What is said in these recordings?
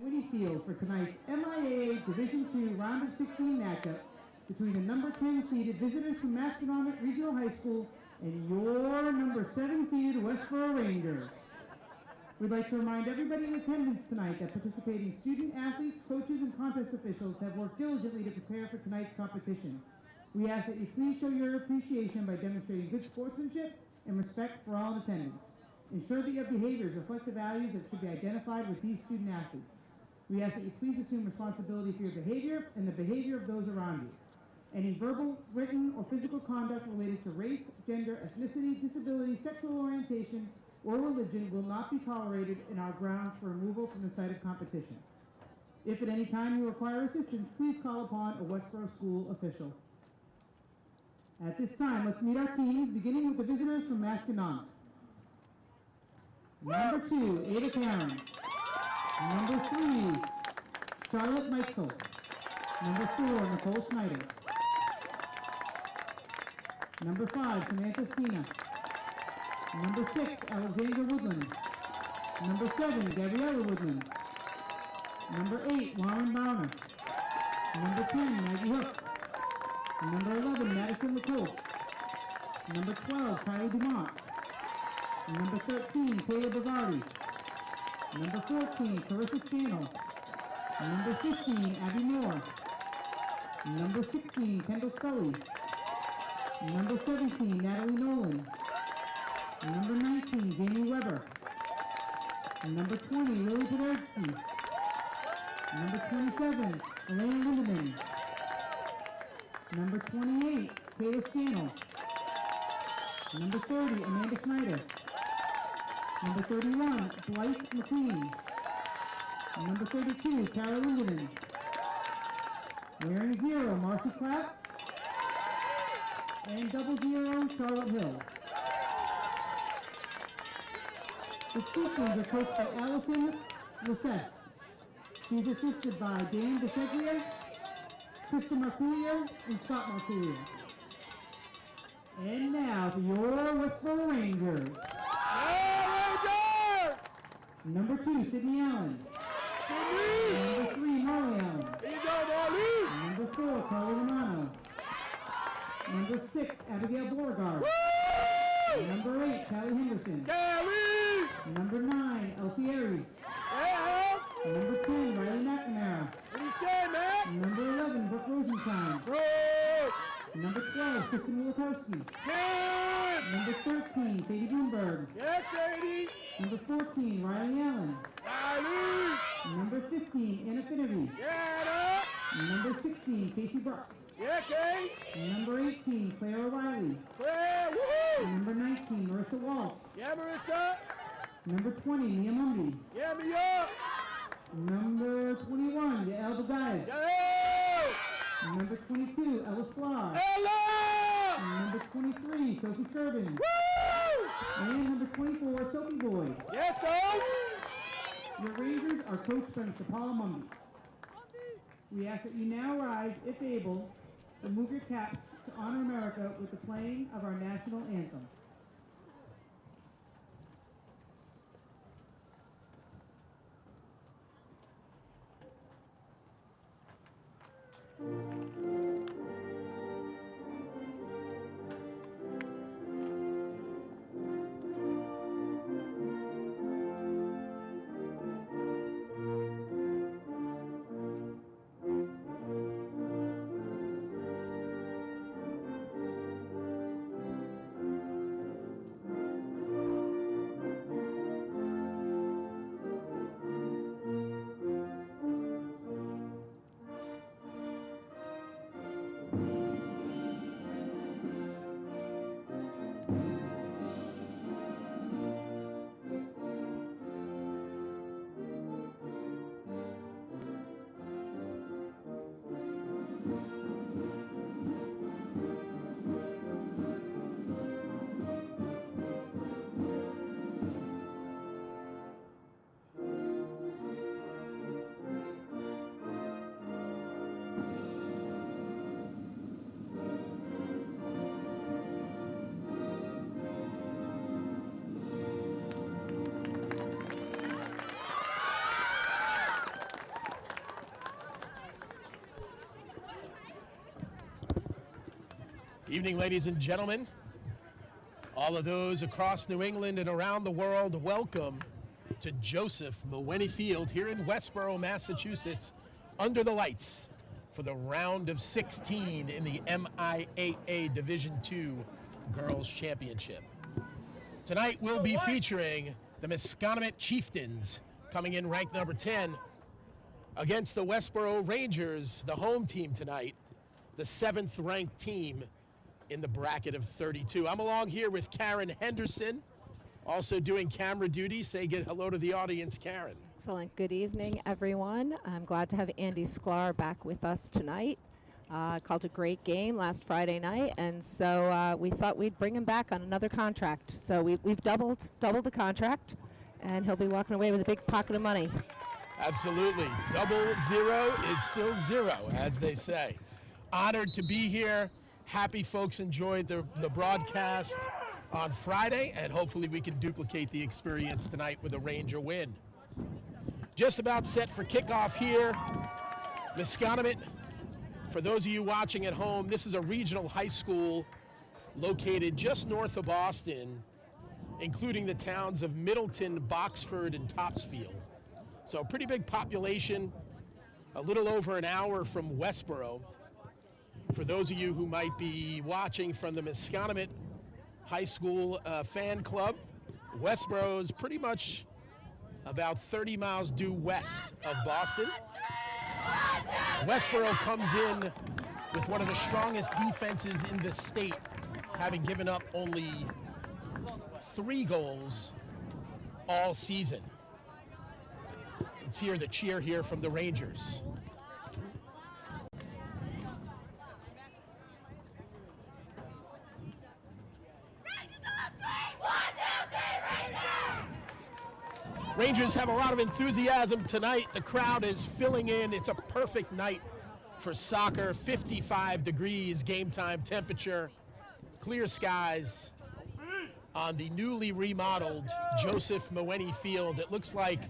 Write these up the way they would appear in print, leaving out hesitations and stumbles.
Midfield for tonight's MIAA Division II Round of 16 matchup between the number 10 seeded visitors from Masconomet Regional High School and your number 7 seeded Westborough Rangers. We'd like to remind everybody in attendance tonight that participating student athletes, coaches, and contest officials have worked diligently to prepare for tonight's competition. We ask that you please show your appreciation by demonstrating good sportsmanship and respect for all in attendance. Ensure that your behaviors reflect the values that should be identified with these student athletes. We ask that you please assume responsibility for your behavior and the behavior of those around you. Any verbal, written, or physical conduct related to race, gender, ethnicity, disability, sexual orientation, or religion will not be tolerated in our grounds for removal from the site of competition. If at any time you require assistance, please call upon a Westborough school official. At this time, let's meet our teams, beginning with the visitors from Masconomet. Number 2, Ada Karen. Number 3, Charlotte Meitzel. Number 4, Nicole Schneider. Number 5, Samantha Spina. Number 6, Alexandra Woodland. Number 7, Gabriella Woodland. Number 8, Lauren Browner. Number 10, Maggie Hook. Number 11, Madison LaCoste. Number 12, Kylie Dumont. Number 13, Taylor Bavardi. Number 14, Carissa Scannell. Number 15, Abby Moore. Number 16, Kendall Scully. Number 17, Natalie Nolan. Number 19, Jamie Weber. Number 20, Lily Poderski. Number 27, Elaine Lindemann. Number 28, Taylor Scannell. Number 30, Amanda Schneider. Number 31, Blythe McQueen. Number 32, Carol Lindemann. Wearing 0, Marcy Clapp. And double 0, Charlotte Hill. The Chieftains are coached by Allison Lissette. She's assisted by Dan DeSeglia, Krista Marculio, and Scott Marculio. And now for your Westborough Rangers. Number 2, Sydney Allen. Number 3, Marley Allen. Number 4, Carly Romano. Number 6, Abigail Beauregard. Number 8, Callie Henderson. Number 9, Elsie Aries. Number 10, Riley McNamara. Number 11, Brooke Rosenstein. Number 12, Kristen Wilikowski. Number 13, Sadie Bloomberg. Yes, Sadie. Number 14, Riley Allen. Number 15, Anna Finnerty. Yeah, Number 16, Casey Brock. yeah, Case. Number 18, Claire O'Reilly. Claire, woohoo. Number 19, Marissa Walsh. Yeah, Marissa. Number 20, Mia Mundy. Yeah, Mia. Number 21, Yael Bagay. Yeah. Number 22, Ella Sklar. Ella. Number 23, Sophie Sterben. Woo. And number 24, Sophie Boyd. Yes, sir. Your Rangers are coached by Mr. Paul Mumby. We ask that you now rise, if able, and move your caps to honor America with the playing of our national anthem. Evening, ladies and gentlemen. All of those across New England and around the world, welcome to Joseph Mewhiney Field here in Westborough, Massachusetts, under the lights for the round of 16 in the MIAA Division II Girls Championship. Tonight we'll be featuring the Masconomet Chieftains coming in ranked number 10 against the Westborough Rangers, the home team tonight, the 7th ranked team in the bracket of 32. I'm along here with Karen Henderson, also doing camera duty. Say get hello to the audience, Karen. Excellent. Good evening, everyone. I'm glad to have Andy Sklar back with us tonight. Called a great game last Friday night, and so we thought we'd bring him back on another contract. So we've doubled the contract, and he'll be walking away with a big pocket of money. Absolutely. Double zero is still zero, as they say. Honored to be here. Happy folks enjoyed the broadcast on Friday, and hopefully we can duplicate the experience tonight with a Ranger win. Just about set for kickoff here. Masconomet, for those of you watching at home, this is a regional high school located just north of Boston, including the towns of Middleton, Boxford, and Topsfield. So pretty big population, a little over an hour from Westborough. For those of you who might be watching from the Masconomet High School fan club, Westborough is pretty much about 30 miles due west of Boston. Westborough comes in with one of the strongest defenses in the state, having given up only 3 goals all season. Let's hear the cheer here from the Rangers. Rangers have a lot of enthusiasm tonight. The crowd is filling in. It's a perfect night for soccer. 55 degrees game time temperature, clear skies on the newly remodeled Joseph Mewhiney Field. It looks like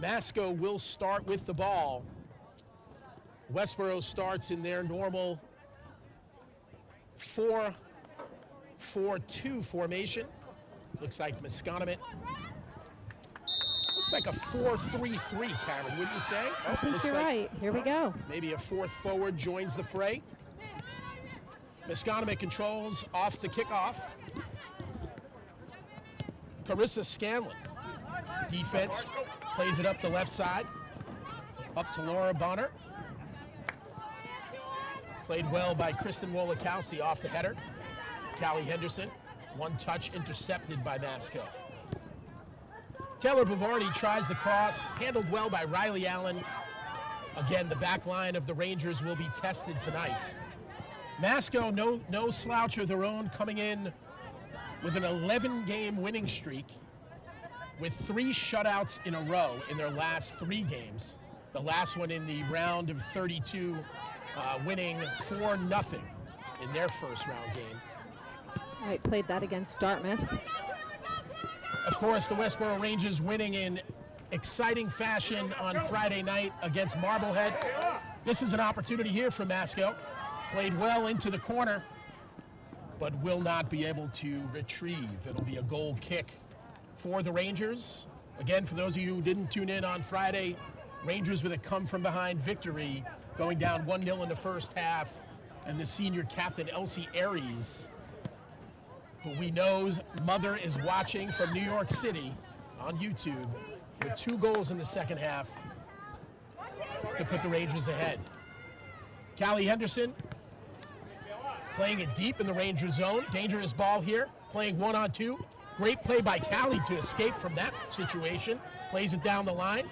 Masco will start with the ball. Westborough starts in their normal 4-4-2 formation. Looks like Masconomet. Looks like a 4-3-3, Karen, wouldn't you say? I think you're right. Here we go. Maybe a 4th forward joins the fray. Masconomet controls off the kickoff. Carissa Scanlon. Defense plays it up the left side. Up to Laura Bonner. Played well by Kristen Wolikowski off the header. Callie Henderson. One touch intercepted by Masco. Taylor Bavardi tries the cross, handled well by Riley Allen. Again, the back line of the Rangers will be tested tonight. Masco, no slouch of their own, coming in with an 11-game winning streak with 3 shutouts in a row in their last 3 games. The last one in the round of 32, winning 4-0 in their first round game. All right, played that against Dartmouth. Of course, the Westborough Rangers winning in exciting fashion on Friday night against Marblehead. This is an opportunity here for Masco. Played well into the corner, but will not be able to retrieve. It'll be a goal kick for the Rangers. Again, for those of you who didn't tune in on Friday, Rangers with a come-from-behind victory, going down 1-0 in the first half, and the senior captain, Elsie Aries, who we know's mother is watching from New York City on YouTube, with 2 goals in the second half to put the Rangers ahead. Callie Henderson playing it deep in the Ranger zone. Dangerous ball here, playing 1-on-2. Great play by Callie to escape from that situation. Plays it down the line.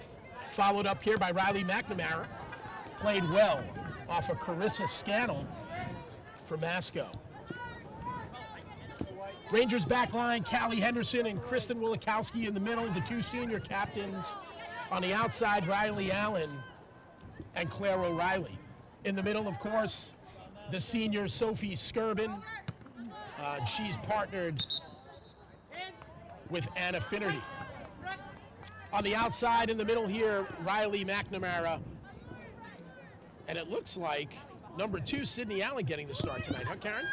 Followed up here by Riley McNamara. Played well off of Carissa Scannell for Masco. Rangers back line, Callie Henderson and Kristen Wolikowski in the middle, the 2 senior captains. On the outside, Riley Allen and Claire O'Reilly. In the middle, of course, the senior Sophie Skirbin. She's partnered with Anna Finnerty. On the outside, in the middle here, Riley McNamara. And it looks like number 2, Sydney Allen, getting the start tonight, huh, Karen?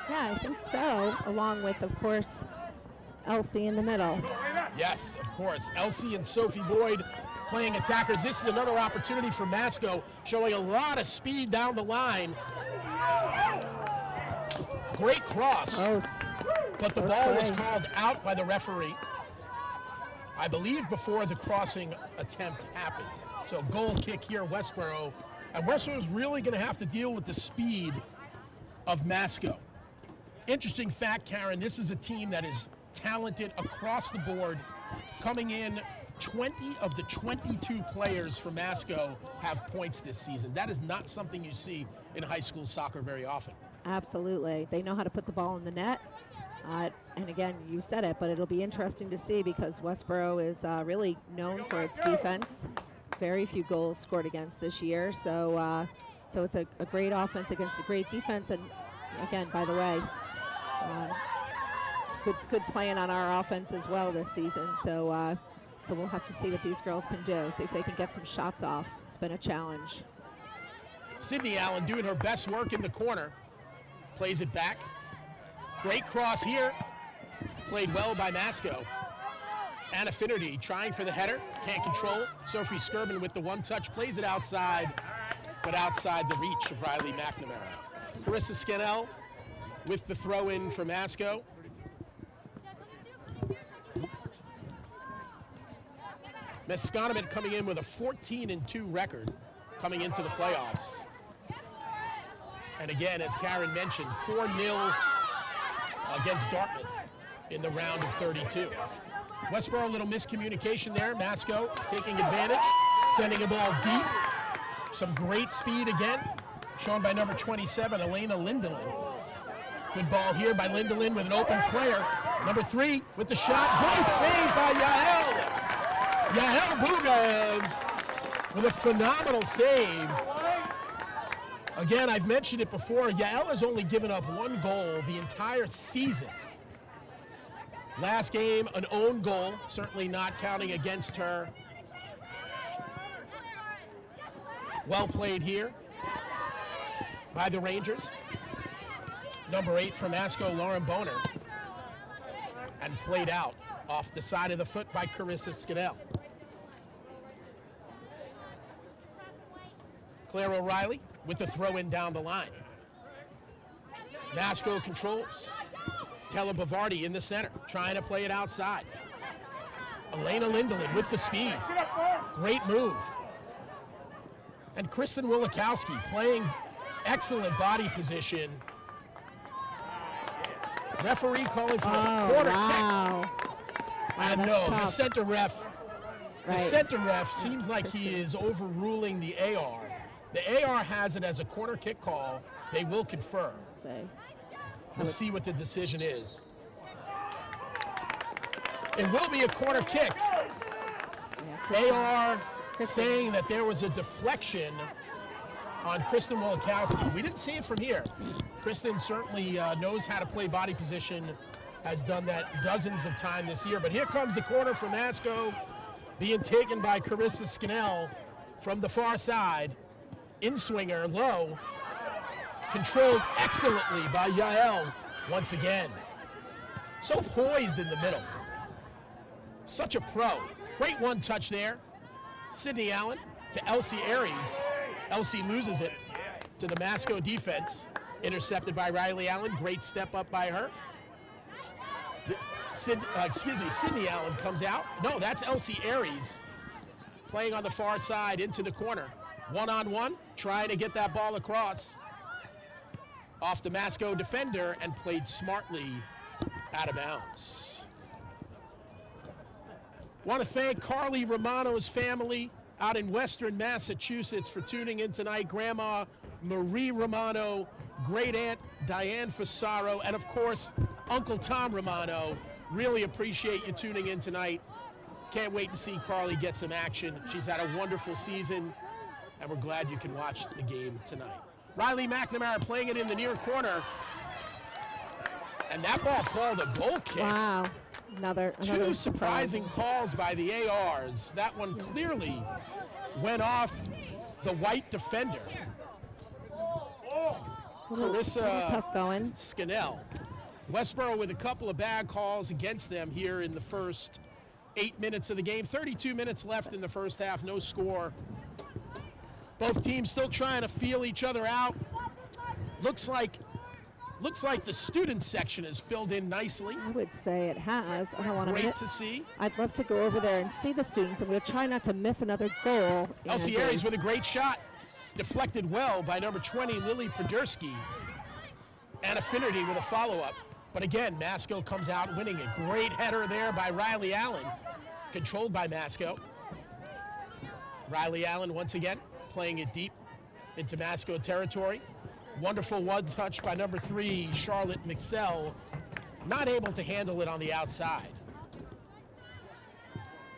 Yeah, I think so, along with, of course, Elsie in the middle. Yes, of course. Elsie and Sophie Boyd playing attackers. This is another opportunity for Masco, showing a lot of speed down the line. Great cross, but the ball was called out by the referee, I believe, before the crossing attempt happened. So goal kick here, Westborough. And Westborough's really going to have to deal with the speed of Masco. Interesting fact, Karen, this is a team that is talented across the board. Coming in, 20 of the 22 players for Masco have points this season. That is not something you see in high school soccer very often. Absolutely. They know how to put the ball in the net. And again, you said it, but it'll be interesting to see because Westborough is really known for its defense. Very few goals scored against this year. So it's a great offense against a great defense. And again, by the way, good playing on our offense as well this season. So we'll have to see what these girls can do, see if they can get some shots off. It's been a challenge. Sydney Allen doing her best work in the corner. Plays it back. Great cross here. Played well by Masco. Anna Finnerty trying for the header. Can't control. Sophie Skirban with the one-touch. Plays it outside, but outside the reach of Riley McNamara. Carissa Scannell with the throw-in for Masco. Masconomet coming in with a 14-2 record coming into the playoffs. And again, as Karen mentioned, 4-0 against Dartmouth in the round of 32. Westborough, a little miscommunication there. Masco taking advantage, sending a ball deep. Some great speed again, shown by number 27, Elena Lindelin. Good ball here by Lindelin with an open player. Number 3 with the shot. Great save by Yael. Yael Bugaev with a phenomenal save. Again, I've mentioned it before, Yael has only given up 1 goal the entire season. Last game, an own goal, certainly not counting against her. Well played here by the Rangers. Number 8 from Masco, Lauren Boner. And played out off the side of the foot by Carissa Scannell. Claire O'Reilly with the throw-in down the line. Masco controls. Tella Bavardi in the center, trying to play it outside. Elena Lindelin with the speed. Great move. And Kristen Wilikowski playing excellent body position. Referee calling for a quarter kick. And no, the center ref. The center ref seems like he is overruling the AR. The AR has it as a corner kick call. They will confirm. We'll see what the decision is. It will be a corner kick. AR saying that there was a deflection on Kristen Wilikowski. We didn't see it from here. Kristen certainly knows how to play body position, has done that dozens of times this year. But here comes the corner for Masco, being taken by Carissa Scannell from the far side. In-swinger, low, controlled excellently by Yael once again. So poised in the middle. Such a pro. Great one-touch there. Sydney Allen to Elsie Aries. Elsie loses it to the Masco defense. Intercepted by Riley Allen. Great step up by her. Sydney Allen comes out. No, that's Elsie Aries playing on the far side into the corner. One-on-one, trying to get that ball across. Off the Masco defender and played smartly out of bounds. Want to thank Carly Romano's family out in Western Massachusetts for tuning in tonight. Grandma Marie Romano, great aunt Diane Fasaro, and of course, Uncle Tom Romano. Really appreciate you tuning in tonight. Can't wait to see Carly get some action. She's had a wonderful season, and we're glad you can watch the game tonight. Riley McNamara playing it in the near corner. And that ball called a goal kick. Wow. Another Two surprising calls by the ARs. That one clearly went off the white defender. Clarissa tough going. Scannell. Westborough with a couple of bad calls against them here in the first 8 minutes of the game. 32 minutes left in the first half, no score. Both teams still trying to feel each other out. Looks like the student section is filled in nicely. I would say it has. I don't want Great to see. I'd love to go over there and see the students, and we'll try not to miss another goal. Alcieri's with a great shot. Deflected well by number 20, Lily Poderski. And Affinity with a follow-up. But again, Masco comes out winning it. Great header there by Riley Allen, controlled by Masco. Riley Allen once again playing it deep into Masco territory. Wonderful one touch by number 3, Charlotte McSell. Not able to handle it on the outside.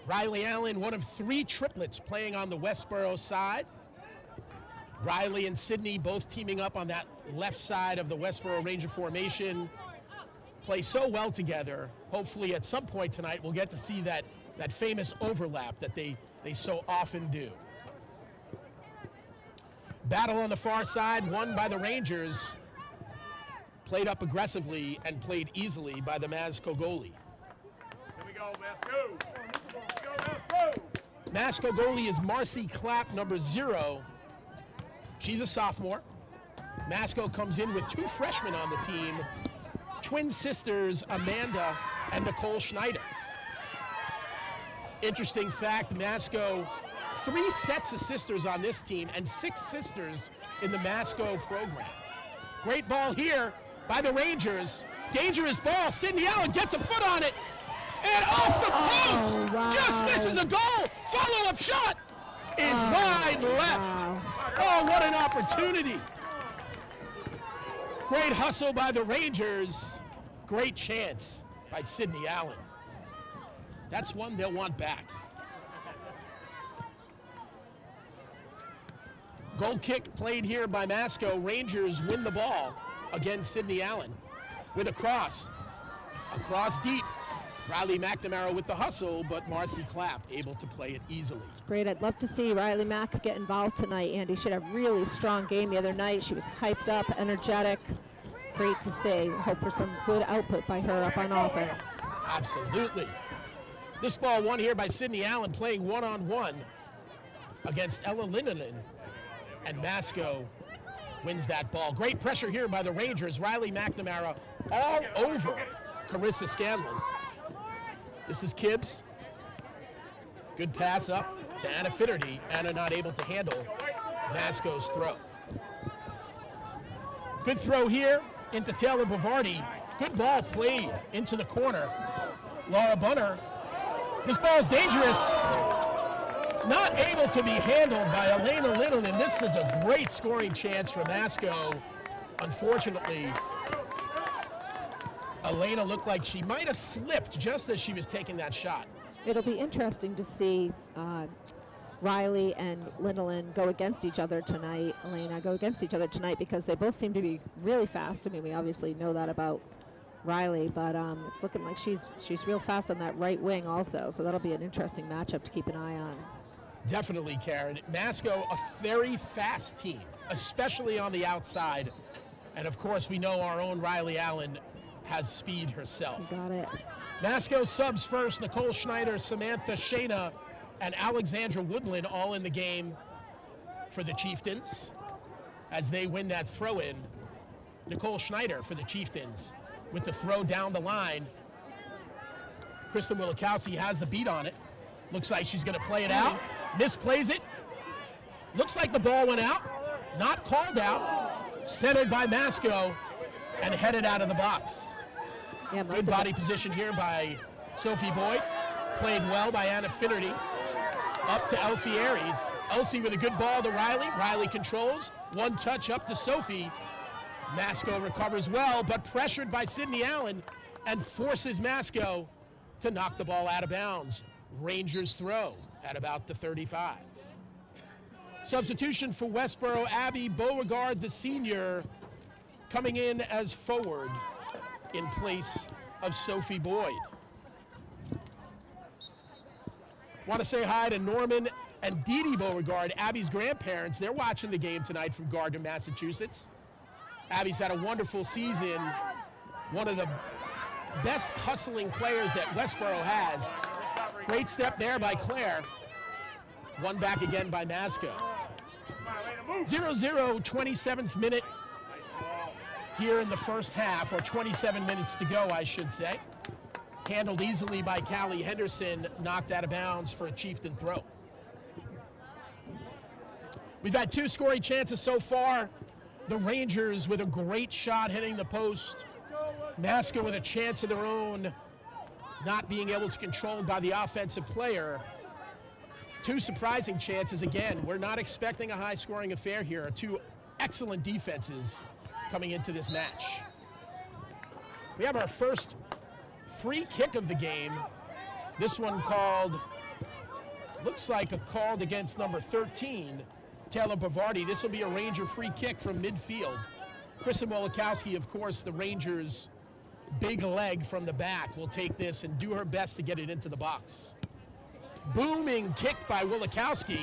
Riley Allen, one of 3 triplets playing on the Westborough side. Riley and Sydney both teaming up on that left side of the Westborough Ranger formation. Play so well together. Hopefully at some point tonight we'll get to see that famous overlap that they so often do. Battle on the far side, won by the Rangers. Played up aggressively and played easily by the Masco goalie. Here we go, Masco. Go, Masco. Masco goalie is Marcy Clapp, number 0. She's a sophomore. Masco comes in with 2 freshmen on the team, twin sisters Amanda and Nicole Schneider. Interesting fact, Masco, 3 sets of sisters on this team and 6 sisters in the Masco program. Great ball here by the Rangers. Dangerous ball. Sydney Allen gets a foot on it. And off the post. Wow. Just misses a goal. Follow-up shot is wide left. Wow. Oh, what an opportunity. Great hustle by the Rangers. Great chance by Sydney Allen. That's one they'll want back. Goal kick played here by Masco. Rangers win the ball against Sydney Allen with a cross. Across deep. Riley McNamara with the hustle, but Marcy Clapp able to play it easily. Great. I'd love to see Riley Mack get involved tonight, Andy. She had a really strong game the other night. She was hyped up, energetic. Great to see. Hope for some good output by her up on offense. Absolutely. This ball won here by Sydney Allen, playing one-on-one against Ella Linnenan. And Masco wins that ball. Great pressure here by the Rangers. Riley McNamara all over Carissa Scanlon. This is Kibbs. Good pass up to Anna Finnerty. Anna not able to handle Masco's throw. Good throw here into Taylor Bavardi. Good ball played into the corner. Laura Bunner. This ball's dangerous. Not able to be handled by Elena Little, and this is a great scoring chance for Masco. Unfortunately, Elena looked like she might have slipped just as she was taking that shot. It'll be interesting to see Riley and Lindeland go against each other tonight, Elena go against each other tonight, because they both seem to be really fast. I mean, we obviously know that about Riley, but it's looking like she's real fast on that right wing also, so that'll be an interesting matchup to keep an eye on. Definitely, Karen. Masco, a very fast team, especially on the outside. And of course, we know our own Riley Allen has speed herself. You got it. Masco subs first. Nicole Schneider, Samantha Shana, and Alexandra Woodland all in the game for the Chieftains as they win that throw-in. Nicole Schneider for the Chieftains with the throw down the line. Kristen Wilikowski has the beat on it. Looks like she's going to play it out. Misplays it. Looks like the ball went out. Not called out. Centered by Masco and headed out of the box. Yeah, Good body position here by Sophie Boyd. Played well by Anna Finnerty. Up to Elsie Aries. Elsie with a good ball to Riley. Riley controls. One touch up to Sophie. Masco recovers well, but pressured by Sydney Allen and forces Masco to knock the ball out of bounds. Rangers throw at about the 35. Substitution for Westborough, Abby Beauregard, the senior, coming in as forward in place of Sophie Boyd. Want to say hi to Norman and Dee Dee Beauregard, Abby's grandparents. They're watching the game tonight from Gardner, Massachusetts. Abby's had a wonderful season. One of the best hustling players that Westborough has. Great step there by Claire. One back again by Masco. 0-0, 27th minute here in the first half, or 27 minutes to go, I should say. Handled easily by Callie Henderson, knocked out of bounds for a Chieftain throw. We've had 2 scoring chances so far. The Rangers with a great shot hitting the post. Masco with a chance of their own, not being able to control by the offensive player. 2 surprising chances again. We're not expecting a high-scoring affair here. 2 excellent defenses coming into this match. We have our first free kick of the game. This one called, looks like a called against number 13, Taylor Bavardi. This will be a Ranger free kick from midfield. Kristen Wolikowski, of course, the Rangers' big leg from the back, will take this and do her best to get it into the box. Booming kick by Wolikowski,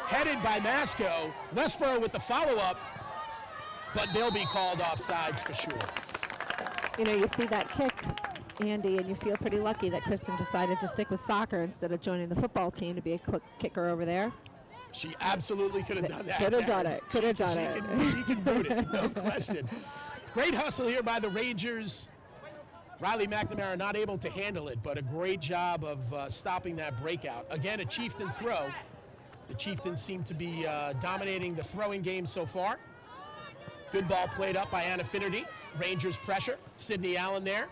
headed by Masco. Westborough with the follow-up, but they'll be called offsides for sure. You know, you see that kick, Andy, and you feel pretty lucky that Kristen decided to stick with soccer instead of joining the football team to be a quick kicker over there. She absolutely could have done that. Could have done it. Could have done it. She can boot it, no question. Great hustle here by the Rangers. Riley McNamara not able to handle it, but a great job of stopping that breakout. Again, a Chieftain throw. The Chieftains seem to be dominating the throwing game so far. Good ball played up by Anna Finnerty. Rangers pressure. Sydney Allen there.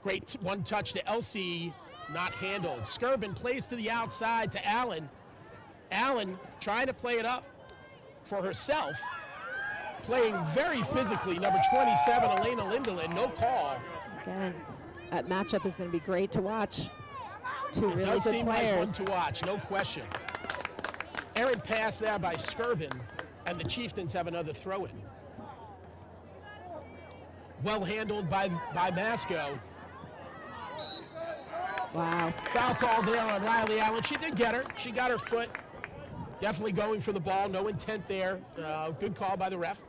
Great one touch to Elsie, not handled. Skirvin plays to the outside to Allen. Allen trying to play it up for herself. Playing very physically, number 27, Elena Lindeland, no call. Again, that matchup is going to be great to watch. 2 really good players. It does seem like one to watch, no question. Errant pass there by Skirvin, and the Chieftains have another throw-in. Well handled by Masco. Wow. Foul call there on Riley Allen. She did get her. She got her foot. Definitely going for the ball. No intent there. Good call by the ref.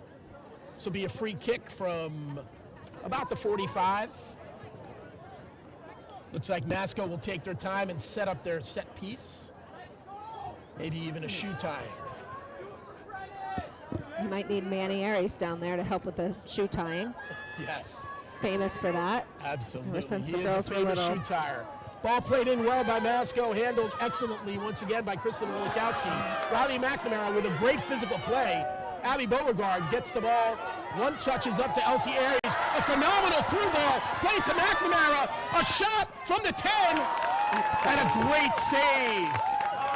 This will be a free kick from about the 45. Looks like Masco will take their time and set up their set piece. Maybe even a shoe tying. You might need Manny Aries down there to help with the shoe tying. Yes. Famous for that. Absolutely. Ever since He the is a girls were famous little. shoe tire. Ball played in well by Masco, handled excellently once again by Kristen Wolikowski. Riley McNamara with a great physical play. Abby Beauregard gets the ball. One touches up to Elsie Aries. A phenomenal through ball played to McNamara. A shot from the 10. And a great save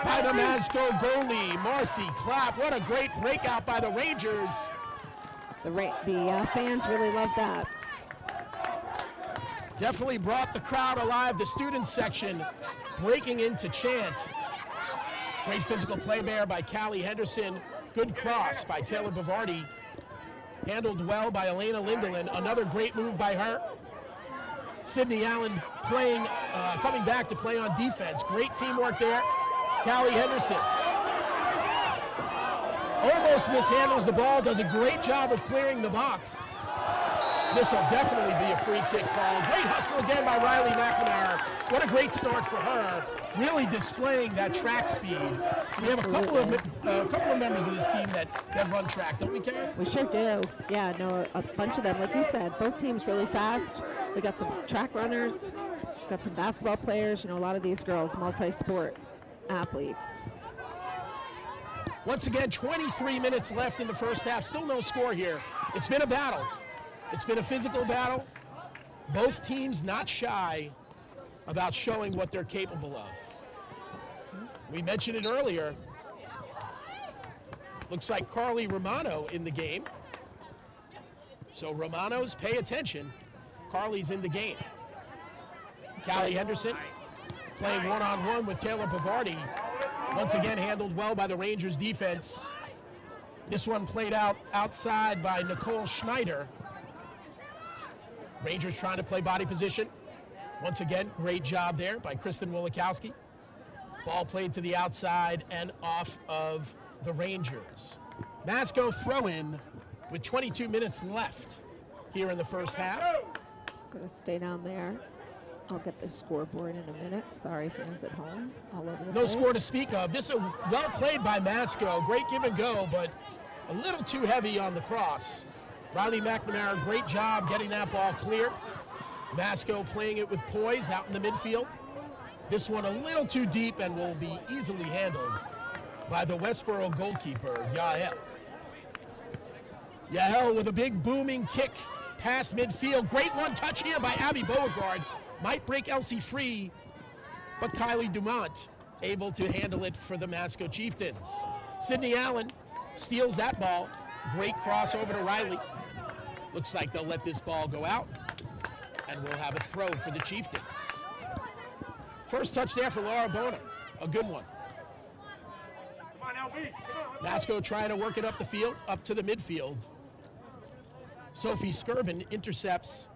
by the Masco goalie, Marcy Clapp. What a great breakout by the Rangers. The fans really love that. Definitely brought the crowd alive. The student section breaking into chant. Great physical play there by Callie Henderson. Good cross by Taylor Bavardi. Handled well by Elena Lindeland. Another great move by her. Sydney Allen playing, coming back to play on defense. Great teamwork there. Callie Henderson almost mishandles the ball. Does a great job of clearing the box. This will definitely be a free kick call. Great hustle again by Riley McNamara. What a great start for her. Really displaying that track speed. We have a couple of members of this team that run track, don't we, Karen? We sure do. Yeah, no, a bunch of them. Like you said, both teams really fast. We got some track runners, got some basketball players. You know, a lot of these girls, multi-sport athletes. Once again, 23 minutes left in the first half. Still no score here. It's been a battle. It's been a physical battle. Both teams not shy about showing what they're capable of. We mentioned it earlier. Looks like Carly Romano in the game. So Romanos, pay attention. Carly's in the game. Callie Henderson playing one-on-one with Taylor Bavardi. Once again handled well by the Rangers defense. This one played out outside by Nicole Schneider. Rangers trying to play body position. Once again, great job there by Kristen Wolikowski. Ball played to the outside and off of the Rangers. Masco throw-in with 22 minutes left here in the first half. Gonna stay down there. I'll get the scoreboard in a minute. Sorry, fans at home, all over the No place. score to speak of. This is well played by Masco. Great give and go, but a little too heavy on the cross. Riley McNamara, great job getting that ball clear. Masco playing it with poise out in the midfield. This one a little too deep and will be easily handled by the Westborough goalkeeper, Yael. Yael with a big booming kick past midfield. Great one touch here by Abby Beauregard. Might break Elsie free, but Kylie Dumont able to handle it for the Masco Chieftains. Sydney Allen steals that ball. Great cross over to Riley. Looks like they'll let this ball go out, and we'll have a throw for the Chieftains. First touch there for Laura Bonham, a good one. Come on, LB. Come on. Masco trying to work it up the field, up to the midfield. Sophie Skirben intercepts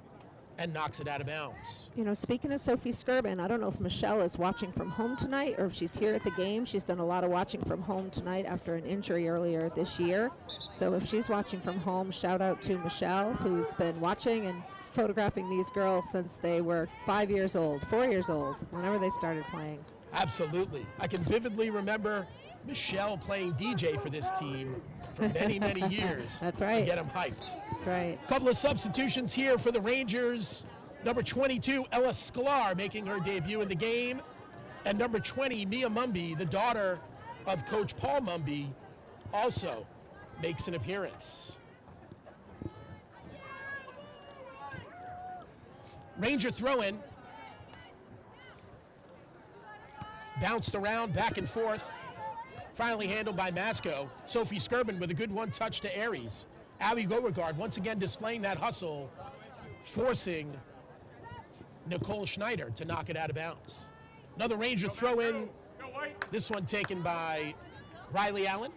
and knocks it out of bounds. You know, speaking of Sophie Skirben, I don't know if Michelle is watching from home tonight or if she's here at the game. She's done a lot of watching from home tonight after an injury earlier this year. So if she's watching from home, shout out to Michelle, who's been watching and photographing these girls since they were 5 years old, 4 years old, whenever they started playing. Absolutely. I can vividly remember Michelle playing DJ for this team for many, many years. That's right. To get them hyped. That's right. A couple of substitutions here for the Rangers. Number 22, Ella Sklar, making her debut in the game. And number 20, Mia Mumby, the daughter of Coach Paul Mumby, also makes an appearance. Ranger throw-in. Bounced around, back and forth. Finally handled by Masco. Sophie Skirben with a good one touch to Aries. Abby Beauregard once again displaying that hustle, forcing Nicole Schneider to knock it out of bounds. Another Ranger throw in. This one taken by Riley Allen.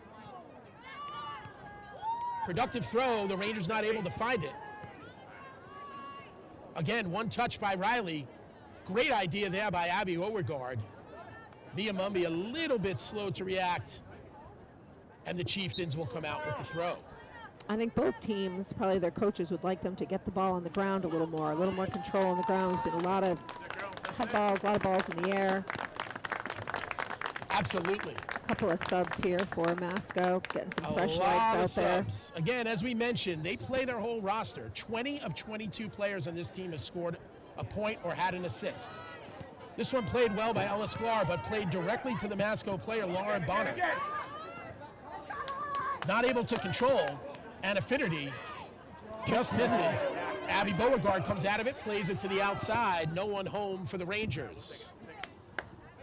Productive throw, the Rangers not able to find it. Again, one touch by Riley. Great idea there by Abby Beauregard. Mia Mumby a little bit slow to react, and the Chieftains will come out with the throw. I think both teams, probably their coaches, would like them to get the ball on the ground a little more control on the ground. We've seen a lot of head balls, a lot of balls in the air. Absolutely. A couple of subs here for Masco, getting some fresh A legs lot out of there. subs. Again, as we mentioned, they play their whole roster. 20 of 22 players on this team have scored a point or had an assist. This one played well by Ella Sklar, but played directly to the Masco player, Lauren Bonner. Not able to control, and Affinity just misses. Abby Beauregard comes out of it, plays it to the outside. No one home for the Rangers.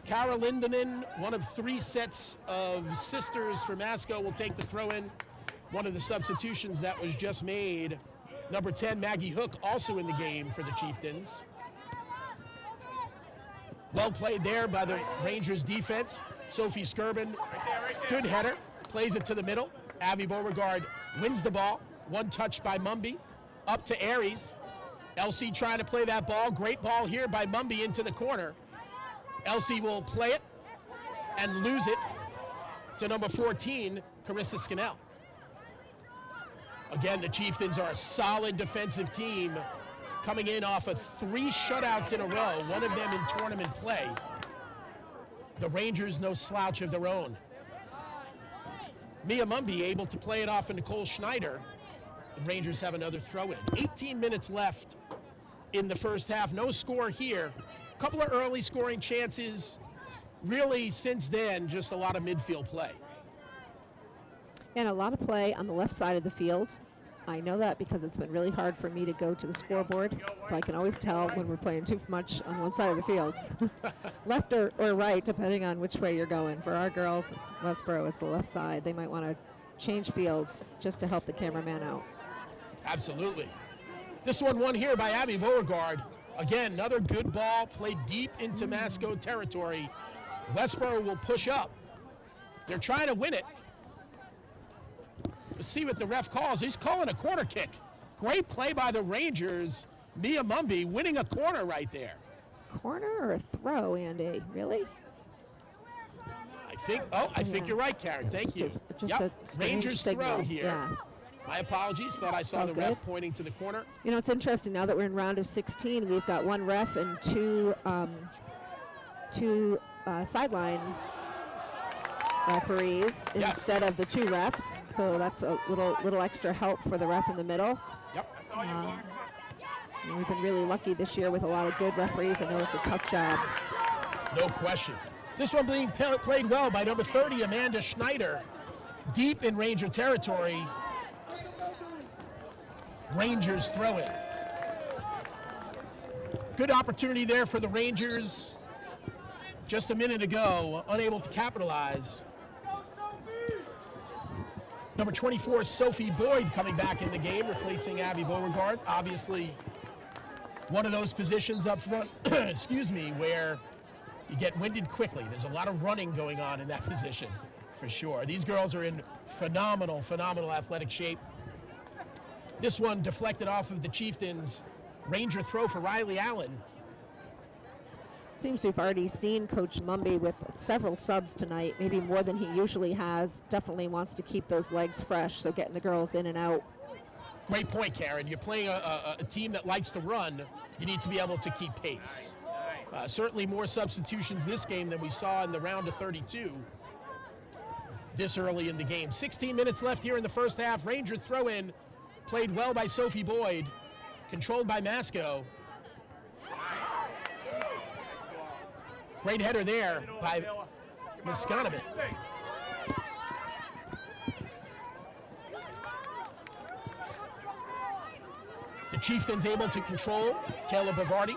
Kara Lindemann, one of 3 sets of sisters for Masco, will take the throw-in. One of the substitutions that was just made. Number 10, Maggie Hook, also in the game for the Chieftains. Well played there by the Rangers defense. Sophie Skirben, good header, plays it to the middle. Abby Beauregard wins the ball. One touch by Mumby, up to Aries. Elsie trying to play that ball. Great ball here by Mumby into the corner. Elsie will play it and lose it to number 14, Carissa Scannell. Again, the Chieftains are a solid defensive team, coming in off of 3 shutouts in a row, one of them in tournament play. The Rangers no slouch of their own. Mia Mumby able to play it off of Nicole Schneider. The Rangers have another throw-in. 18 minutes left in the first half. No score here. A couple of early scoring chances. Really, since then, just a lot of midfield play. And a lot of play on the left side of the field. I know that because it's been really hard for me to go to the scoreboard, so I can always tell when we're playing too much on one side of the field. Left or right, depending on which way you're going. For our girls, Westborough, it's the left side. They might want to change fields just to help the cameraman out. Absolutely. This one won here by Abby Beauregard. Again, another good ball played deep into Masco territory. Westborough will push up. They're trying to win it. Let's see what the ref calls. He's calling a corner kick. Great play by the Rangers. Mia Mumby winning a corner right there. Corner or a throw, Andy? Really? I think you're right, Karen. Thank you. Just Yep, a strange Rangers signal. throw here. Yeah. My apologies. Thought I saw All the good. ref pointing to the corner. You know, it's interesting now that we're in round of 16. We've got one ref and two sideline referees instead of the two refs. So that's a little extra help for the ref in the middle. Yep. And we've been really lucky this year with a lot of good referees. I know it's a tough job. No question. This one being played well by number 30, Amanda Schneider, deep in Ranger territory. Rangers throw it. Good opportunity there for the Rangers. Just a minute ago, unable to capitalize. Number 24, Sophie Boyd, coming back in the game, replacing Abby Beauregard. Obviously, one of those positions up front, excuse me, where you get winded quickly. There's a lot of running going on in that position, for sure. These girls are in phenomenal athletic shape. This one deflected off of the Chieftains. Ranger throw for Riley Allen. Seems we've already seen Coach Mumby with several subs tonight, maybe more than he usually has. Definitely wants to keep those legs fresh, so getting the girls in and out. Great point, Karen. You're playing a team that likes to run. You need to be able to keep pace. Certainly more substitutions this game than we saw in the round of 32 this early in the game. 16 minutes left here in the first half. Rangers throw in, played well by Sophie Boyd, controlled by Masco. Great header there by Masconomet. The Chieftains able to control. Taylor Bavardi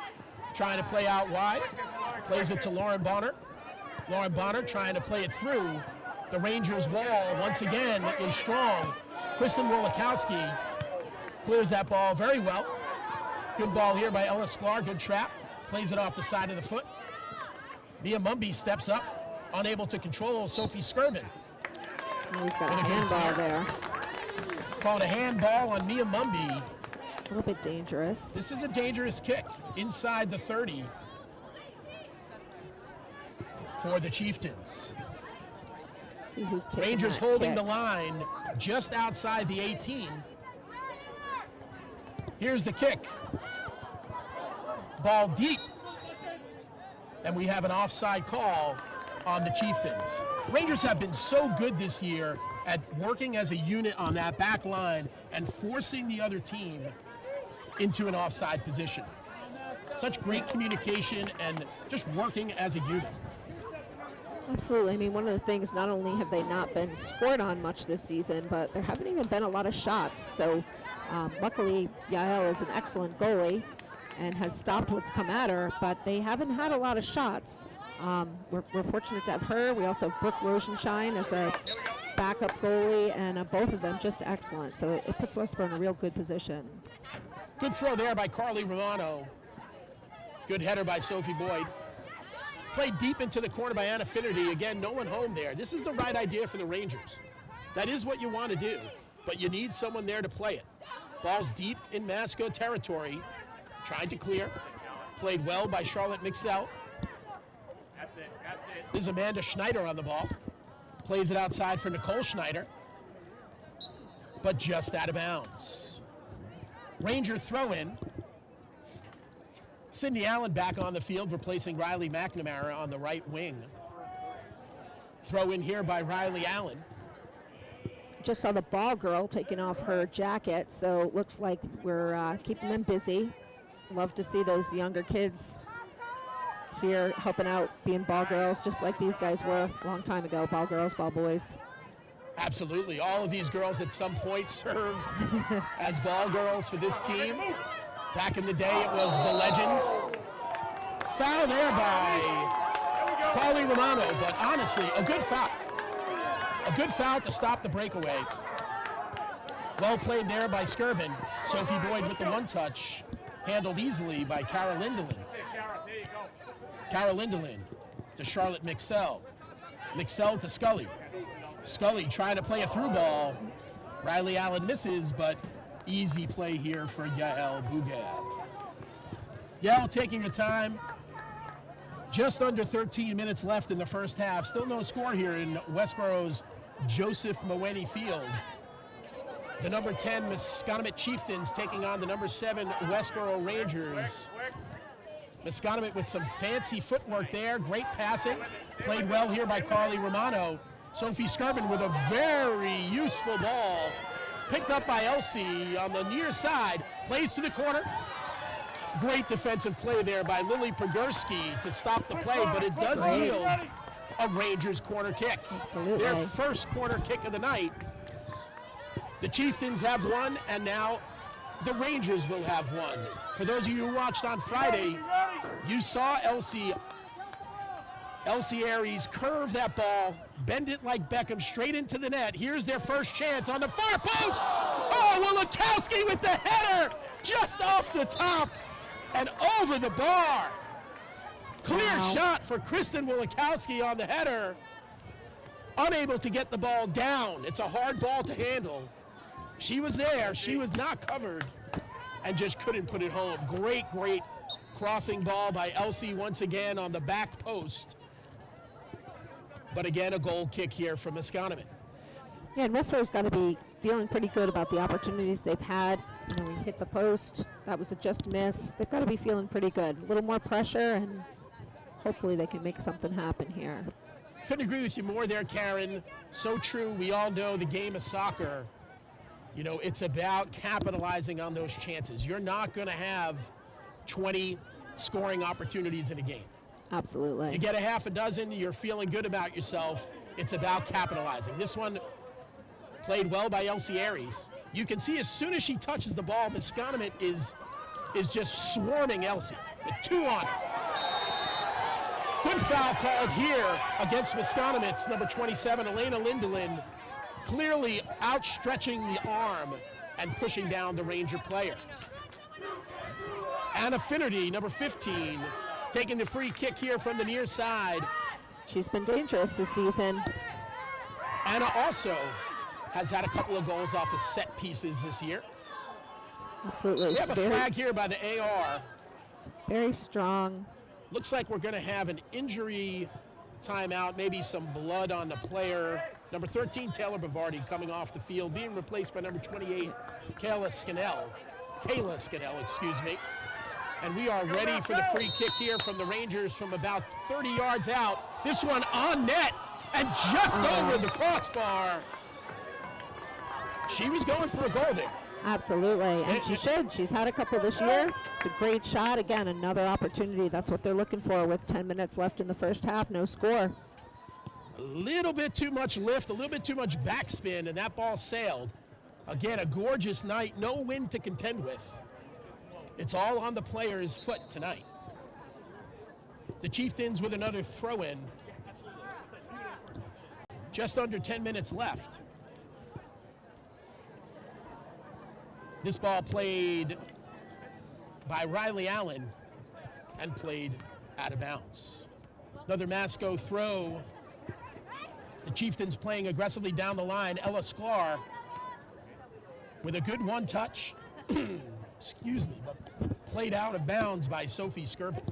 trying to play out wide. Plays it to Lauren Bonner. Lauren Bonner trying to play it through. The Rangers' wall, once again, is strong. Kristen Wolikowski clears that ball very well. Good ball here by Ella Sklar. Good trap. Plays it off the side of the foot. Mia Mumby steps up, unable to control Sophie Skirvin. Oh, he's got a handball there. Called a handball on Mia Mumby. A little bit dangerous. This is a dangerous kick inside the 30 for the Chieftains. See who's taking Rangers that holding kick. the line just outside the 18. Here's the kick. Ball deep. And we have an offside call on the Chieftains. Rangers have been so good this year at working as a unit on that back line and forcing the other team into an offside position. Such great communication and just working as a unit. Absolutely. I mean, one of the things, not only have they not been scored on much this season, but there haven't even been a lot of shots. So luckily, Yael is an excellent goalie and has stopped what's come at her, but they haven't had a lot of shots. We're fortunate to have her. We also have Brooke Rosenshine as a backup goalie, and both of them just excellent. So it puts Westborough in a real good position. Good throw there by Carly Romano. Good header by Sophie Boyd. Played deep into the corner by Anna Finnerty. Again, no one home there. This is the right idea for the Rangers. That is what you want to do, but you need someone there to play it. Ball's deep in Masco territory. Tried to clear. Played well by Charlotte Mixell. That's it. This is Amanda Schneider on the ball. Plays it outside for Nicole Schneider, but just out of bounds. Ranger throw in. Cindy Allen back on the field, replacing Riley McNamara on the right wing. Throw in here by Riley Allen. Just saw the ball girl taking off her jacket, so looks like we're keeping them busy. Love to see those younger kids here helping out, being ball girls, just like these guys were a long time ago. Ball girls, ball boys. Absolutely. All of these girls at some point served as ball girls for this team. Back in the day, it was the legend. Foul there by Carly Romano, but honestly, a good foul. A good foul to stop the breakaway. Well played there by Skirvin. Sophie Boyd with the one touch. Handled easily by Cara Lindeland. Cara Lindeland to Charlotte Mixell. Mixell to Scully. Scully trying to play a through ball. Riley Allen misses, but easy play here for Yael Bugav. Yael taking her time. Just under 13 minutes left in the first half. Still no score here in Westborough's Joseph Mewhiney Field. The number 10 Masconomet Chieftains taking on the number 7 Westborough Rangers. Masconomet with some fancy footwork there, great passing. Played well here by Carly Romano. Sophie Skirben with a very useful ball. Picked up by Elsie on the near side. Plays to the corner. Great defensive play there by Lily Pogorski to stop the play, but it does yield a Rangers corner kick. Absolutely. Their first corner kick of the night. The Chieftains have one, and now the Rangers will have one. For those of you who watched on Friday, you saw Elsie Aries curve that ball, bend it like Beckham straight into the net. Here's their first chance on the far post. Oh, Wilikowski with the header just off the top and over the bar. Clear shot for Kristen Wilikowski on the header. Unable to get the ball down. It's a hard ball to handle. She was there. She was not covered and just couldn't put it home. Great crossing ball by Elsie once again on the back post. But again, a goal kick here from Masconomet. Yeah, and Westborough's got to be feeling pretty good about the opportunities they've had. You know, we hit the post. That was a just miss. They've got to be feeling pretty good. A little more pressure, and hopefully they can make something happen here. Couldn't agree with you more there, Karen. So true. We all know the game of soccer, you know, it's about capitalizing on those chances. You're not going to have 20 scoring opportunities in a game. Absolutely. You get a half a dozen, you're feeling good about yourself. It's about capitalizing. This one played well by Elsie Aries. You can see as soon as she touches the ball, Masconomet is just swarming Elsie with 2 on her. Good foul called here against Masconomet's number 27, Elena Lindelin, clearly outstretching the arm and pushing down the Ranger player. Anna Finnerty, number 15, taking the free kick here from the near side. She's been dangerous this season. Anna also has had a couple of goals off of set pieces this year. Absolutely. We have a flag here by the AR. Very strong. Looks like we're going to have an injury timeout, maybe some blood on the player. Number 13, Taylor Bavardi, coming off the field, being replaced by number 28, Kayla Scannell, excuse me. And we are ready for the free kick here from the Rangers from about 30 yards out. This one on net and just over the crossbar. She was going for a goal there. Absolutely, and she should. She's had a couple this year. It's a great shot. Again, another opportunity. That's what they're looking for with 10 minutes left in the first half. No score. A little bit too much lift, a little bit too much backspin, and that ball sailed. Again, a gorgeous night. No wind to contend with. It's all on the player's foot tonight. The Chieftains with another throw-in. Just under 10 minutes left. This ball played by Riley Allen and played out of bounds. Another Masco throw. The Chieftains playing aggressively down the line. Ella Sklar with a good one-touch. Excuse me, but played out of bounds by Sophie Skirben.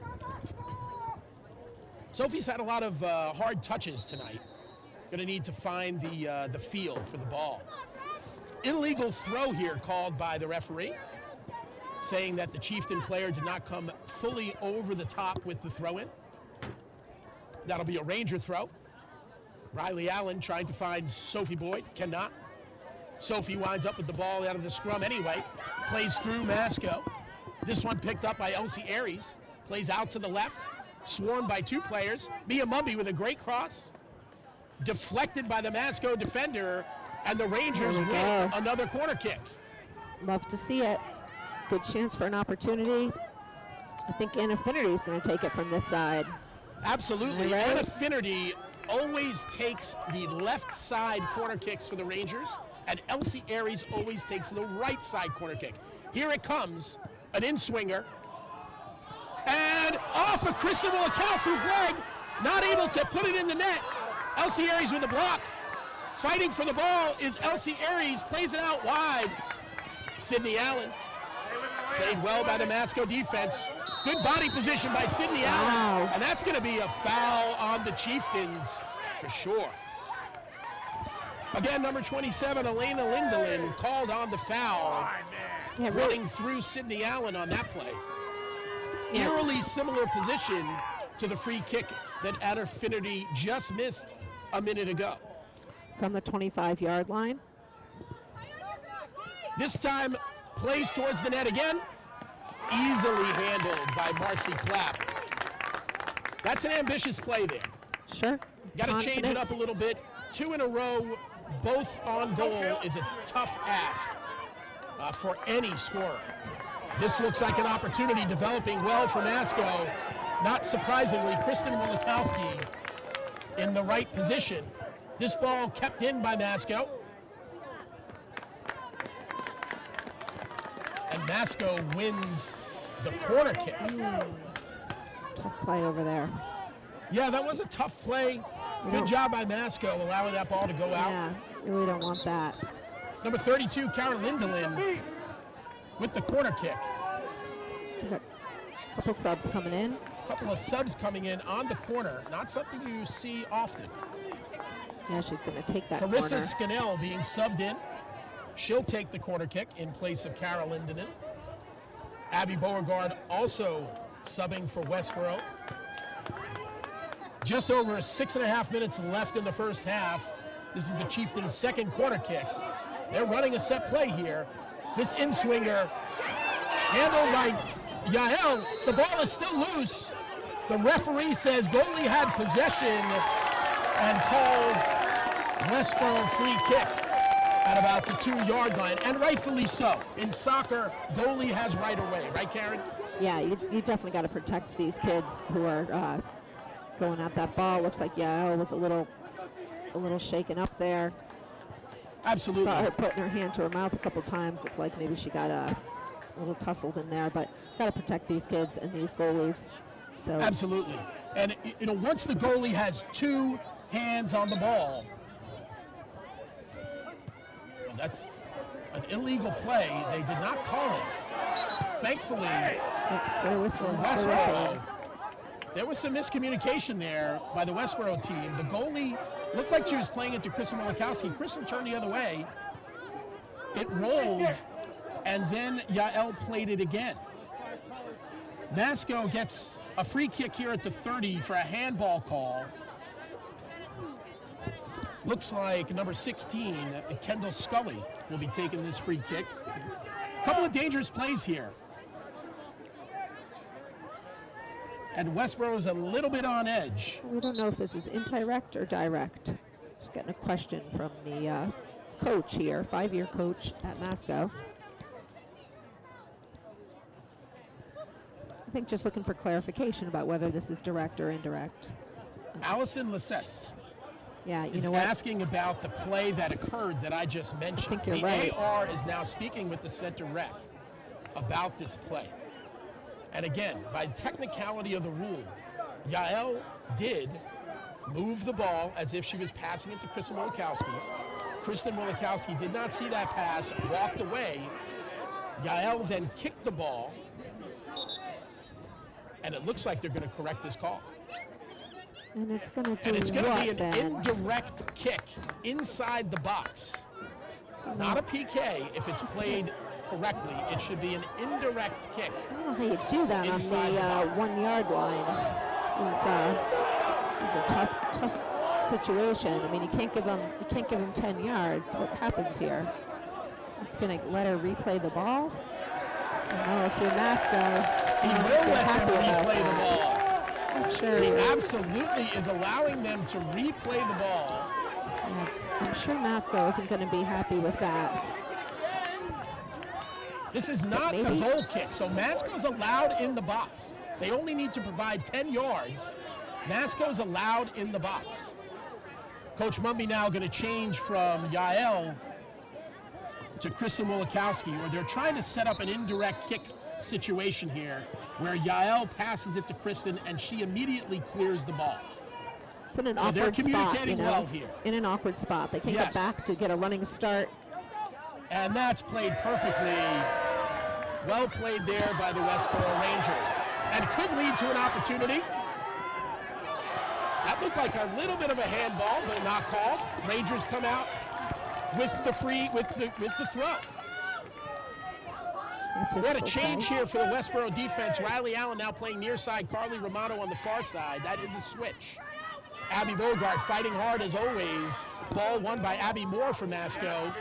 Sophie's had a lot of hard touches tonight. Going to need to find the field for the ball. Illegal throw here called by the referee, saying that the Chieftain player did not come fully over the top with the throw-in. That'll be a Ranger throw. Riley Allen trying to find Sophie Boyd, cannot. Sophie winds up with the ball out of the scrum anyway, plays through Masco. This one picked up by Elsie Aries, plays out to the left, swarmed by 2 players. Mia Mumby with a great cross, deflected by the Masco defender, and the Rangers win another corner kick. Love to see it. Good chance for an opportunity. I think Anna Finnerty is going to take it from this side. Absolutely. Right. Anna Finnerty always takes the left side corner kicks for the Rangers, and Elsie Aries always takes the right side corner kick. Here it comes, an in-swinger, and off of Kristen Wilikowski's leg, not able to put it in the net. Elsie Aries with a block. Fighting for the ball is Elsie Aries, plays it out wide. Sydney Allen played well by the Masco defense. Good body position by Sydney Allen, and that's going to be a foul on the Chieftains for sure. Again, number 27, Elena Lindelin, called on the foul, Yeah, really. running through Sydney Allen on that play. Eerily similar position to the free kick that Adderfinity just missed a minute ago. From the 25-yard line. This time, plays towards the net again. Easily handled by Marcy Clapp. That's an ambitious play there. Sure. Got to change it up a little bit. 2 in a row, both on goal, is a tough ask for any scorer. This looks like an opportunity developing well for Masco. Not surprisingly, Kristen Wilikowski in the right position. This ball kept in by Masco. And Masco wins the corner kick. Tough play over there. Yeah, that was a tough play. Good job by Masco allowing that ball to go out. Yeah, really don't want that. Number 32, Karen Lindelin with the corner kick. We've got a couple subs coming in. A couple of subs coming in on the corner. Not something you see often. Yeah, she's going to take that Carissa corner. Scannell being subbed in. She'll take the corner kick in place of Carol Lindelin. Abby Beauregard also subbing for Westborough. Just over 6.5 minutes left in the first half. This is the Chieftains' second corner kick. They're running a set play here. This in-swinger handled by Yael. The ball is still loose. The referee says goalie had possession and calls Westborough free kick at about the 2-yard line, and rightfully so. In soccer, goalie has right of way, right, Karen? Yeah, you definitely got to protect these kids who are going at that ball. Looks like Yael was a little shaken up there. Absolutely. Saw her putting her hand to her mouth a couple times. Looked like maybe she got a little tussled in there, but got to protect these kids and these goalies. So absolutely. And once the goalie has 2 hands on the ball, that's an illegal play. They did not call it. Thankfully, for Westborough, there was some miscommunication there by the Westborough team. The goalie looked like she was playing it to Kristen Wilikowski. Kristen turned the other way. It rolled, and then Yael played it again. Masco gets a free kick here at the 30 for a handball call. Looks like number 16, Kendall Scully, will be taking this free kick. A couple of dangerous plays here. And Westborough's a little bit on edge. we don't know if this is indirect or direct. Just getting a question from the coach here, 5-year coach at Masco. I think just looking for clarification about whether this is direct or indirect. Allison Lessesse Yeah, you is know what? asking about the play that occurred that I just mentioned. I think you're the right. AR is now speaking with the center ref about this play. And again, by technicality of the rule, Yael did move the ball as if she was passing it to Kristen Wilikowski. Kristen Wilikowski did not see that pass, walked away. Yael then kicked the ball, and it looks like they're going to correct this call. And it's going to do And it's going to what be an then? indirect kick inside the box. Not a PK if it's played correctly. It should be an indirect kick. I don't know how you do that on Inside the the box. 1-yard line. It's a tough situation. I mean, you can't give him 10 yards. What happens here? It's going to let her replay the ball. I don't know if you're Masco. He will let them replay the ball. I'm sure. He absolutely is allowing them to replay the ball. I'm sure Masco isn't going to be happy with that. This is not a Maybe. goal kick, so Masco's allowed in the box. They only need to provide 10 yards. Masco's allowed in the box. Coach Mumby now going to change from Yael to Kristen Wilikowski, where they're trying to set up an indirect kick situation here, where Yael passes it to Kristen and she immediately clears the ball. It's in an Well, they're awkward spot, you communicating know. well here. In an awkward spot. They can't Yes. get back to get a running start. And that's played perfectly. Well played there by the Westborough Rangers. And could lead to an opportunity. That looked like a little bit of a handball, but not called. Rangers come out with the throw. What a change here for the Westborough defense. Riley Allen now playing near side, Carly Romano on the far side. That is a switch. Abby Beauregard fighting hard as always. Ball won by Abby Moore for Masco.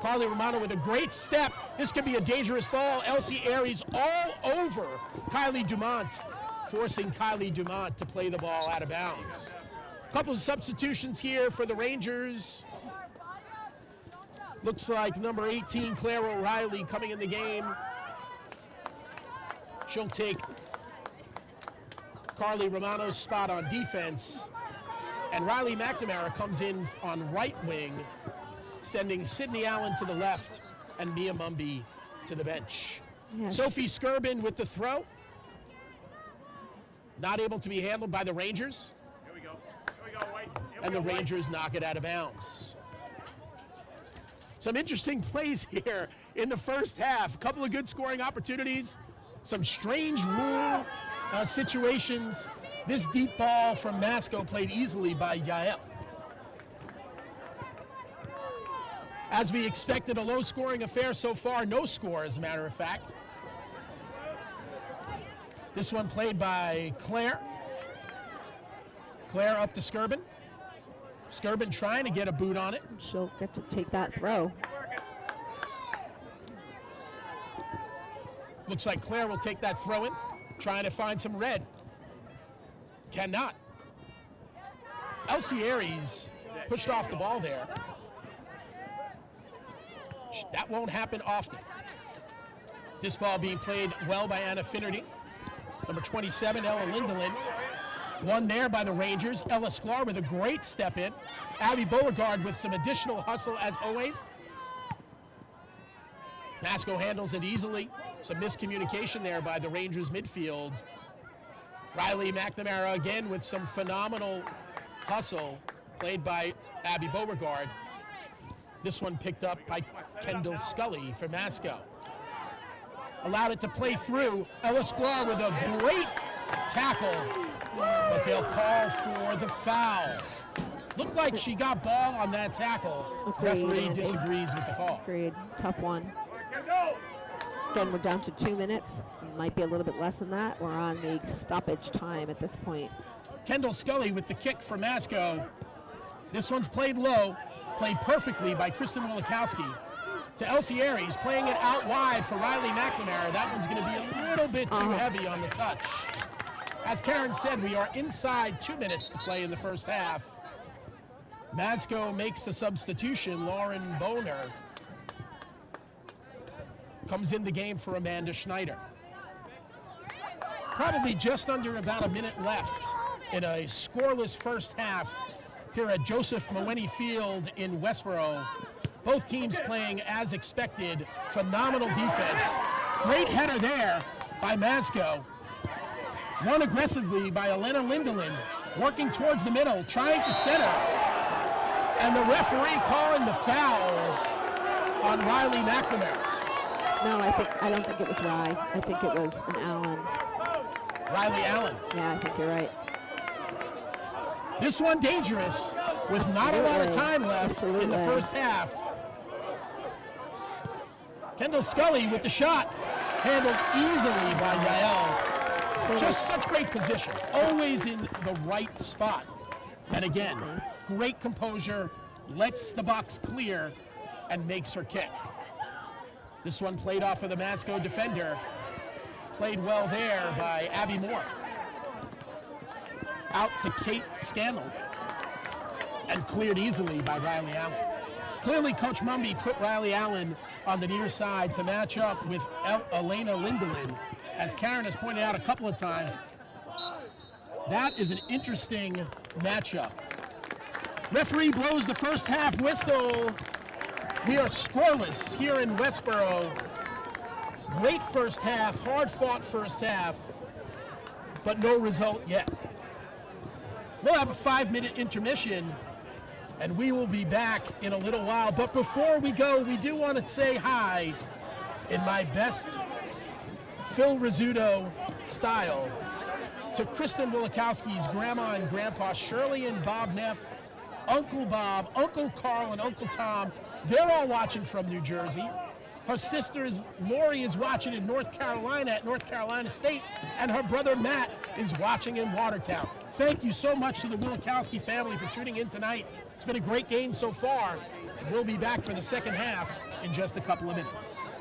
Carly Romano with a great step. This could be a dangerous ball. Elsie Aries all over Kylie Dumont, forcing Kylie Dumont to play the ball out of bounds. Couple of substitutions here for the Rangers. Looks like number 18, Claire O'Reilly, coming in the game. She'll take Carly Romano's spot on defense. And Riley McNamara comes in on right wing, sending Sydney Allen to the left and Mia Mumby to the bench. Yes. Sophie Skirbin with the throw. Not able to be handled by the Rangers. Here we go. Here we go, White. And the Rangers knock it out of bounds. Some interesting plays here in the first half. A couple of good scoring opportunities. Some strange rule situations. This deep ball from Masco played easily by Yael. As we expected, a low-scoring affair so far. No score, as a matter of fact. This one played by Claire. Claire up to Skirbin. Skirbin trying to get a boot on it. She'll get to take that throw. Looks like Claire will take that throw in, trying to find some red. Cannot. Elsie Aries pushed off the ball there. That won't happen often. This ball being played well by Anna Finnerty. Number 27, Ella Lindeland. Won there by the Rangers. Ella Sklar with a great step in. Abby Beauregard with some additional hustle as always. Masco handles it easily. Some miscommunication there by the Rangers midfield. Riley McNamara again with some phenomenal hustle played by Abby Beauregard. This one picked up by Kendall Scully for Masco. Allowed it to play through. Ella Sklar with a great tackle, but they'll call for the foul. Looked like she got ball on that tackle. Agreed. Referee disagrees with the call. Agreed. Tough one. Again, we're down to 2 minutes. Might be a little bit less than that. We're on the stoppage time at this point. Kendall Scully with the kick for Masco. This one's played low, played perfectly by Kristen Wilikowski. To Elsie Aries, playing it out wide for Riley McNamara. That one's going to be a little bit too heavy on the touch. As Karen said, we are inside 2 minutes to play in the first half. Masco makes a substitution. Lauren Boner comes in the game for Amanda Schneider. Probably just under about a minute left in a scoreless first half here at Joseph Mewhiney Field in Westborough. Both teams playing as expected. Phenomenal defense. Great header there by Masco. Won aggressively by Elena Lindeland, working towards the middle, trying to center. And the referee calling the foul on Riley McNamara. No, I don't think it was Rye. I think it was an Allen. Riley Allen. Yeah, I think you're right. This one dangerous with not a lot of time left in the first half. Kendall Scully with the shot, handled easily by Yael. Just such great position, always in the right spot. And again, great composure, lets the box clear, and makes her kick. This one played off of the Masco defender. Played well there by Abby Moore. Out to Kate Scannell. And cleared easily by Riley Allen. Clearly, Coach Mumby put Riley Allen on the near side to match up with Elena Lindeland. As Karen has pointed out a couple of times, that is an interesting matchup. Referee blows the first half whistle. We are scoreless here in Westborough. Great first half, hard-fought first half, but no result yet. We'll have a 5-minute intermission, and we will be back in a little while. But before we go, we do want to say hi in my best Phil Rizzuto style to Kristen Wilikowski's grandma and grandpa, Shirley and Bob Neff Uncle Bob, Uncle Carl, and Uncle Tom, they're all watching from New Jersey. Her sister Lori is watching in North Carolina at North Carolina State, and her brother Matt is watching in Watertown. Thank you so much to the Wilikowski family for tuning in tonight. It's been a great game so far. We'll be back for the second half in just a couple of minutes.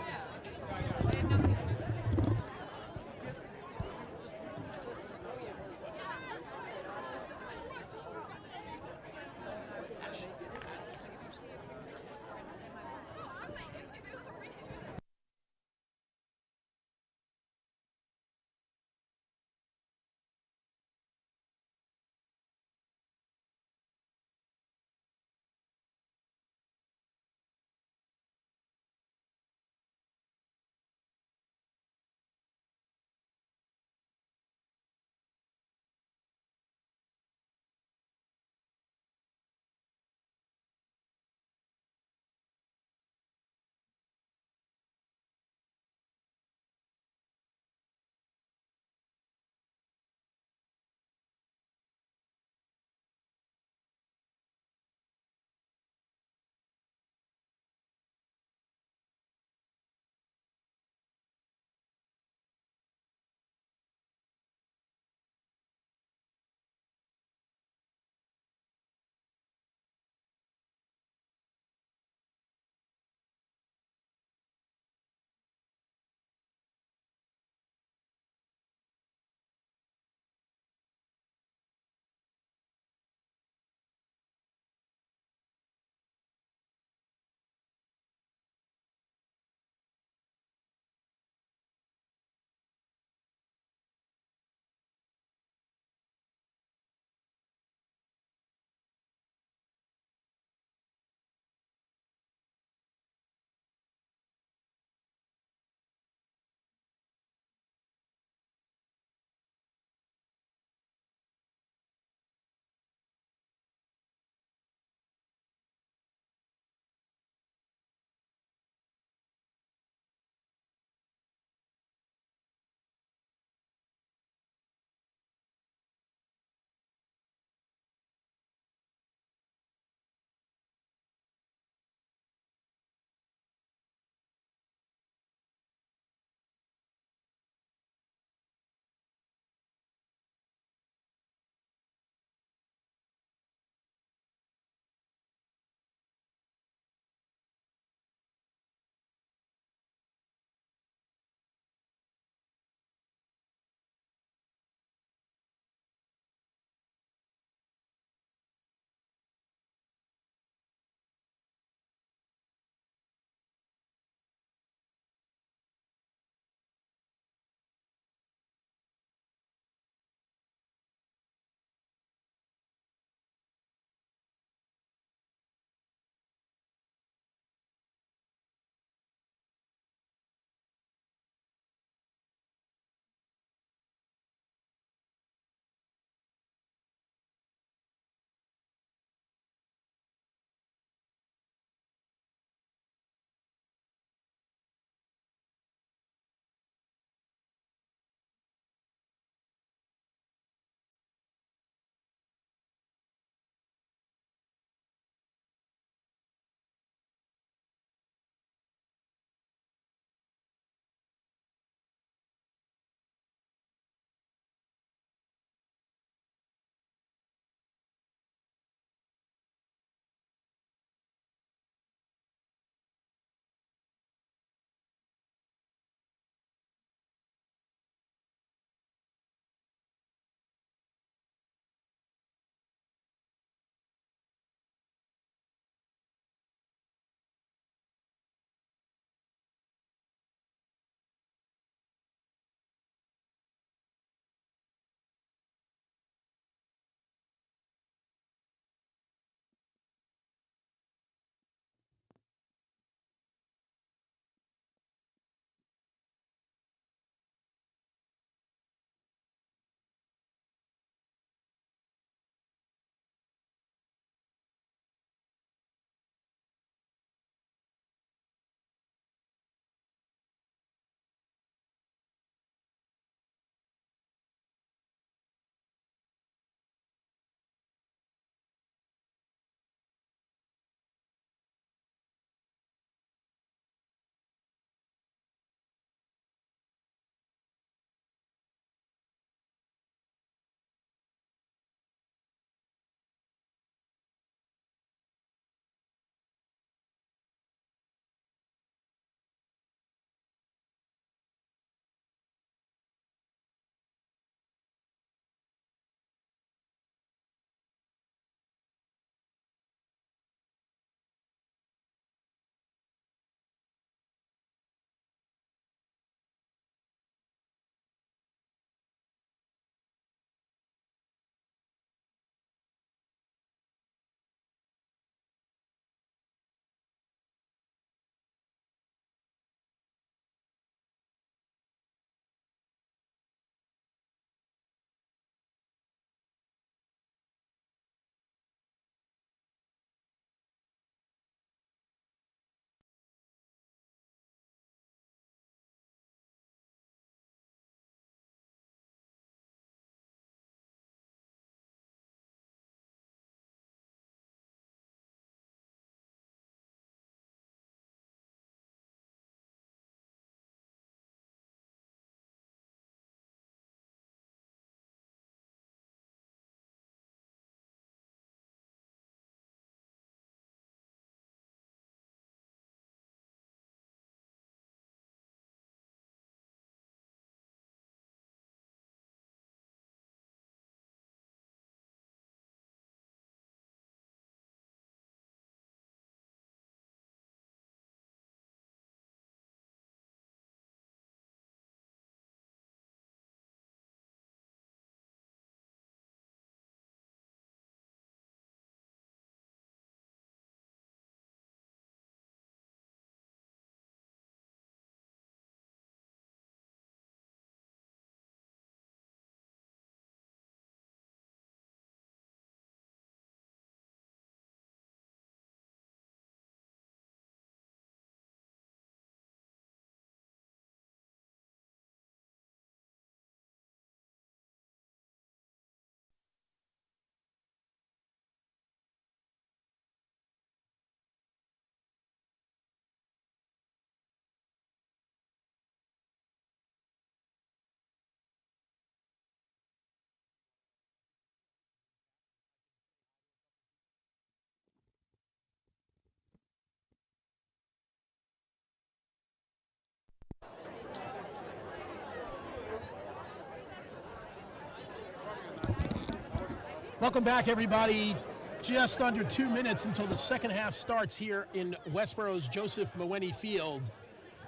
Welcome back, everybody. Just under 2 minutes until the second half starts here in Westborough's Joseph Mewhiney Field.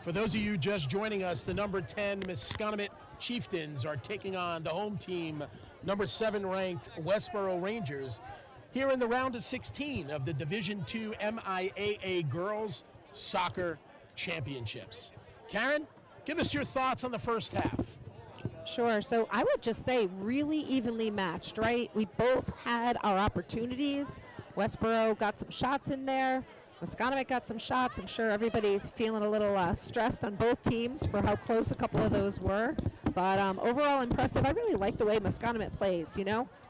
For those of you just joining us, the number 10 Masconomet Chieftains are taking on the home team, number 7 ranked Westborough Rangers, here in the round of 16 of the Division II MIAA Girls Soccer Championships. Karen, give us your thoughts on the first half. Sure. So I would just say really evenly matched, right? We both had our opportunities. Westborough got some shots in there. Masconomet got some shots. I'm sure everybody's feeling a little stressed on both teams for how close a couple of those were. But overall impressive. I really like the way Masconomet plays,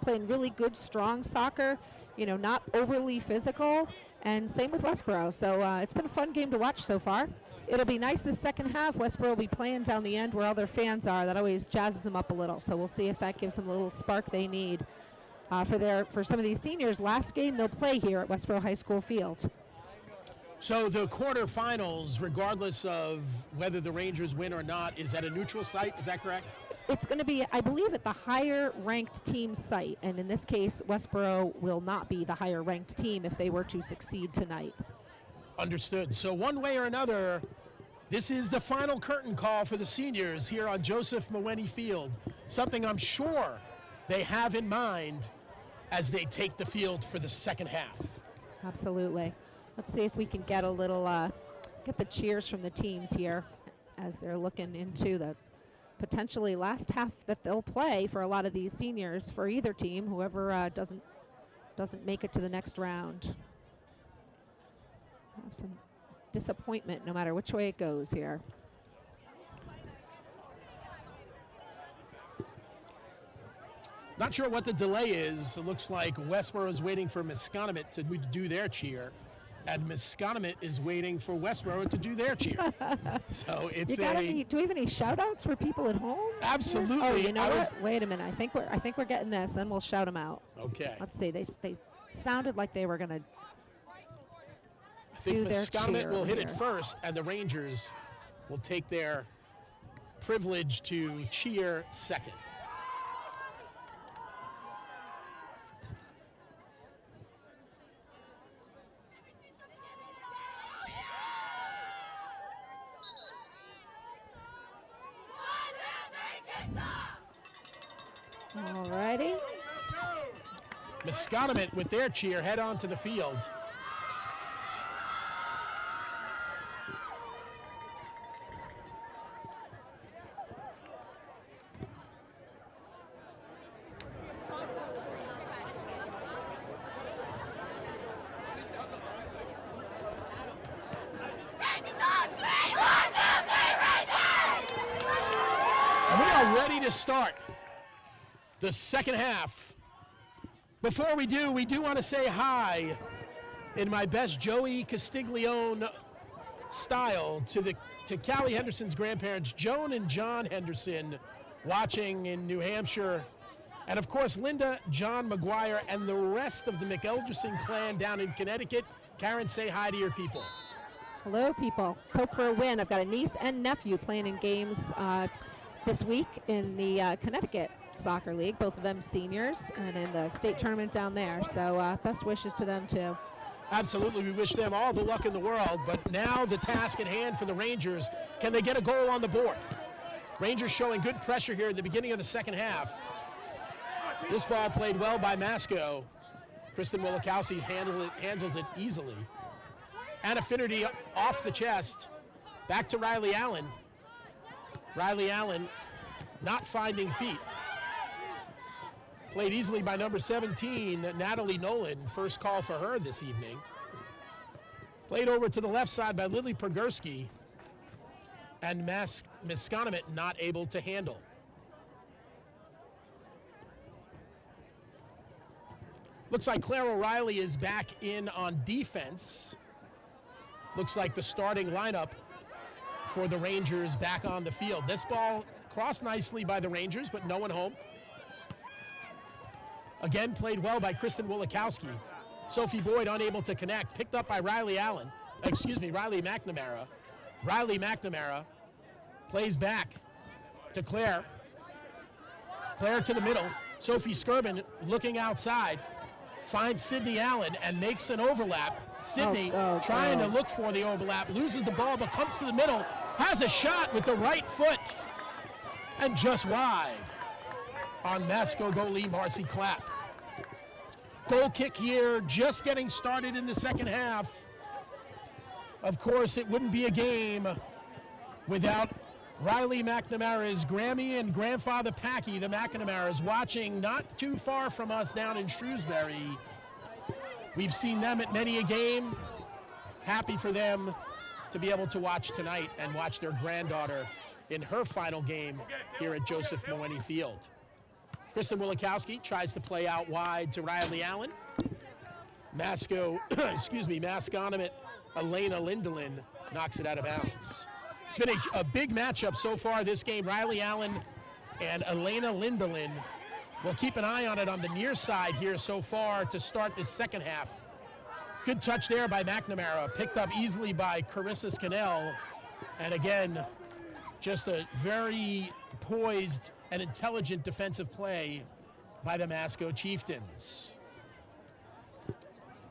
playing really good, strong soccer, not overly physical. And same with Westborough. So it's been a fun game to watch so far. It'll be nice this second half. Westborough will be playing down the end where all their fans are. That always jazzes them up a little. So we'll see if that gives them a little spark they need for some of these seniors. Last game they'll play here at Westborough High School Field. So the quarterfinals, regardless of whether the Rangers win or not, is at a neutral site. Is that correct? It's going to be, I believe, at the higher ranked team site. And in this case, Westborough will not be the higher ranked team if they were to succeed tonight. Understood. So one way or another, this is the final curtain call for the seniors here on Joseph Mewhiney Field. Something I'm sure they have in mind as they take the field for the second half. Absolutely. Let's see if we can get a little, get the cheers from the teams here as they're looking into the potentially last half that they'll play for a lot of these seniors for either team, whoever doesn't make it to the next round. Have some disappointment no matter which way it goes here. Not sure what the delay is. It looks like Westborough is waiting for Masconomet to do their cheer, and Masconomet is waiting for Westborough to do their cheer. So it's do we have any shout-outs for people at home? Absolutely. Oh, you know what? Wait a minute. I think we're getting this. Then we'll shout them out. Okay. Let's see. They sounded like they were going to. I think Masconomet will hit it first, and the Rangers will take their privilege to cheer second. Alrighty. Masconomet with their cheer head onto the field. And we are ready to start the second half. Before we do want to say hi in my best Joey Castiglione style to Callie Henderson's grandparents, Joan and John Henderson, watching in New Hampshire, and of course Linda, John McGuire, and the rest of the McElderson clan down in Connecticut. Karen, say hi to your people. Hello, people. Hope for a win. I've got a niece and nephew playing in games this week in the Connecticut Soccer League, both of them seniors, and in the state tournament down there. So best wishes to them too. Absolutely, we wish them all the luck in the world, but now the task at hand for the Rangers, can they get a goal on the board? Rangers showing good pressure here at the beginning of the second half. This ball played well by Masco. Kristen Wilikowski handles it easily. Anna Finnerty off the chest, back to Riley Allen. Riley Allen not finding feet. Played easily by number 17, Natalie Nolan. First call for her this evening. Played over to the left side by Lily Pergursky. And Masconomet not able to handle. Looks like Claire O'Reilly is back in on defense. Looks like the starting lineup for the Rangers back on the field. This ball crossed nicely by the Rangers, but no one home. Again, played well by Kristen Wilikowski. Sophie Boyd unable to connect. Picked up by Riley McNamara. Riley McNamara plays back to Claire. Claire to the middle. Sophie Skirben looking outside, finds Sydney Allen and makes an overlap. Sydney trying to look for the overlap, loses the ball but comes to the middle, has a shot with the right foot, and just wide on Masco goalie Marcy Clapp. Goal kick here, just getting started in the second half. Of course, it wouldn't be a game without Riley McNamara's Grammy and grandfather Packy, the McNamara's, watching not too far from us down in Shrewsbury. We've seen them at many a game. Happy for them to be able to watch tonight and watch their granddaughter in her final game here at Joseph Mewhiney Field. Kristen Wilikowski tries to play out wide to Riley Allen. Masconomet Elena Lindelin knocks it out of bounds. It's been a big matchup so far this game. Riley Allen and Elena Lindelin. We'll keep an eye on it on the near side here so far to start this second half. Good touch there by McNamara, picked up easily by Carissa Scannell. And again, just a very poised and intelligent defensive play by the Masco Chieftains.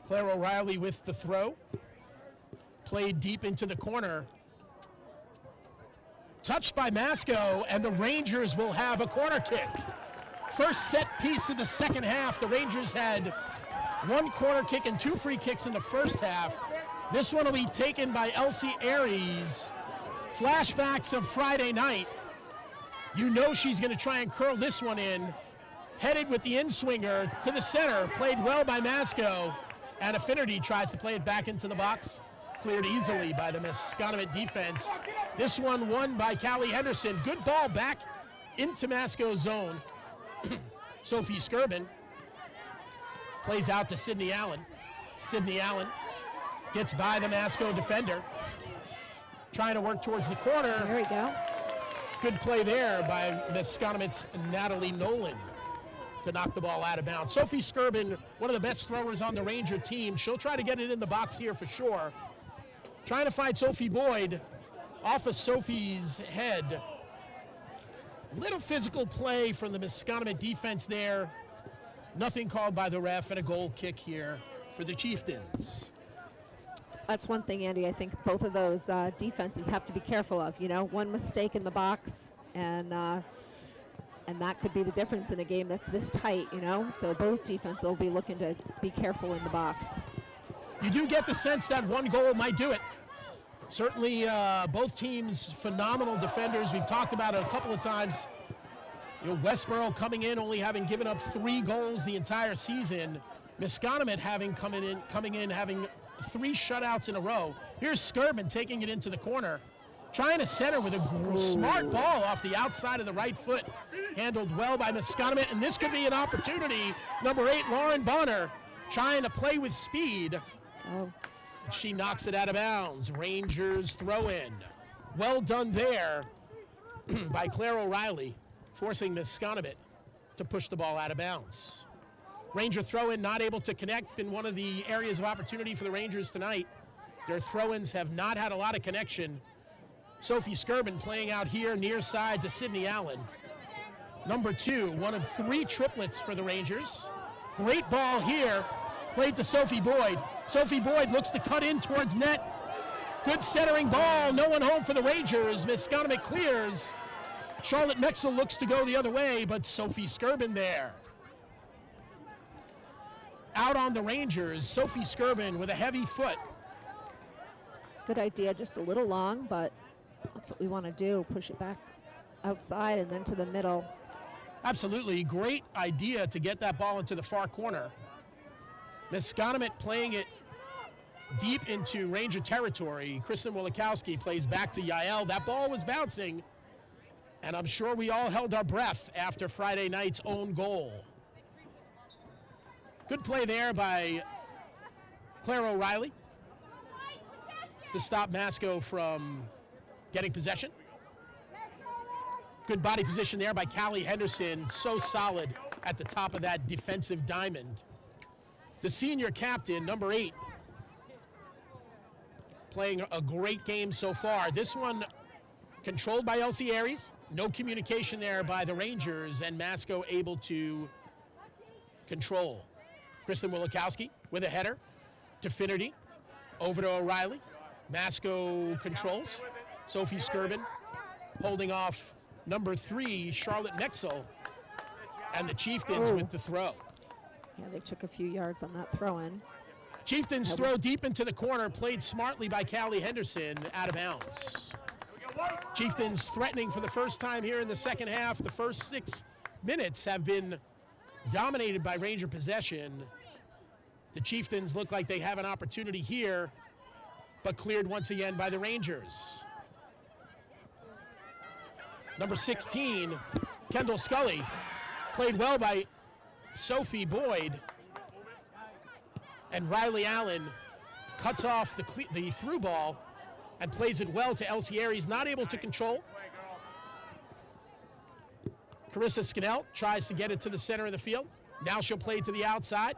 Claire O'Reilly with the throw. Played deep into the corner. Touched by Masco, and the Rangers will have a corner kick. First set piece of the second half. The Rangers had one corner kick and 2 free kicks in the first half. This one will be taken by Elsie Aries. Flashbacks of Friday night. You know she's going to try and curl this one in. Headed with the in-swinger to the center. Played well by Masco. And Affinity tries to play it back into the box. Cleared easily by the Masconomet defense. This one won by Callie Henderson. Good ball back into Masco's zone. Sophie Skirben plays out to Sydney Allen. Sydney Allen gets by the Masco defender. Trying to work towards the corner. There we go. Good play there by Masconomet's Natalie Nolan to knock the ball out of bounds. Sophie Skirben, one of the best throwers on the Ranger team. She'll try to get it in the box here for sure. Trying to find Sophie Boyd off of Sophie's head. Little physical play from the Masconomet defense there. Nothing called by the ref, and a goal kick here for the Chieftains. That's one thing, Andy, I think both of those defenses have to be careful of. You know, one mistake in the box, and that could be the difference in a game that's this tight, you know? So both defenses will be looking to be careful in the box. You do get the sense that one goal might do it. Certainly both teams phenomenal defenders. We've talked about it a couple of times. You know, Westborough coming in only having given up 3 goals the entire season. Masconomet coming in having 3 shutouts in a row. Here's Skirben taking it into the corner. Trying to center with a smart ball off the outside of the right foot. Handled well by Masconomet, and this could be an opportunity. Number 8, Lauren Bonner, trying to play with speed. She knocks it out of bounds. Rangers throw in. Well done there by Claire O'Reilly, forcing Masconomet to push the ball out of bounds. Ranger throw-in not able to connect in one of the areas of opportunity for the Rangers tonight. Their throw-ins have not had a lot of connection. Sophie Skirben playing out here near side to Sydney Allen. Number 2, one of 3 triplets for the Rangers. Great ball here, played to Sophie Boyd. Sophie Boyd looks to cut in towards net. Good centering ball, no one home for the Rangers. Masconomet clears. Charlotte Mexel looks to go the other way, but Sophie Skirben there. Out on the Rangers, Sophie Skirben with a heavy foot. It's a good idea, just a little long, but that's what we want to do, push it back outside and then to the middle. Absolutely, great idea to get that ball into the far corner. Masconomet playing it deep into Ranger territory. Kristen Wilikowski plays back to Yael. That ball was bouncing, and I'm sure we all held our breath after Friday night's own goal. Good play there by Claire O'Reilly to stop Masco from getting possession. Good body position there by Callie Henderson, so solid at the top of that defensive diamond. The senior captain, number 8, playing a great game so far. This one controlled by Elsie Aries. No communication there by the Rangers, and Masco able to control. Kristen Wilikowski with a header to Finnerty. Over to O'Reilly. Masco controls. Sophie Skirvin holding off number 3, Charlotte Mexel. And the Chieftains with the throw. Yeah, they took a few yards on that throw-in. Chieftains throw deep into the corner, played smartly by Callie Henderson, out of bounds. Chieftains threatening for the first time here in the second half. The first 6 minutes have been dominated by Ranger possession. The Chieftains look like they have an opportunity here, but cleared once again by the Rangers. Number 16, Kendall Scully, played well by Sophie Boyd. And Riley Allen cuts off the through ball and plays it well to Elsie Aries, not able to control. Carissa Scannell tries to get it to the center of the field. Now she'll play to the outside.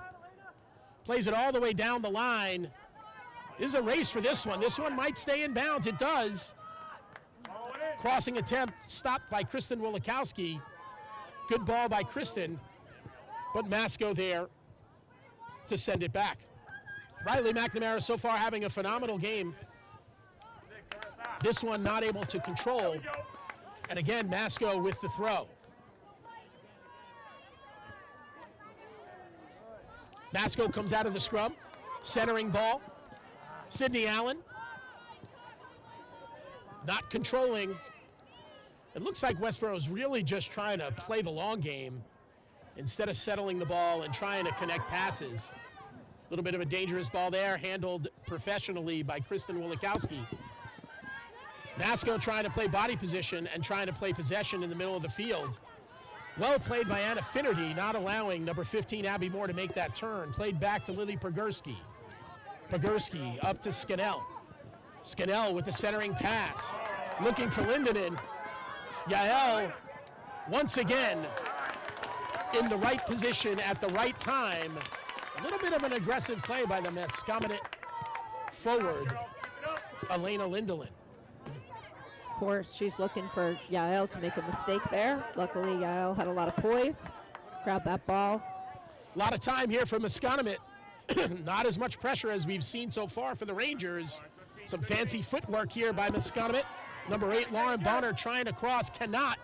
Plays it all the way down the line. This is a race for this one. This one might stay in bounds. It does. Crossing attempt stopped by Kristen Wilikowski. Good ball by Kristen, but Masco there to send it back. Riley McNamara so far having a phenomenal game. This one not able to control. And again, Masco with the throw. Masco comes out of the scrum. Centering ball. Sydney Allen. Not controlling. It looks like Westborough is really just trying to play the long game instead of settling the ball and trying to connect passes. A little bit of a dangerous ball there, handled professionally by Kristen Wilikowski. Masco trying to play body position and trying to play possession in the middle of the field. Well played by Anna Finnerty, not allowing number 15, Abby Moore, to make that turn. Played back to Lily Pogurski. Pogurski up to Scannell. Scannell with the centering pass. Looking for Lindenen. Yael, once again, in the right position at the right time. A little bit of an aggressive play by the Masconomet forward, Elena Lindelin. Of course, she's looking for Yael to make a mistake there. Luckily, Yael had a lot of poise, grabbed that ball. A lot of time here for Masconomet. Not as much pressure as we've seen so far for the Rangers. Some fancy footwork here by Masconomet. Number 8, Lauren Bonner trying to cross, cannot.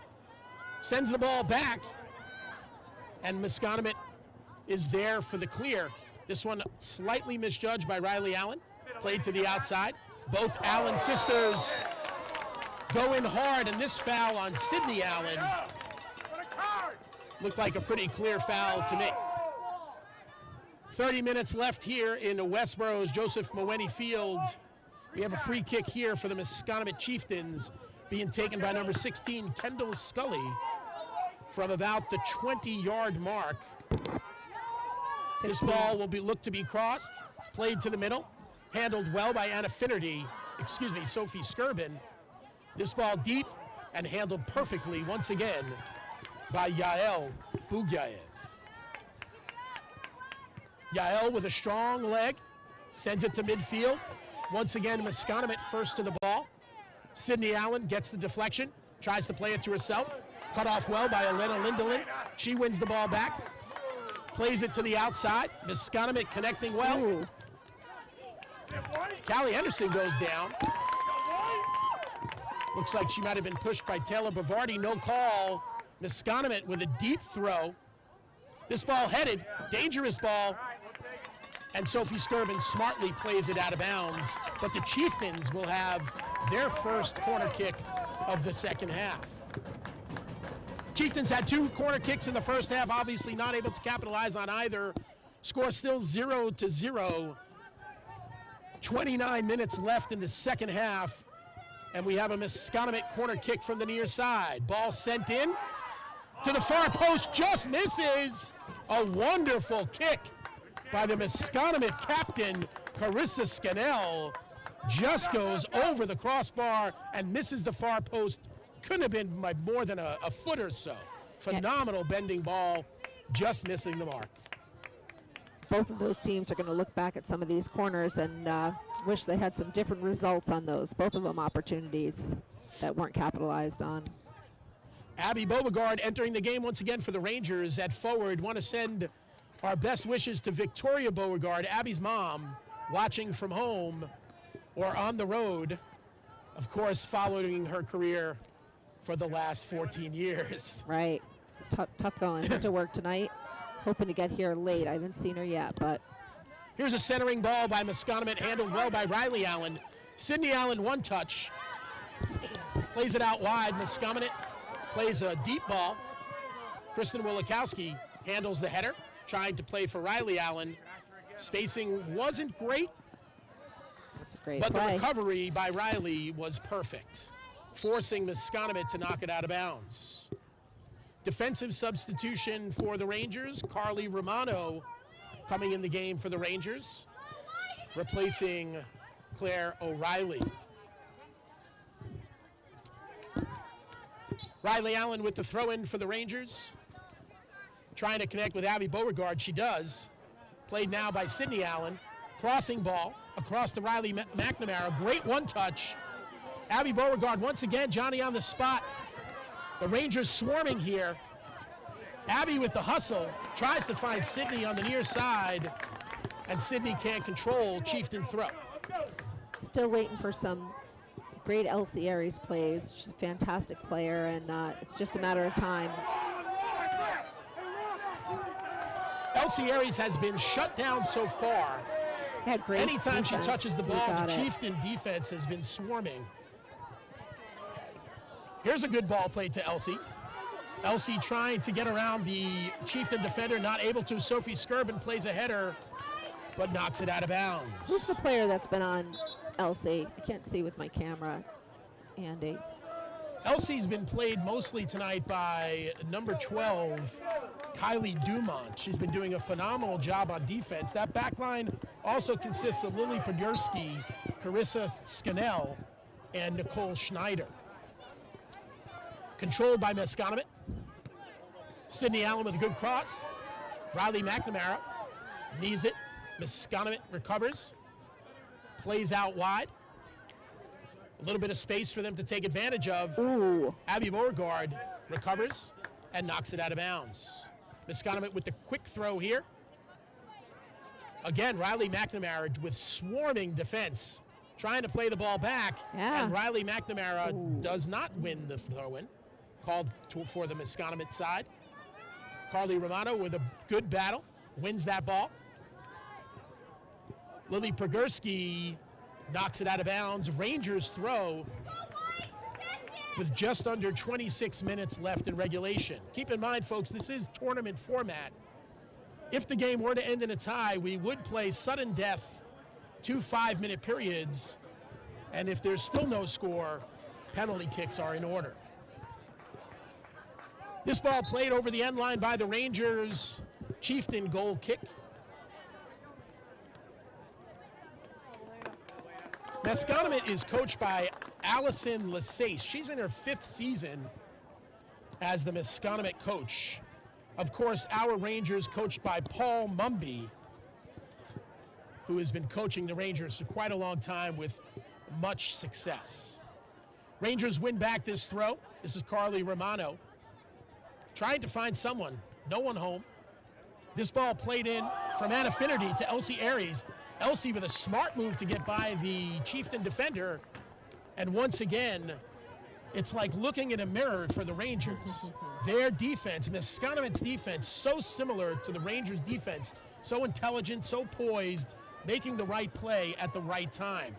Sends the ball back. And Masconomet is there for the clear. This one slightly misjudged by Riley Allen. Played to the outside. Both Allen sisters go in hard, and this foul on Sydney Allen looked like a pretty clear foul to me. 30 minutes left here in Westborough's Joseph Mewhiney Field. We have a free kick here for the Masconomet Chieftains, being taken by number 16, Kendall Scully, from about the 20-yard mark. This ball will be looked to be crossed, played to the middle, handled well by Anna Finnerty, Sophie Skirvin. This ball deep and handled perfectly once again by Yael Bugyaev. Yael with a strong leg, sends it to midfield. Once again, Masconomet first to the ball. Sydney Allen gets the deflection, tries to play it to herself. Cut off well by Elena Lindelin. She wins the ball back, plays it to the outside. Masconomet connecting well. Ooh. Callie Henderson goes down. Looks like she might have been pushed by Taylor Bavardi. No call. Masconomet with a deep throw. This ball headed, dangerous ball. And Sophie Skirvin smartly plays it out of bounds. But the Chieftains will have their first corner kick of the second half. Chieftains had 2 corner kicks in the first half, obviously not able to capitalize on either. Score still 0-0. 29 minutes left in the second half. And we have a Masconomet corner kick from the near side. Ball sent in to the far post, just misses. A wonderful kick by the Masconomet captain, Carissa Scannell. Just goes over the crossbar and misses the far post. Couldn't have been by more than a foot or so. Phenomenal bending ball, just missing the mark. Both of those teams are going to look back at some of these corners and wish they had some different results on those. Both of them opportunities that weren't capitalized on. Abby Beauregard entering the game once again for the Rangers at forward. Want to send Our best wishes to Victoria Beauregard, Abby's mom, watching from home or on the road, of course, following her career for the last 14 years. Right. It's tough going. Went to work tonight. Hoping to get here late. I haven't seen her yet, but. Here's a centering ball by Masconomet, handled well by Riley Allen. Sydney Allen, one touch. Plays it out wide. Masconomet plays a deep ball. Kristen Wilikowski handles the header, trying to play for Riley Allen. Spacing wasn't great, That's a great but play. the recovery by Riley was perfect, forcing Masconomet to knock it out of bounds. Defensive substitution for the Rangers, Carly Romano coming in the game for the Rangers, replacing Claire O'Reilly. Riley Allen with the throw-in for the Rangers. Trying to connect with Abby Beauregard, she does. Played now by Sydney Allen. Crossing ball across to Riley McNamara. Great one-touch. Abby Beauregard once again, Johnny on the spot. The Rangers swarming here. Abby with the hustle, tries to find Sydney on the near side, and Sydney can't control Chieftain throw. Still waiting for some great Elsie Aries plays. She's a fantastic player, and it's just a matter of time. Elsie Aries has been shut down so far. Yeah, great Anytime defense. she touches the You ball, got the it. Chieftain defense has been swarming. Here's a good ball played to Elsie. Elsie trying to get around the Chieftain defender, not able to. Sophie Skirben plays a header, but knocks it out of bounds. Who's the player that's been on Elsie? I can't see with my camera, Andy. Elsie's been played mostly tonight by number 12, Kylie Dumont. She's been doing a phenomenal job on defense. That back line also consists of Lily Podurski, Carissa Scannell, and Nicole Schneider. Controlled by Masconomet. Sydney Allen with a good cross. Riley McNamara knees it. Masconomet recovers. Plays out wide. A little bit of space for them to take advantage of. Ooh. Abby Beauregard recovers and knocks it out of bounds. Masconomet with the quick throw here. Again, Riley McNamara with swarming defense, trying to play the ball back. Yeah. And Riley McNamara does not win the throw-in, called for the Masconomet side. Carly Romano with a good battle, wins that ball. Lily Podurski knocks it out of bounds. Rangers throw with just under 26 minutes left in regulation. Keep in mind, folks, this is tournament format. If the game were to end in a tie, we would play sudden death, 2 5-minute periods, and if there's still no score, penalty kicks are in order. This ball played over the end line by the Rangers. Chieftain goal kick. Masconomet is coached by Allison Lasace. She's in her 5th season as the Masconomet coach. Of course, our Rangers coached by Paul Mumby, who has been coaching the Rangers for quite a long time with much success. Rangers win back this throw. This is Carly Romano. Trying to find someone, no one home. This ball played in from Anna Finnerty to Elsie Aries. Elsie with a smart move to get by the Chieftain defender. And once again, it's like looking in a mirror for the Rangers. Their defense, Masconomet's defense, so similar to the Rangers' defense. So intelligent, so poised, making the right play at the right time.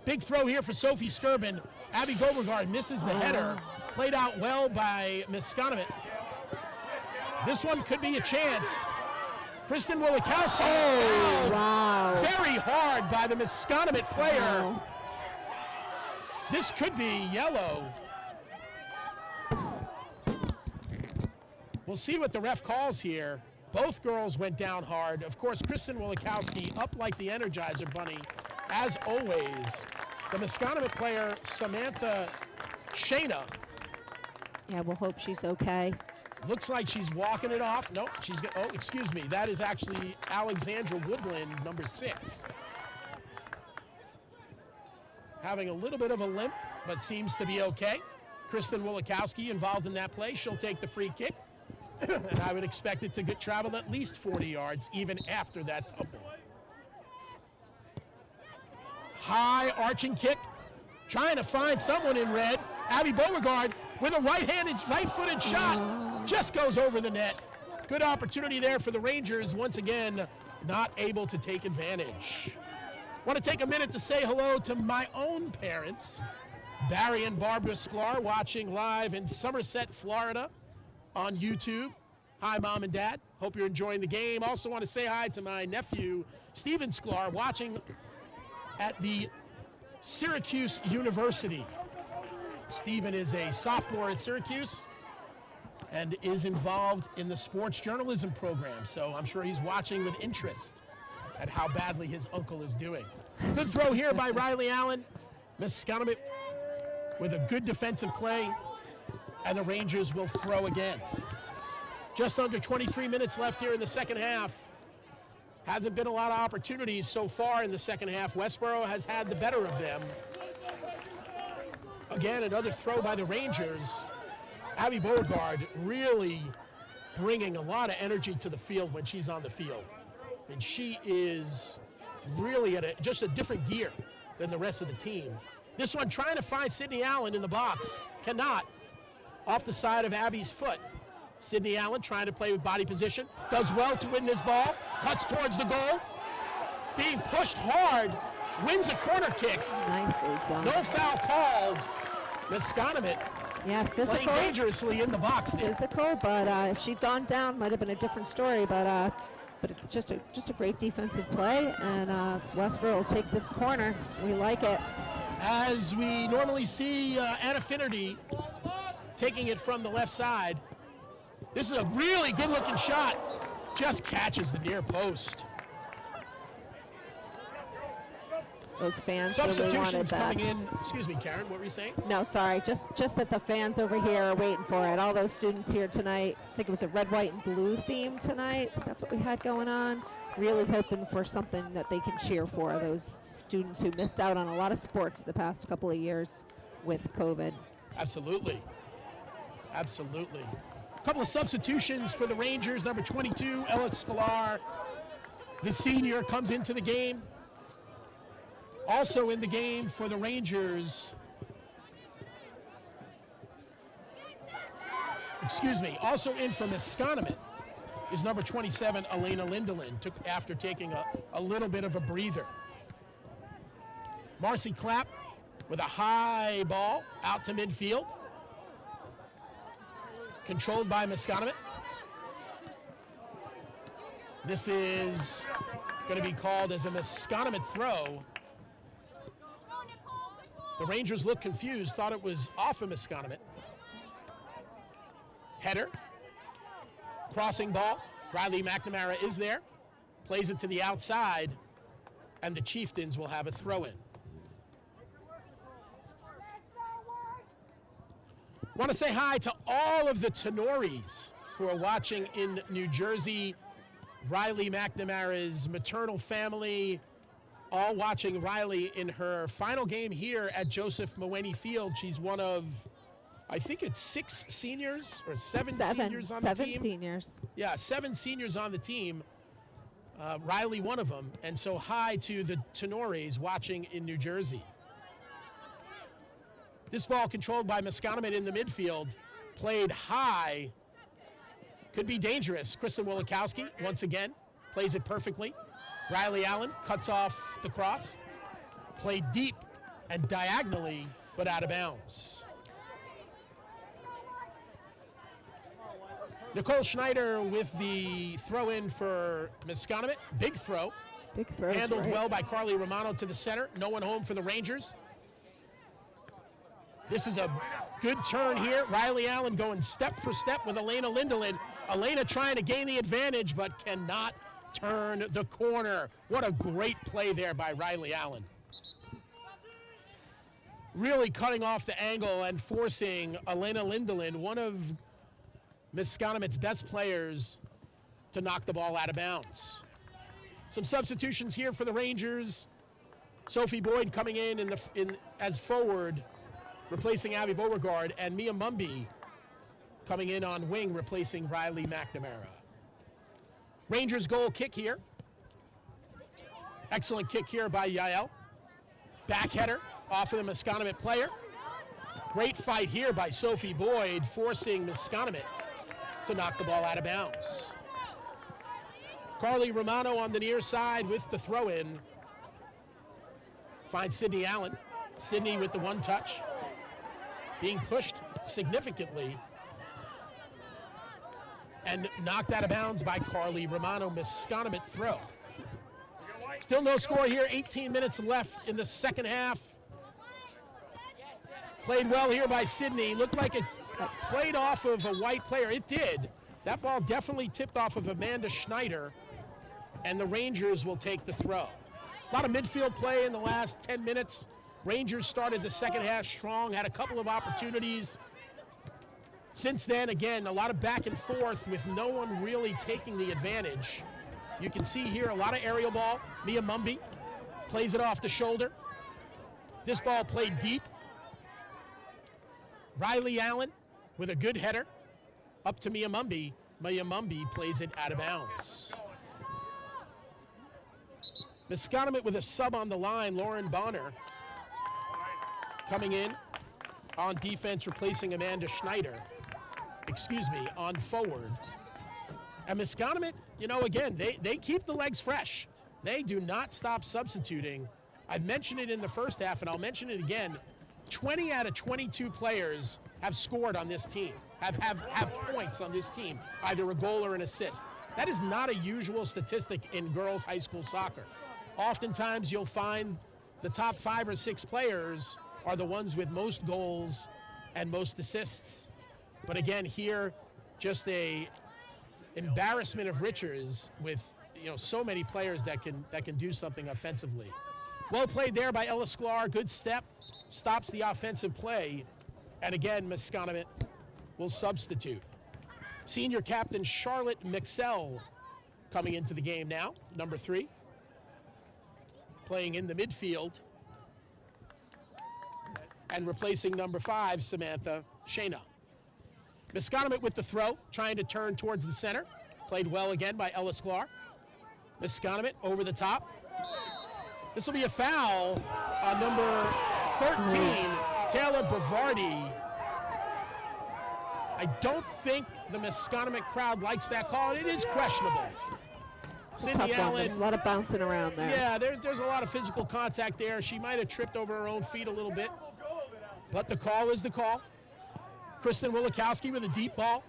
Big throw here for Sophie Skirben. Abby Beauregard misses the header. Played out well by Masconomet. This one could be a chance. Kristen Wilikowski. Oh, wow. Very hard by the Masconomet player. Wow. This could be yellow. We'll see what the ref calls here. Both girls went down hard. Of course, Kristen Wilikowski up like the Energizer Bunny, as always. The Masconomet player, Samantha Shana. Yeah, we'll hope she's okay. Looks like she's walking it off. Nope, oh, excuse me. That is actually Alexandra Woodland, number 6. Having a little bit of a limp, but seems to be okay. Kristen Wilikowski involved in that play. She'll take the free kick. And I would expect it to travel at least 40 yards even after that tumble. High arching kick, trying to find someone in red. Abby Beauregard with a right-footed shot, just goes over the net. Good opportunity there for the Rangers, once again, not able to take advantage. Want to take a minute to say hello to my own parents, Barry and Barbara Sklar, watching live in Somerset, Florida on YouTube. Hi, Mom and Dad. Hope you're enjoying the game. Also want to say hi to my nephew, Steven Sklar, watching at the Syracuse University. Steven is a sophomore at Syracuse and is involved in the sports journalism program, so I'm sure he's watching with interest at how badly his uncle is doing. Good throw here by Riley Allen. Masconomet with a good defensive play, and the Rangers will throw again. Just under 23 minutes left here in the second half. Hasn't been a lot of opportunities so far in the second half. Westborough has had the better of them. Again, another throw by the Rangers. Abby Beauregard really bringing a lot of energy to the field when she's on the field. And she is really at just a different gear than the rest of the team. This one trying to find Sydney Allen in the box. Cannot. Off the side of Abby's foot. Sydney Allen trying to play with body position. Does well to win this ball. Cuts towards the goal. Being pushed hard. Wins a corner kick. Nicely done. No foul called. Masconomet physical. playing dangerously in the box there. Physical, but if she'd gone down, might have been a different story. But just a great defensive play, and Westborough will take this corner. We like it. As we normally see Anna Finnerty taking it from the left side. This is a really good-looking shot. Just catches the near post. Those fans really wanted Substitutions that. coming in. Excuse me, Karen, what were you saying? No, sorry, just that the fans over here are waiting for it. All those students here tonight, I think it was a red, white, and blue theme tonight. That's what we had going on. Really hoping for something that they can cheer for, those students who missed out on a lot of sports the past couple of years with COVID. Absolutely. Absolutely. A couple of substitutions for the Rangers. Number 22, Ella Sklar, the senior, comes into the game. Also in the game for the Rangers, also in for Masconomet is number 27, Elena Lindeland, after taking a little bit of a breather. Marcy Clapp with a high ball out to midfield. Controlled by Masconomet. This is going to be called as a Masconomet throw. The Rangers look confused, thought it was off of Masconomet. Header. Crossing ball. Riley McNamara is there. Plays it to the outside, and the Chieftains will have a throw-in. Want to say hi to all of the Tenoris who are watching in New Jersey. Riley McNamara's maternal family, all watching Riley in her final game here at Joseph Mewhiney Field. She's one of, I think it's 6 seniors or 7 seniors on the team. 7 seniors. Yeah, 7 seniors on the team. Riley, one of them. And so hi to the Tenoris watching in New Jersey. This ball controlled by Masconomet in the midfield, played high, could be dangerous. Kristen Wolikowski, once again, plays it perfectly. Riley Allen cuts off the cross, played deep and diagonally, but out of bounds. Nicole Schneider with the throw-in for Masconomet. Big throw. Big throw. Handled well by Carly Romano to the center. No one home for the Rangers. This is a good turn here. Riley Allen going step for step with Elena Lindeland. Elena trying to gain the advantage, but cannot turn the corner. What a great play there by Riley Allen. Really cutting off the angle and forcing Elena Lindeland, one of Masconomet's best players, to knock the ball out of bounds. Some substitutions here for the Rangers. Sophie Boyd coming in as forward, replacing Abby Beauregard, and Mia Mumby coming in on wing, replacing Riley McNamara. Rangers goal kick here. Excellent kick here by Yael. Back header off of the Masconomet player. Great fight here by Sophie Boyd, forcing Masconomet to knock the ball out of bounds. Carly Romano on the near side with the throw-in. Finds Sydney Allen. Sydney with the one touch. Being pushed significantly and knocked out of bounds by Carly Romano. Masconomet throw. Still no score here, 18 minutes left in the second half. Played well here by Sydney. Looked like it played off of a white player. It did. That ball definitely tipped off of Amanda Schneider, and the Rangers will take the throw. A lot of midfield play in the last 10 minutes. Rangers started the second half strong, had a couple of opportunities. Since then, again, a lot of back and forth with no one really taking the advantage. You can see here a lot of aerial ball. Mia Mumby plays it off the shoulder. This ball played deep. Riley Allen with a good header up to Mia Mumby. Mia Mumby plays it out of bounds. Masconomet with a sub on the line, Lauren Bonner coming in on defense, replacing Amanda Schneider. On forward. And Masconomet, you know, again, they keep the legs fresh. They do not stop substituting. I've mentioned it in the first half, and I'll mention it again. 20 out of 22 players have scored on this team, have points on this team, either a goal or an assist. That is not a usual statistic in girls' high school soccer. Oftentimes you'll find the top 5 or 6 players are the ones with most goals and most assists. But again, here, just a embarrassment of riches with, you know, so many players that can do something offensively. Well played there by Ella Sklar. Good step, stops the offensive play, and again, Masconomet will substitute. Senior captain Charlotte Mixell coming into the game now, number 3, playing in the midfield, and replacing number 5, Samantha Shana. Masconomet with the throw, trying to turn towards the center. Played well again by Ella Sklar. Masconomet over the top. This will be a foul on number 13, Taylor Bavardi. I don't think the Masconomet crowd likes that call, and it is questionable. Cindy Allen, there's a lot of bouncing around there. Yeah, there's a lot of physical contact there. She might have tripped over her own feet a little bit, but the call is the call. Kristen Wilikowski with a deep ball.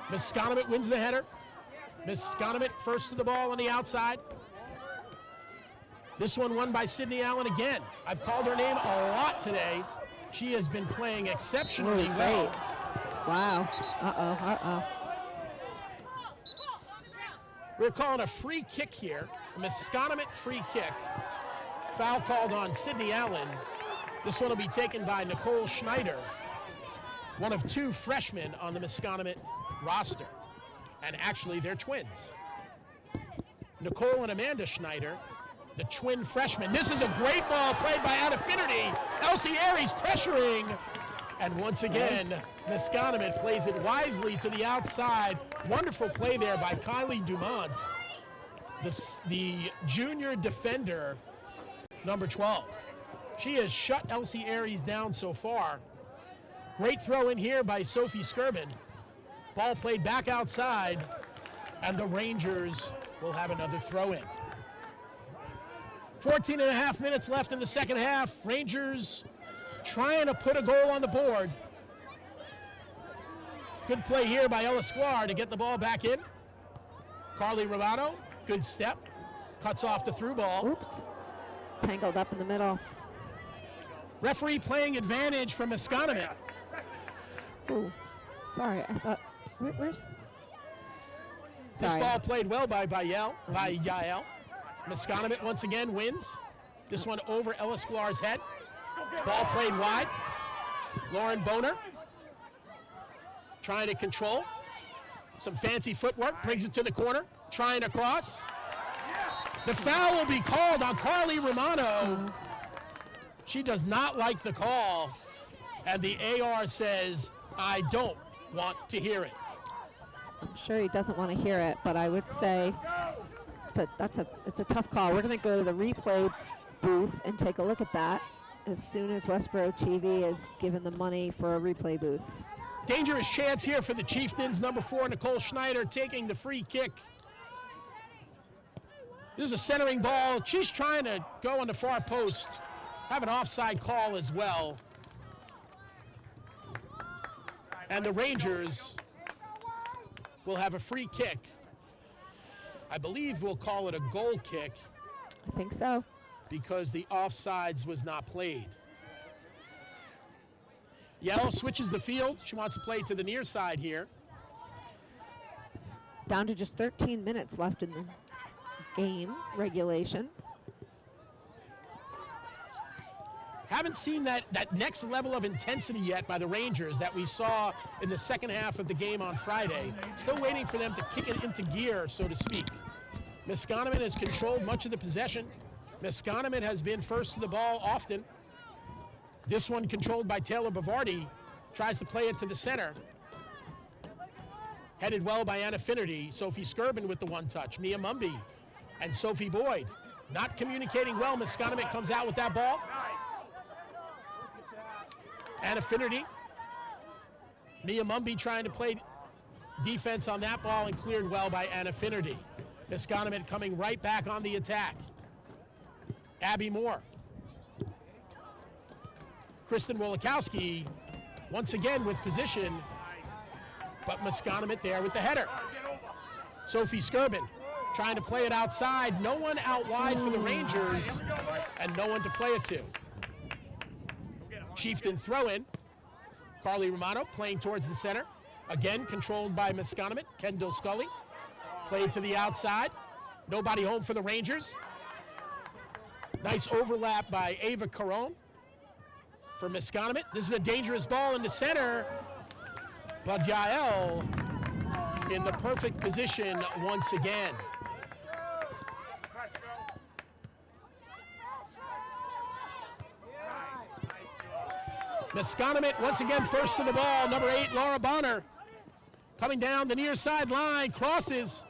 Masconomet wins the header. Masconomet first to the ball on the outside. This one won by Sydney Allen again. I've called her name a lot today. She has been playing exceptionally well. Wow. Uh-oh. We're calling a free kick here. A Masconomet free kick. Foul called on Sydney Allen. This one will be taken by Nicole Schneider, one of 2 freshmen on the Masconomet roster. And actually, they're twins. Nicole and Amanda Schneider, the twin freshmen. This is a great ball played by Out Affinity. Elsie Aries pressuring. And once again, Masconomet plays it wisely to the outside. Wonderful play there by Kylie Dumont, the junior defender, number 12. She has shut Elsie Aries down so far. Great throw in here by Sophie Skirben. Ball played back outside, and the Rangers will have another throw in. 14 and a half minutes left in the second half. Rangers trying to put a goal on the board. Good play here by Ella Sklar to get the ball back in. Carly Romano, good step. Cuts off the through ball. Oops. Tangled up in the middle. Referee playing advantage from Masconomet. Ooh. Sorry, I thought, where's? This ball played well by Yael. Masconomet once again wins. This one over Ella Sklar's head. Ball played wide. Lauren Boner trying to control. Some fancy footwork, brings it to the corner, trying to cross. The foul will be called on Carly Romano. She does not like the call, and the AR says, I don't. want to hear it. I'm sure he doesn't want to hear it, but I would say it's a tough call. We're going to go to the replay booth and take a look at that as soon as Westborough TV is given the money for a replay booth. Dangerous chance here for the Chieftains. Number 4, Nicole Schneider, taking the free kick. This is a centering ball. She's trying to go on the far post. Have an offside call as well. And the Rangers will have a free kick. I believe we'll call it a goal kick. I think so. Because the offsides was not played. Yell switches the field. She wants to play to the near side here. Down to just 13 minutes left in the game regulation. Haven't seen that next level of intensity yet by the Rangers that we saw in the second half of the game on Friday. Still waiting for them to kick it into gear, so to speak. Masconomet has controlled much of the possession. Masconomet has been first to the ball often. This one controlled by Taylor Bavardi. Tries to play it to the center. Headed well by Anna Finnerty. Sophie Skirben with the one touch. Mia Mumby and Sophie Boyd. Not communicating well. Masconomet comes out with that ball. Anna Finnerty. Mia Mumby trying to play defense on that ball and cleared well by Anna Finnerty. Masconomet coming right back on the attack. Abby Moore. Kristen Wolikowski once again with position, but Masconomet there with the header. Sophie Skirben trying to play it outside. No one out wide for the Rangers and no one to play it to. Chieftain throw in. Carly Romano playing towards the center. Again controlled by Masconomet. Kendall Scully played to the outside. Nobody home for the Rangers. Nice overlap by Ava Caron for Masconomet. This is a dangerous ball in the center, but Yael in the perfect position once again. Masconomet once again first to the ball. Number 8, Laura Bonner, coming down the near sideline, crosses.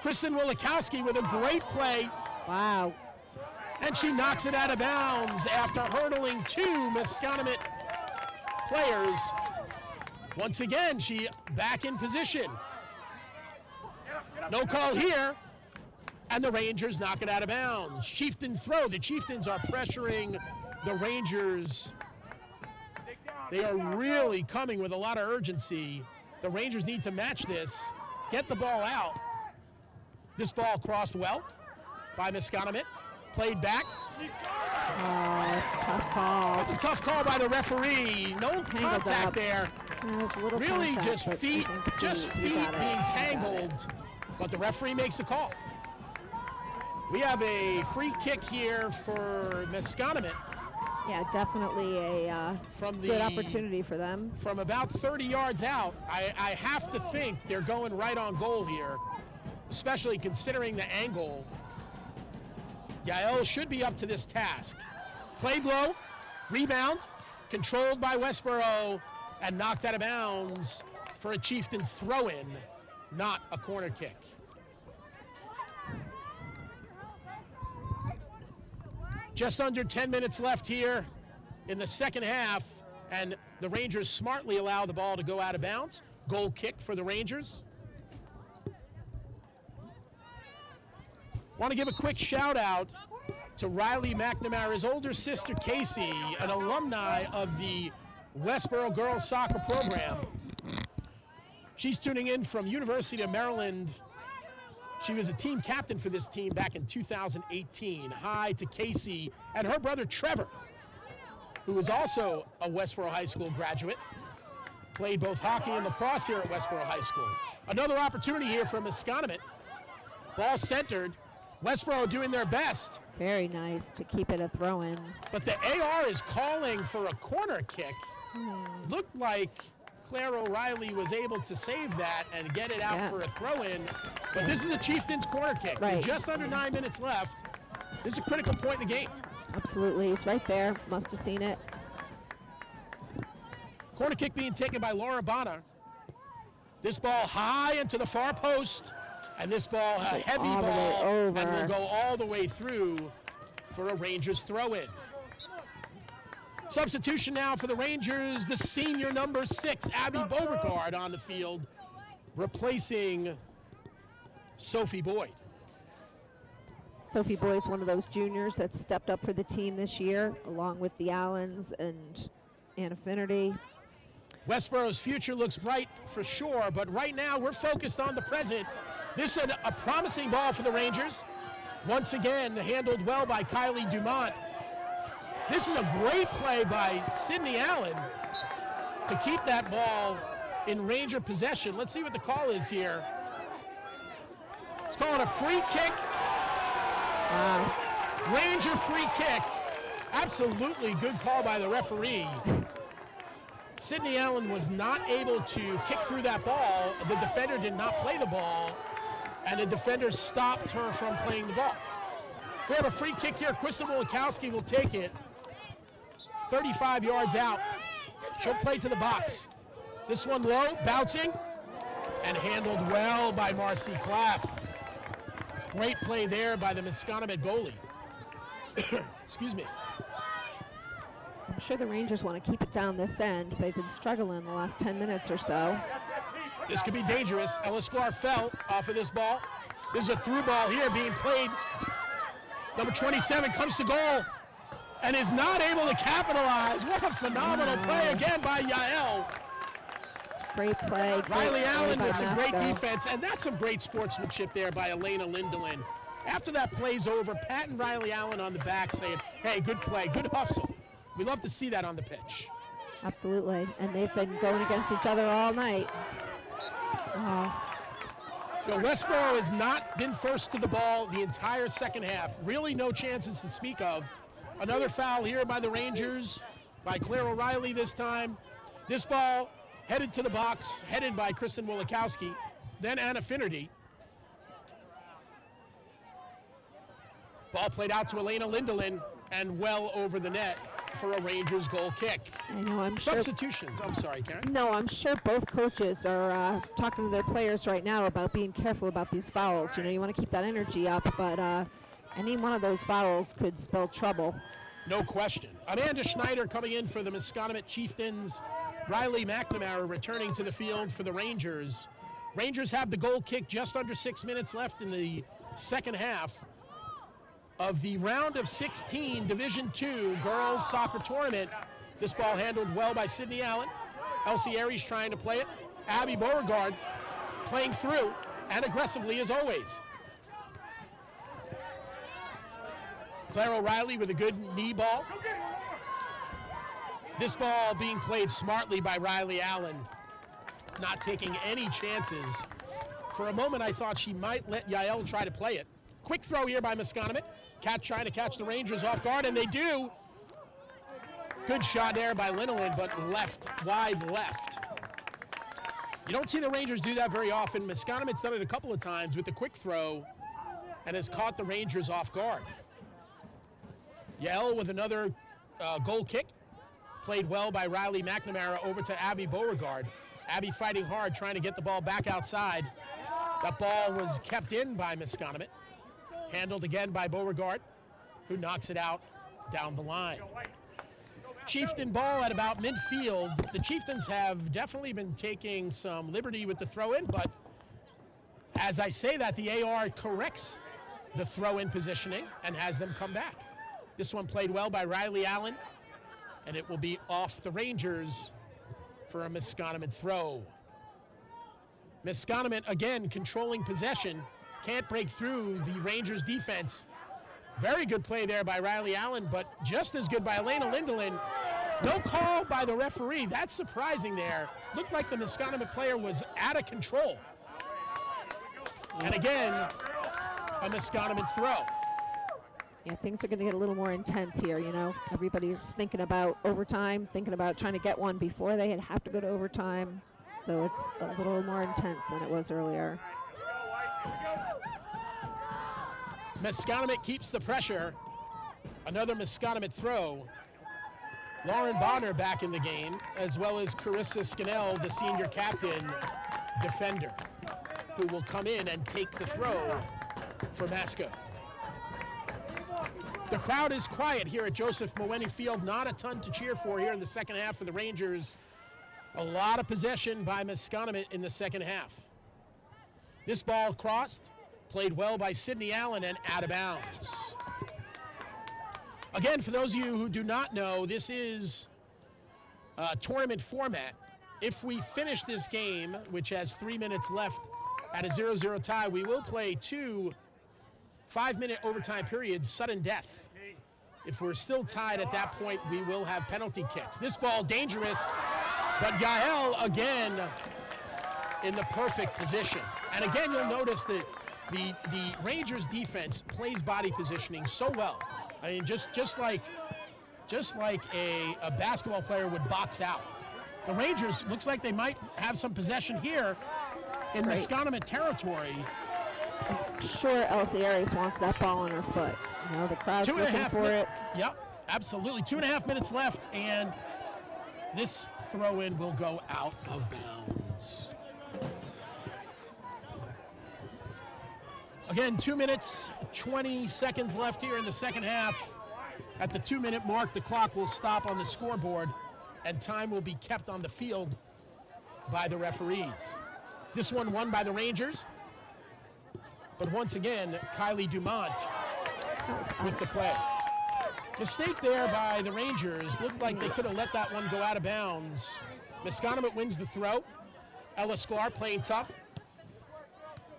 Kristen Wolikowski with a great play. Wow. And she knocks it out of bounds after hurdling 2 Masconomet players. Once again, she back in position. No call here, and the Rangers knock it out of bounds. Chieftain throw. The Chieftains are pressuring the Rangers. They are really coming with a lot of urgency. The Rangers need to match this, get the ball out. This ball crossed well by Masconomet. Played back. Oh, it's a tough call. It's a tough call by the referee. No contact there. Really contact, just feet being tangled. But the referee makes the call. We have a free kick here for Masconomet. Yeah, definitely a good opportunity for them. From about 30 yards out, I have to think they're going right on goal here, especially considering the angle. Yael should be up to this task. Played low, rebound, controlled by Westborough, and knocked out of bounds for a Chieftain throw-in, not a corner kick. Just under 10 minutes left here in the second half, and the Rangers smartly allow the ball to go out of bounds. Goal kick for the Rangers. Want to give a quick shout out to Riley McNamara's older sister Casey, an alumni of the Westborough girls soccer program. She's tuning in from University of Maryland. She was a team captain for this team back in 2018. Hi to Casey and her brother Trevor, who is also a Westborough High School graduate. Played both hockey and lacrosse here at Westborough High School. Another opportunity here for Masconomet. Ball centered. Westborough doing their best. Very nice to keep it a throw-in. But the AR is calling for a corner kick. Looked like Claire O'Reilly was able to save that and get it out for a throw-in. But this is a Chieftains corner kick. Right. With just under 9 minutes left. This is a critical point in the game. Absolutely, it's right there. Must have seen it. Corner kick being taken by Laura Bonner. This ball high into the far post, and this ball, a heavy all the way ball, over. and will go all the way through for a Rangers throw-in. Substitution now for the Rangers, the senior number 6, Abby Beauregard, on the field, replacing Sophie Boyd. Sophie Boyd's one of those juniors that stepped up for the team this year, along with the Allens and Anna Finnerty. Westborough's future looks bright for sure, but right now we're focused on the present. This is a promising ball for the Rangers. Once again, handled well by Kylie Dumont. This is a great play by Sydney Allen to keep that ball in Ranger possession. Let's see what the call is here. It's calling a free kick. Ranger free kick. Absolutely good call by the referee. Sydney Allen was not able to kick through that ball. The defender did not play the ball, and the defender stopped her from playing the ball. We have a free kick here. Kristen Wolikowski will take it. 35 yards out. She'll play to the box. This one low, bouncing, and handled well by Marcy Clapp. Great play there by the Masconomet goalie. Excuse me. I'm sure the Rangers want to keep it down this end. They've been struggling the last 10 minutes or so. This could be dangerous. Ella Sklar fell off of this ball. This is a through ball here being played. Number 27 comes to goal and is not able to capitalize. What a phenomenal play again by Yael. Great play. Riley Allen by with some great Masco. defense, and that's some great sportsmanship there by Elena Lindelin. After that play's over, patting Riley Allen on the back saying, hey, good play, good hustle. We love to see that on the pitch. Absolutely, and they've been going against each other all night. Westborough has not been first to the ball the entire second half. Really no chances to speak of. Another foul here by the Rangers, by Claire O'Reilly this time. This ball headed to the box, headed by Kristen Wolikowski, then Anna Finnerty. Ball played out to Elena Lindelin and well over the net for a Rangers goal kick. I know, I'm sure. Substitutions. I'm sorry, Karen. No, I'm sure both coaches are talking to their players right now about being careful about these fouls. You know, you want to keep that energy up, but any one of those fouls could spell trouble. No question. Amanda Schneider coming in for the Masconomet Chieftains. Riley McNamara returning to the field for the Rangers. Rangers have the goal kick, just under 6 minutes left in the second half of the round of 16 Division II girls soccer tournament. This ball handled well by Sydney Allen. Elsie Aries trying to play it. Abby Beauregard playing through and aggressively as always. Claire O'Reilly with a good knee ball. This ball being played smartly by Riley Allen, not taking any chances. For a moment, I thought she might let Yael try to play it. Quick throw here by Masconomet. Trying to catch the Rangers off guard, and they do. Good shot there by Lindelin, but left, wide left. You don't see the Rangers do that very often. Masconomet's done it a couple of times with the quick throw and has caught the Rangers off guard. Yael with another goal kick. Played well by Riley McNamara over to Abby Beauregard. Abby fighting hard, trying to get the ball back outside. That ball was kept in by Masconomet. Handled again by Beauregard, who knocks it out down the line. Chieftain ball at about midfield. The Chieftains have definitely been taking some liberty with the throw-in, but as I say that, the AR corrects the throw-in positioning and has them come back. This one played well by Riley Allen, and it will be off the Rangers for a Masconomet throw. Masconomet, again, controlling possession. Can't break through the Rangers defense. Very good play there by Riley Allen, but just as good by Elena Lindelin. No call by the referee. That's surprising there. Looked like the Masconomet player was out of control. And again, a Masconomet throw. Yeah, things are going to get a little more intense here, you know. Everybody's thinking about overtime, thinking about trying to get one before they have to go to overtime. So it's a little more intense than it was earlier. Masconomet keeps the pressure. Another Masconomet throw. Lauren Bonner back in the game, as well as Carissa Scannell, the senior captain, defender who will come in and take the throw for Masco. The crowd is quiet here at Joseph Mewhiney Field. Not a ton to cheer for here in the second half for the Rangers. A lot of possession by Masconomet in the second half. This ball crossed, played well by Sidney Allen and out of bounds. Again, for those of you who do not know, this is a tournament format. If we finish this game, which has 3 minutes left at a 0-0 tie, we will play 2 5-minute overtime periods, sudden death. If we're still tied at that point, we will have penalty kicks. This ball dangerous, but Yael again in the perfect position. And again, you'll notice that the Rangers defense plays body positioning so well. I mean, just like a basketball player would box out. The Rangers looks like they might have some possession here in Masconomet territory. I'm sure Elsie Aries wants that ball on her foot. You know, the crowd's looking for it. Yep, absolutely. 2.5 minutes left, and this throw-in will go out of bounds. Again, 2 minutes, 20 seconds left here in the second half. At the 2-minute mark, the clock will stop on the scoreboard, and time will be kept on the field by the referees. This one won by the Rangers. But once again, Kylie Dumont with the play. Mistake there by the Rangers. Looked like they could have let that one go out of bounds. Masconomet wins the throw. Ella Sklar playing tough.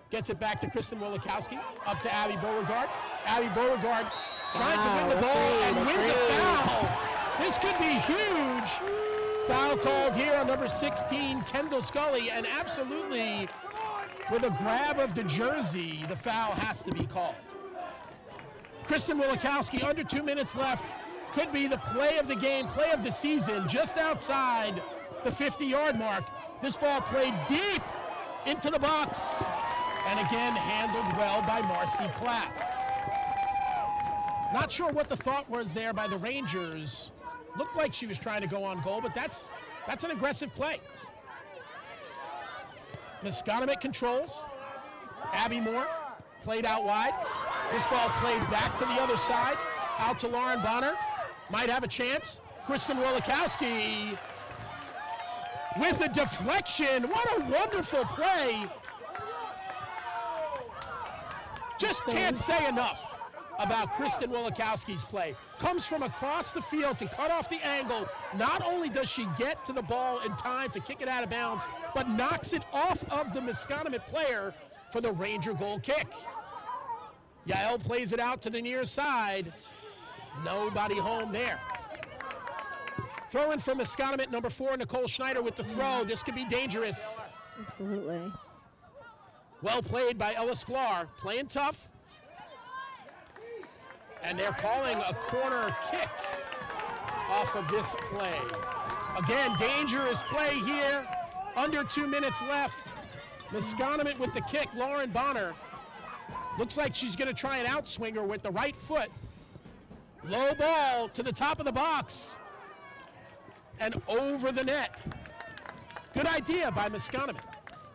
Gets it back to Kristen Wolikowski. Up to Abby Beauregard. Abby Beauregard trying to win the ball and wins a foul. This could be huge. Foul called here on number 16, Kendall Scully, and absolutely with a grab of the jersey, the foul has to be called. Kristen Wolikowski, under 2 minutes left, could be the play of the game, play of the season, just outside the 50-yard mark. This ball played deep into the box, and again handled well by Marcy Clapp. Not sure what the thought was there by the Rangers. Looked like she was trying to go on goal, but that's an aggressive play. Masconomet controls. Abby Moore played out wide. This ball played back to the other side, out to Lauren Bonner. Might have a chance. Kristen Wolikowski with a deflection. What a wonderful play. Just can't say enough about Kristen Wolikowski's play. Comes from across the field to cut off the angle. Not only does she get to the ball in time to kick it out of bounds, but knocks it off of the Masconomet player for the Ranger goal kick. Yael plays it out to the near side. Nobody home there. Throwing for Masconomet, number 4, Nicole Schneider with the throw. This could be dangerous. Absolutely. Well played by Ella Sklar, playing tough. And they're calling a corner kick off of this play. Again, dangerous play here. Under 2 minutes left. Masconomet with the kick. Lauren Bonner looks like she's going to try an outswinger with the right foot. Low ball to the top of the box and over the net. Good idea by Masconomet.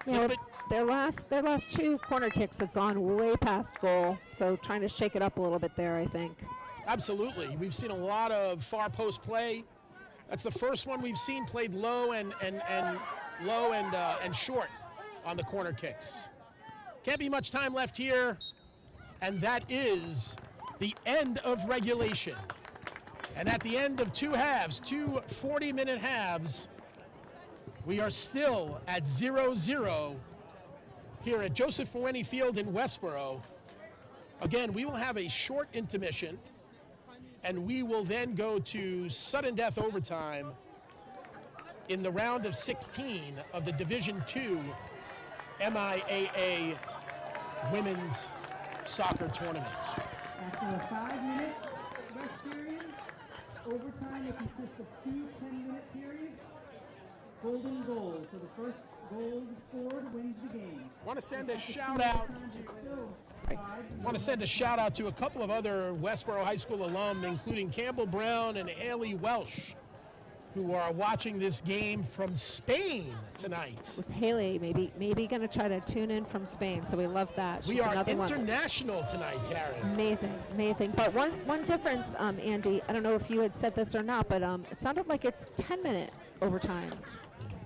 Yeah, their last 2 corner kicks have gone way past goal, so trying to shake it up a little bit there, I think. Absolutely. We've seen a lot of far post play. That's the first one we've seen played low and short on the corner kicks. Can't be much time left here, and that is the end of regulation. And at the end of 2 halves, 2 40-minute halves, we are still at 0-0 here at Joseph Mewhiney Field in Westborough. Again, we will have a short intermission, and we will then go to sudden death overtime in the round of 16 of the Division II MIAA Women's Soccer Tournament. After a 5-minute rest period, overtime will consist of 2 10-minute periods. Golden goal. So the first goal scored wins the game. Want to send a shout out. Want to send a shout out to a couple of other Westborough High School alum, including Campbell Brown and Haley Welsh, who are watching this game from Spain tonight. Was Haley maybe going to try to tune in from Spain? So we love that. We She's are another one. international tonight, Karen. Amazing. But one difference, Andy, I don't know if you had said this or not, but it sounded like it's 10-minute overtimes.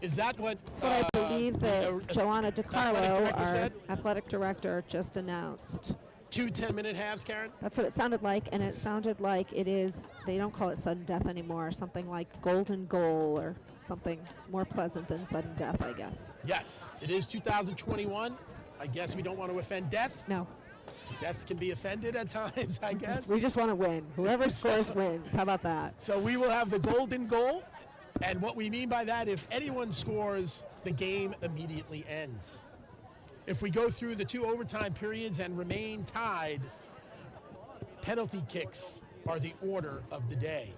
Is that what? That's what I believe that Joanna DiCarlo, our said? athletic director, just announced. 2 10-minute halves, Karen? That's what it sounded like, and it sounded like it is, they don't call it sudden death anymore, something like golden goal or something more pleasant than sudden death, I guess. Yes, it is 2021. I guess we don't want to offend death. No. Death can be offended at times, I guess. We just want to win. Whoever scores wins. How about that? So we will have the golden goal, and what we mean by that, if anyone scores, the game immediately ends. If we go through the 2 overtime periods and remain tied, penalty kicks are the order of the day.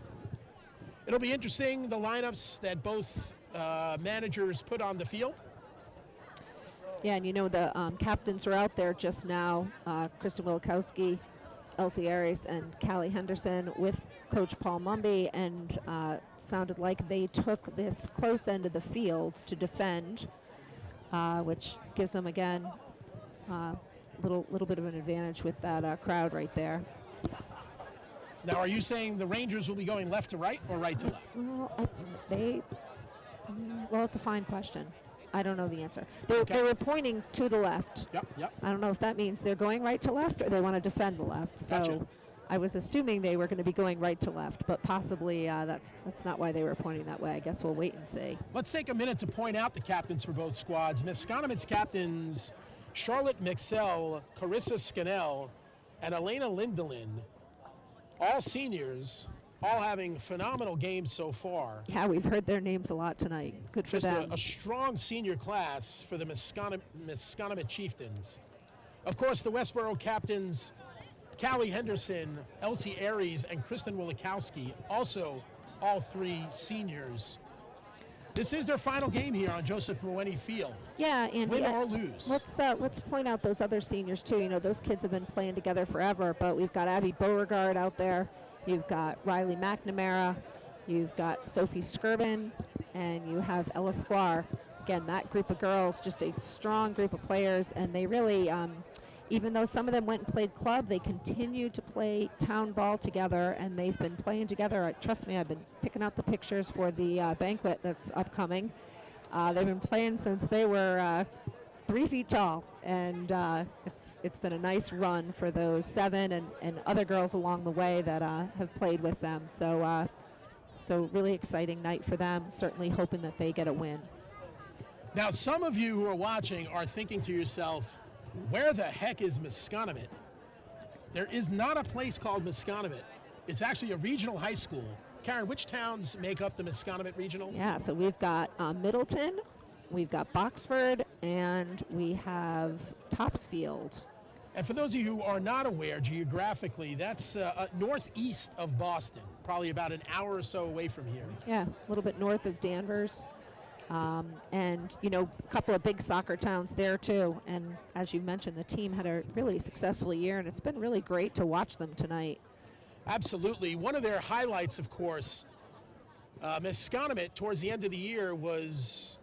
It'll be interesting, the lineups that both managers put on the field. Yeah, and the captains are out there just now, Kristen Wilikowski, Elsie Aries, and Callie Henderson with Coach Paul Mumby, and sounded like they took this close end of the field to defend, which gives them, again, a little bit of an advantage with that crowd right there. Now, are you saying the Rangers will be going left to right or right to left? Well, it's a fine question. I don't know the answer. They were pointing to the left. Yep. I don't know if that means they're going right to left or they want to defend the left. So Gotcha. I was assuming they were going to be going right to left, but possibly that's not why they were pointing that way. I guess we'll wait and see. Let's take a minute to point out the captains for both squads. Masconomet's captains, Charlotte Mixell, Carissa Scannell, and Elena Lindelin, all seniors, all having phenomenal games so far. Yeah, we've heard their names a lot tonight. Good for Just them. a strong senior class for the Masconomet Chieftains. Of course, the Westborough captains, Callie Henderson, Elsie Aries, and Kristen Wilikowski, also all 3 seniors. This is their final game here on Joseph Mewhiney Field. Yeah, and win or lose. Let's point out those other seniors too. Those kids have been playing together forever, but we've got Abby Beauregard out there. You've got Riley McNamara, you've got Sophie Skirvin, and you have Ella Sklar. Again, that group of girls, just a strong group of players, and they really, even though some of them went and played club, they continue to play town ball together, and they've been playing together. Trust me, I've been picking out the pictures for the banquet that's upcoming. They've been playing since they were 3 feet tall, and it's been a nice run for those 7 and other girls along the way that have played with them. So really exciting night for them, certainly hoping that they get a win. Now, some of you who are watching are thinking to yourself, where the heck is Masconomet? There is not a place called Masconomet. It's actually a regional high school. Karen, which towns make up the Masconomet Regional? Yeah, so we've got Middleton, we've got Boxford, and we have Topsfield. And for those of you who are not aware geographically, that's northeast of Boston, probably about an hour or so away from here. Yeah, a little bit north of Danvers. And, a couple of big soccer towns there, too. And as you mentioned, the team had a really successful year, and it's been really great to watch them tonight. Absolutely. One of their highlights, of course, Masconomet, towards the end of the year, was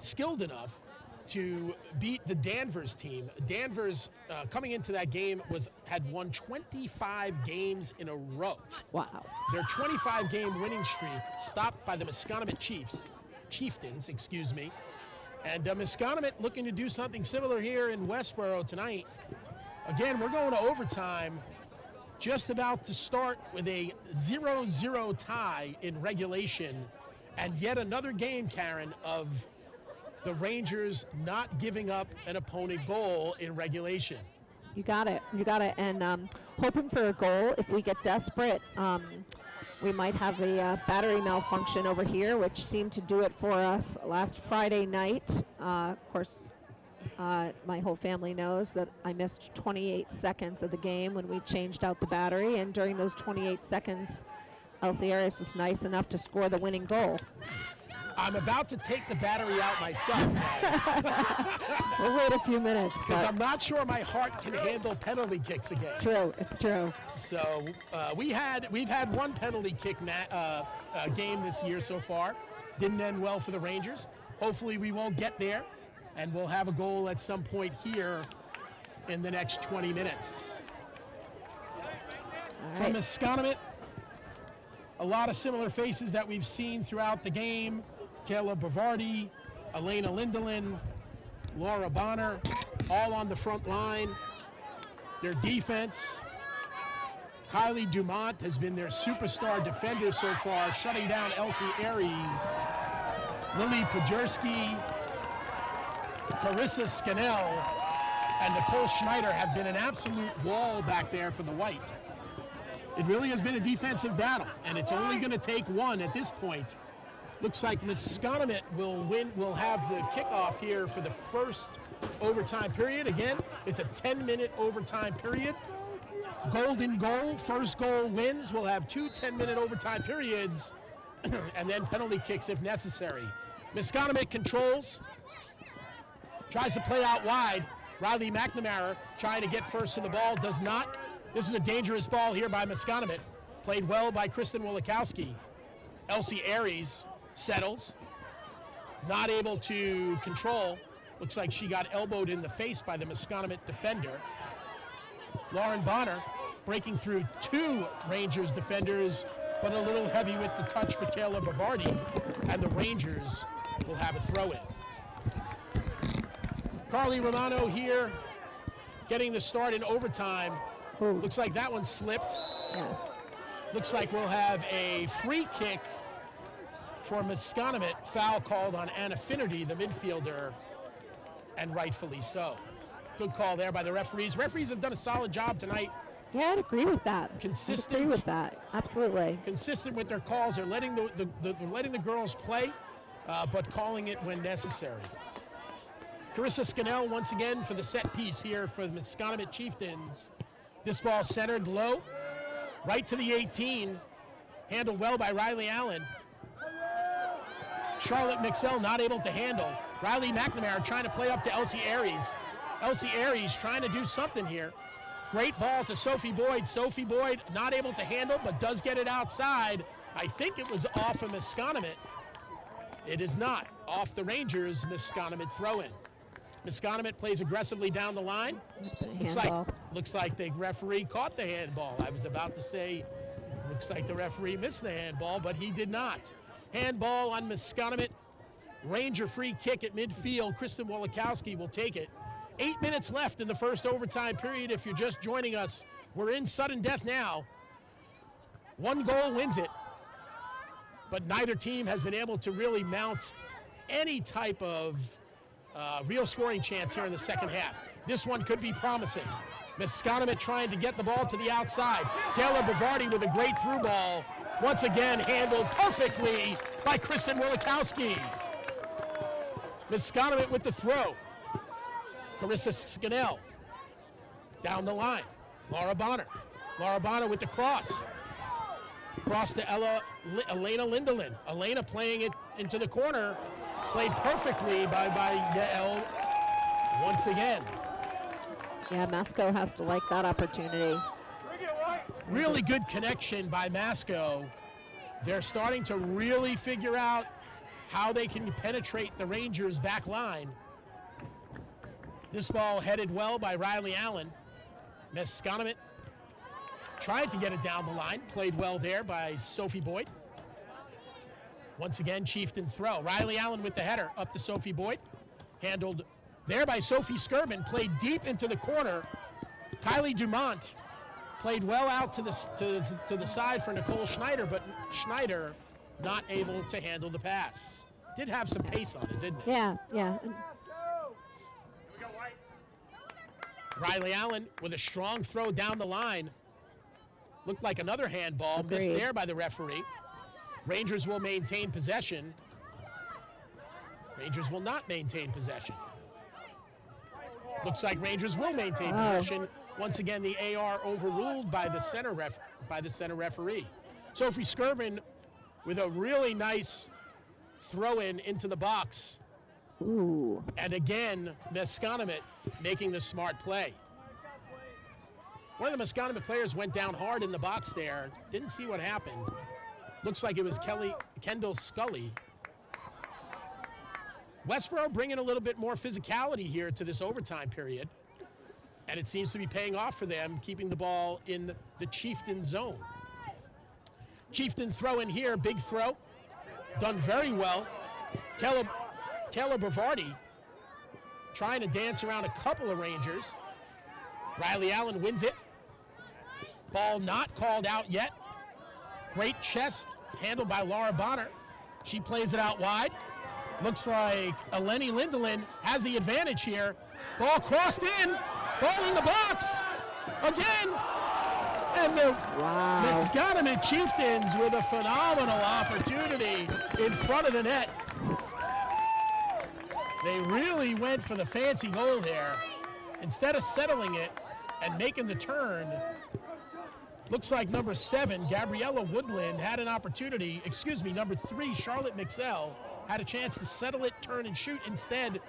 skilled enough to beat the Danvers team. Danvers, coming into that game, had won 25 games in a row. Wow. Their 25-game winning streak stopped by the Masconomet Chieftains, and Masconomet looking to do something similar here in Westborough tonight. Again, we're going to overtime, just about to start with a 0-0 tie in regulation, and yet another game, Karen, of the Rangers not giving up an opponent goal in regulation. You got it, and hoping for a goal. If we get desperate, we might have a battery malfunction over here, which seemed to do it for us last Friday night. Of course, my whole family knows that I missed 28 seconds of the game when we changed out the battery, and during those 28 seconds, Elsie Aries was nice enough to score the winning goal. I'm about to take the battery out myself now. We'll wait a few minutes. Because but I'm not sure my heart can handle penalty kicks again. True, it's true. So we've had one penalty kick game this year so far. Didn't end well for the Rangers. Hopefully we won't get there, and we'll have a goal at some point here in the next 20 minutes. All From right. Masconomet, a lot of similar faces that we've seen throughout the game. Taylor Bavardi, Elena Lindelin, Laura Bonner, all on the front line. Their defense, Kylie Dumont has been their superstar defender so far, shutting down Elsie Aries. Lily Pajerski, Carissa Scannell, and Nicole Schneider have been an absolute wall back there for the White. It really has been a defensive battle, and it's only going to take one at this point. Looks like Masconomet will have the kickoff here for the first overtime period. Again, it's a 10-minute overtime period. Golden goal, first goal wins. We'll have 2 10-minute overtime periods, and then penalty kicks if necessary. Masconomet controls, tries to play out wide. Riley McNamara trying to get first to the ball, does not. This is a dangerous ball here by Masconomet. Played well by Kristen Wolikowski. Elsie Aries settles, not able to control. Looks like she got elbowed in the face by the Masconomet defender. Lauren Bonner breaking through 2 Rangers defenders, but a little heavy with the touch for Taylor Bavardi, and the Rangers will have a throw-in. Carly Romano here, getting the start in overtime. Ooh. Looks like that one slipped. Yes. Looks like we'll have a free kick for Masconomet, foul called on Anna Finnerty, the midfielder, and rightfully so. Good call there by the referees. Referees have done a solid job tonight. Yeah, I'd agree with that. Consistent. I'd agree with that. Absolutely. Consistent with their calls. They're letting the girls play, but calling it when necessary. Carissa Scannell once again for the set piece here for the Masconomet Chieftains. This ball centered low, right to the 18. Handled well by Riley Allen. Charlotte Mixell not able to handle. Riley McNamara trying to play up to Elsie Aries. Elsie Aries trying to do something here. Great ball to Sophie Boyd. Sophie Boyd not able to handle, but does get it outside. I think it was off of Masconomet. It is not. Off the Rangers, Masconomet throw-in. Masconomet plays aggressively down the line. Looks like the referee caught the handball. I was about to say, looks like the referee missed the handball, but he did not. Handball on Masconomet. Ranger free kick at midfield. Kristen Wolikowski will take it. 8 minutes left in the first overtime period. If you're just joining us, we're in sudden death now. 1 goal wins it, but neither team has been able to really mount any type of real scoring chance here in the second half. This one could be promising. Masconomet trying to get the ball to the outside. Taylor Bavardi with a great through ball. Once again handled perfectly by Kristen Wolikowski. Masconomet with the throw. Carissa Scannell down the line. Laura Bonner. Laura Bonner with the cross. Cross to Elena Lindelin. Elena playing it into the corner. Played perfectly by Yael once again. Yeah, Masco has to like that opportunity. Really good connection by Masco. They're starting to really figure out how they can penetrate the Rangers' back line. This ball headed well by Riley Allen. Masconomet tried to get it down the line. Played well there by Sophie Boyd. Once again, Chieftain throw. Riley Allen with the header up to Sophie Boyd. Handled there by Sophie Skirvin. Played deep into the corner. Kylie Dumont played well out to the side for Nicole Schneider, but Schneider not able to handle the pass. Did have some pace on it, didn't it? Yeah. Riley Allen with a strong throw down the line. Looked like another handball. Agreed. Missed there by the referee. Rangers will maintain possession. Rangers will not maintain possession. Looks like Rangers will maintain possession. Once again, the AR overruled by the center referee. Sophie Skirvin with a really nice throw in into the box. Ooh. And again, Masconomet making the smart play. One of the Masconomet players went down hard in the box there. Didn't see what happened. Looks like it was Kendall Scully. Westborough bringing a little bit more physicality here to this overtime period. And it seems to be paying off for them, keeping the ball in the Chieftain zone. Chieftain throw in here, big throw. Done very well. Taylor Bavardi trying to dance around a couple of Rangers. Riley Allen wins it. Ball not called out yet. Great chest handled by Laura Bonner. She plays it out wide. Looks like Eleni Lindelin has the advantage here. Ball crossed in. Ball in the box. Again. And the Masconomet Chieftains with a phenomenal opportunity in front of the net. They really went for the fancy goal there. Instead of settling it and making the turn, looks like number 7, Gabriella Woodland, had an opportunity. Number 3, Charlotte Mixell, had a chance to settle it, turn and shoot. Instead,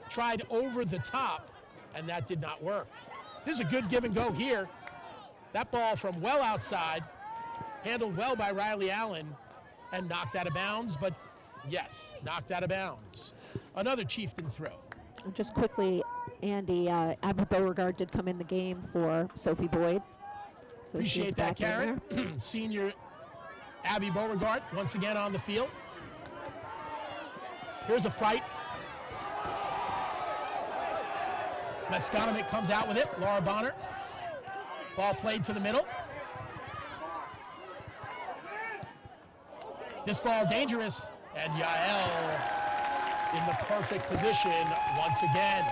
tried over the top, and that did not work. This is a good give and go here. That ball from well outside, handled well by Riley Allen, and knocked out of bounds, but yes, knocked out of bounds. Another Chieftain throw. Just quickly, Andy, Abby Beauregard did come in the game for Sophie Boyd. So appreciate that, Karen. Senior Abby Beauregard once again on the field. Here's a fight. Masconomet comes out with it. Laura Bonner. Ball played to the middle. This ball dangerous, and Yael in the perfect position once again.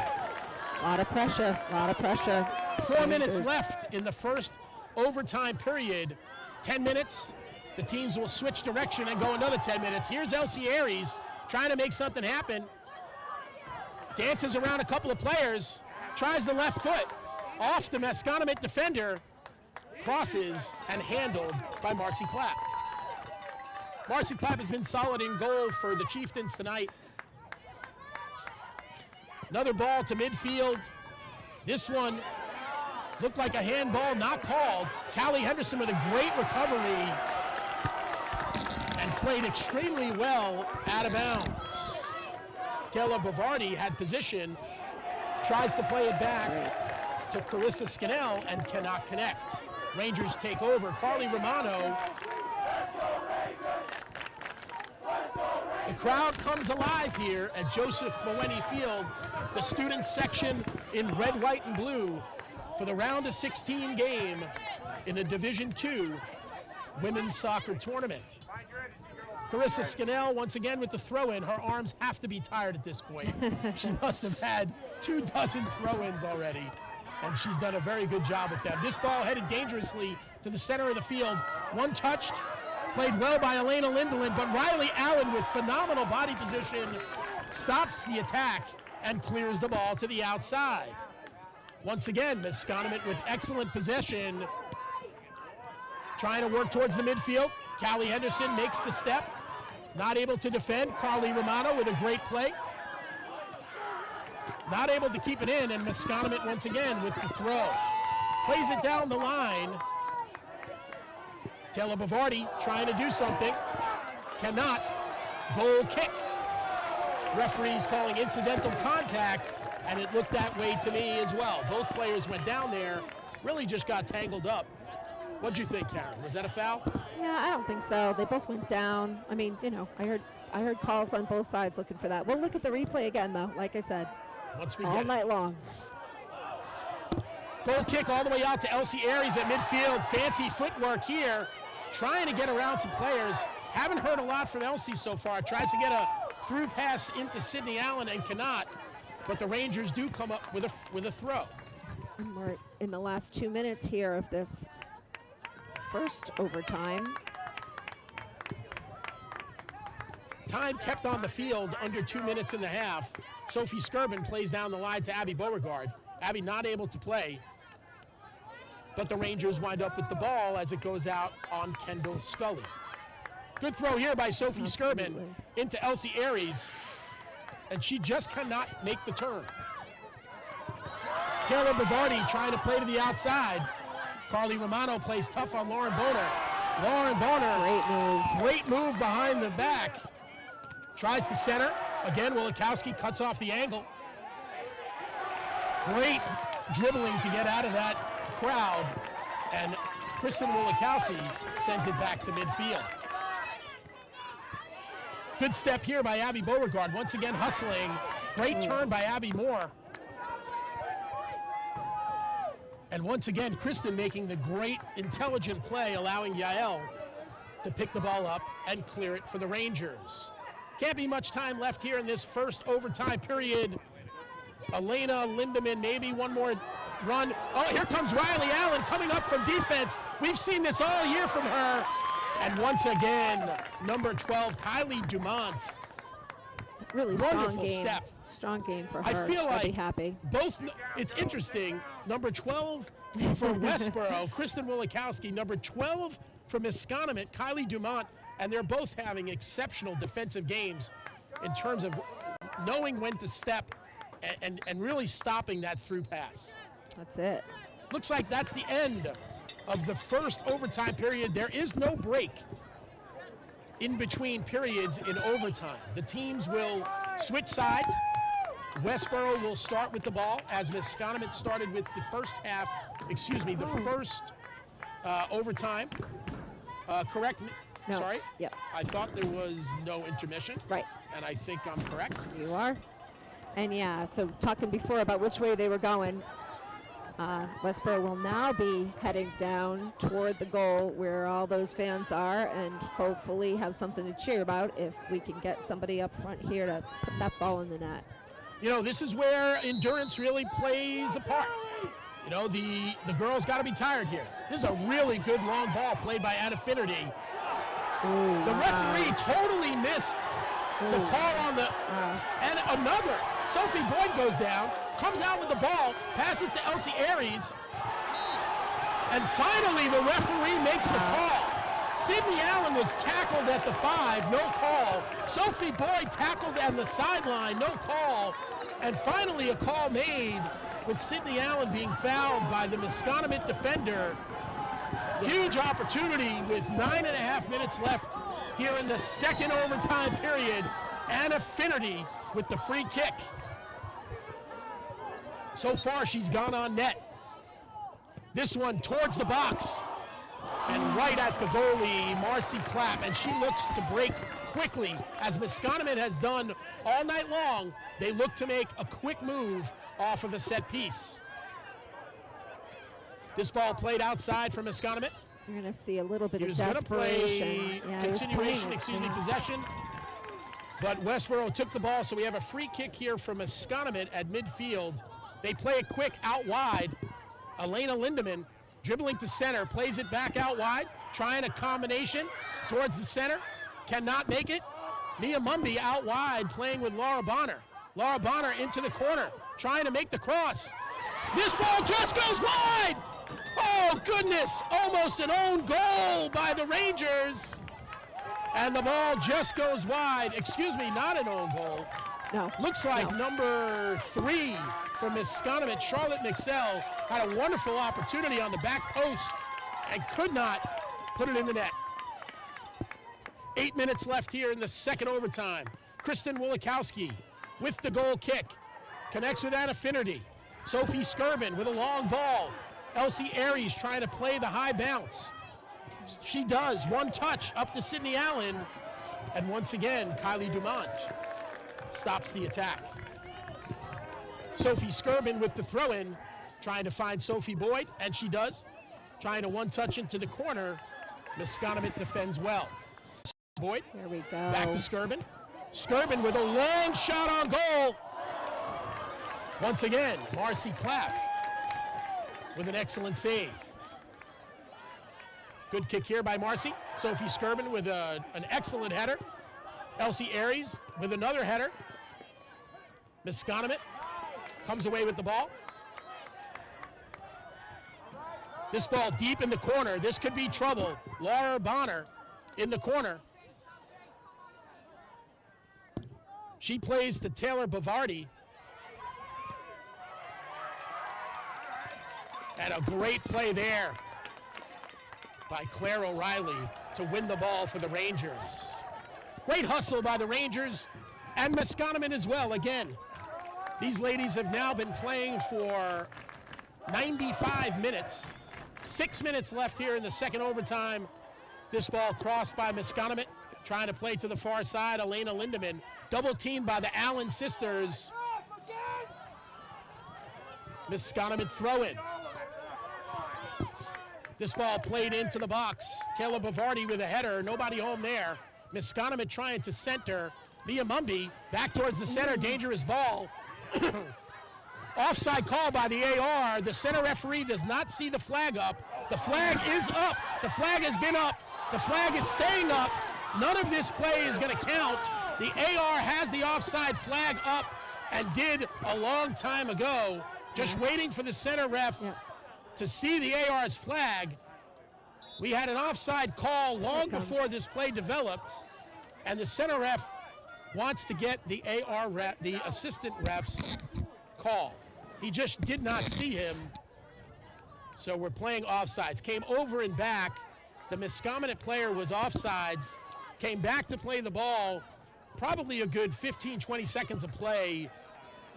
A lot of pressure, a lot of pressure. 4 minutes left in the first overtime period. 10 minutes, the teams will switch direction and go another 10 minutes. Here's Elsie Aries trying to make something happen. Dances around a couple of players, tries the left foot. Off the Masconomet defender, crosses and handled by Marcy Clapp. Marcy Clapp has been solid in goal for the Chieftains tonight. Another ball to midfield. This one looked like a handball, not called. Callie Henderson with a great recovery and played extremely well out of bounds. Taylor Bavardi had position, tries to play it back to Carissa Scannell and cannot connect. Rangers take over. Carly Romano. The crowd comes alive here at Joseph Mewhiney Field, the student section in red, white, and blue for the round of 16 game in the Division II women's soccer tournament. Carissa Scannell once again with the throw-in. Her arms have to be tired at this point. She must have had 24 throw-ins already, and she's done a very good job with them. This ball headed dangerously to the center of the field. One touched, played well by Elena Lindelin, but Riley Allen with phenomenal body position stops the attack and clears the ball to the outside. Once again, Masconomet with excellent possession, trying to work towards the midfield. Callie Henderson makes the step, not able to defend. Carly Romano with a great play. Not able to keep it in, and Masconomet once again with the throw. Plays it down the line. Taylor Bavardi trying to do something. Cannot. Goal kick. Referees calling incidental contact, and it looked that way to me as well. Both players went down there, really just got tangled up. What'd you think, Karen? Was that a foul? Yeah, I don't think so. They both went down. I mean, you know, I heard calls on both sides looking for that. We'll look at the replay again, though, like I said, all night long. Goal kick all the way out to Elsie Aries at midfield. Fancy footwork here, trying to get around some players. Haven't heard a lot from Elsie so far. Tries to get a through pass into Sydney Allen and cannot, but the Rangers do come up with a throw. And we're in the last 2 minutes here of this first overtime. Time kept on the field under 2 minutes and a half. Sophie Skirben plays down the line to Abby Beauregard. Abby not able to play, but the Rangers wind up with the ball as it goes out on Kendall Scully. Good throw here by Sophie Absolutely. Skirban into Elsie Aries, and she just cannot make the turn. Taylor Bavardi trying to play to the outside. Carly Romano plays tough on Lauren Boner. Lauren Boner, great move behind the back. Tries to center. Again, Wilikowski cuts off the angle. Great dribbling to get out of that crowd. And Kristen Wilikowski sends it back to midfield. Good step here by Abby Beauregard. Once again hustling. Great turn by Abby Moore. And once again, Kristen making the great, intelligent play, allowing Yael to pick the ball up and clear it for the Rangers. Can't be much time left here in this first overtime period. Elena Lindemann, maybe one more run. Oh, here comes Riley Allen coming up from defense. We've seen this all year from her. And once again, number 12, Kylie Dumont. Really Wonderful strong game. step. Strong game for her. I feel I'll like be happy. both, it's interesting, number 12 for Westborough, Kristen Wilikowski, number 12 for Masconomet, Kylie Dumont, and they're both having exceptional defensive games in terms of knowing when to step and really stopping that through pass. That's it. Looks like that's the end of the first overtime period. There is no break in between periods in overtime. The teams will switch sides. Westborough will start with the ball as Masconomet started with the first half, the first overtime. Correct me? No. Sorry? Yep. I thought there was no intermission. Right. And I think I'm correct. You are. And yeah, so talking before about which way they were going, Westborough will now be heading down toward the goal where all those fans are and hopefully have something to cheer about if we can get somebody up front here to put that ball in the net. You know, this is where endurance really plays a part. You know, the girls got to be tired here. This is a really good long ball played by Anna Finnerty. The referee totally missed the call on the, and another. Sophie Boyd goes down, comes out with the ball, passes to Elsie Aries, and finally the referee makes the call. Sydney Allen was tackled at the 5, no call. Sophie Boyd tackled on the sideline, no call. And finally a call made with Sydney Allen being fouled by the Masconomet defender. Huge opportunity with 9.5 minutes left here in the second overtime period. Anna Finnerty with the free kick. So far she's gone on net. This one towards the box. And right at the goalie, Marcy Clapp, and she looks to break quickly. As Masconomet has done all night long, they look to make a quick move off of a set piece. This ball played outside from Masconomet. You're going to see a little bit He of was going to desperation. play continuation, possession. But Westborough took the ball, so we have a free kick here from Masconomet at midfield. They play it quick out wide. Elena Lindemann dribbling to center, plays it back out wide, trying a combination towards the center, cannot make it. Mia Mumby out wide, playing with Laura Bonner. Laura Bonner into the corner, trying to make the cross. This ball just goes wide! Oh, goodness, almost an own goal by the Rangers. And the ball just goes wide. Excuse me, not an own goal. No. Looks like number 3 for Masconomet, Charlotte McSell, had a wonderful opportunity on the back post and could not put it in the net. 8 minutes left here in the second overtime. Kristen Wilikowski with the goal kick. Connects with Anna Finnerty. Sophie Skirban with a long ball. Elsie Aries trying to play the high bounce. She does. One touch up to Sydney Allen. And once again, Kylie Dumont stops the attack. Sophie Skirban with the throw-in, trying to find Sophie Boyd, and she does. Trying to one-touch into the corner. Masconomet defends well. Boyd, There we go. back to Skirban. Skirban with a long shot on goal. Once again, Marcy Clapp with an excellent save. Good kick here by Marcy. Sophie Skirban with an excellent header. Elsie Aries with another header. Masconomet comes away with the ball. This ball deep in the corner. This could be trouble. Laura Bonner in the corner. She plays to Taylor Bavardi. And a great play there by Claire O'Reilly to win the ball for the Rangers. Great hustle by the Rangers and Masconomet as well. Again, these ladies have now been playing for 95 minutes. 6 minutes left here in the second overtime. This ball crossed by Masconomet, trying to play to the far side. Elena Lindemann, double teamed by the Allen sisters. Masconomet throw in. This ball played into the box. Taylor Bavardi with a header, nobody home there. Masconomet trying to center. Mia Mumby back towards the center, dangerous ball. Offside call by the AR. The center referee does not see the flag up. The flag is up. The flag has been up. The flag is staying up. None of this play is going to count. The AR has the offside flag up and did a long time ago. Just waiting for the center ref to see the AR's flag. We had an offside call long before this play developed, and the center ref wants to get the AR ref, the assistant ref's call. He just did not see him, so we're playing offsides. Came over and back. The Masconomet player was offsides, came back to play the ball. Probably a good 15, 20 seconds of play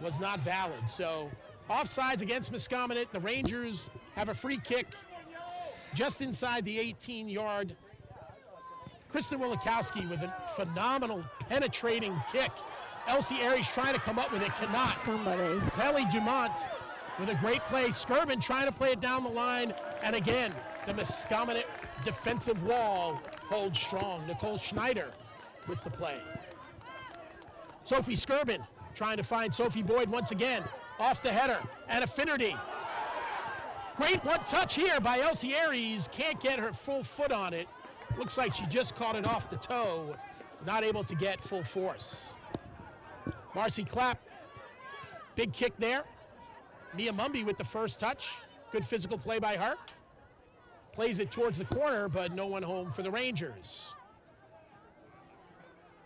was not valid. So offsides against Masconomet. The Rangers have a free kick just inside the 18-yard. Kristen Wilikowski with a phenomenal penetrating kick. Elsie Aries trying to come up with it, cannot. Somebody. Kelly Dumont with a great play. Skirvin trying to play it down the line. And again, the Masconomet defensive wall holds strong. Nicole Schneider with the play. Sophie Skirvin trying to find Sophie Boyd once again. Off the header, and a Finnerty. Great one touch here by Elsie Aries. Can't get her full foot on it. Looks like she just caught it off the toe. Not able to get full force. Marcy Clapp, big kick there. Mia Mumby with the first touch. Good physical play by her. Plays it towards the corner, but no one home for the Rangers.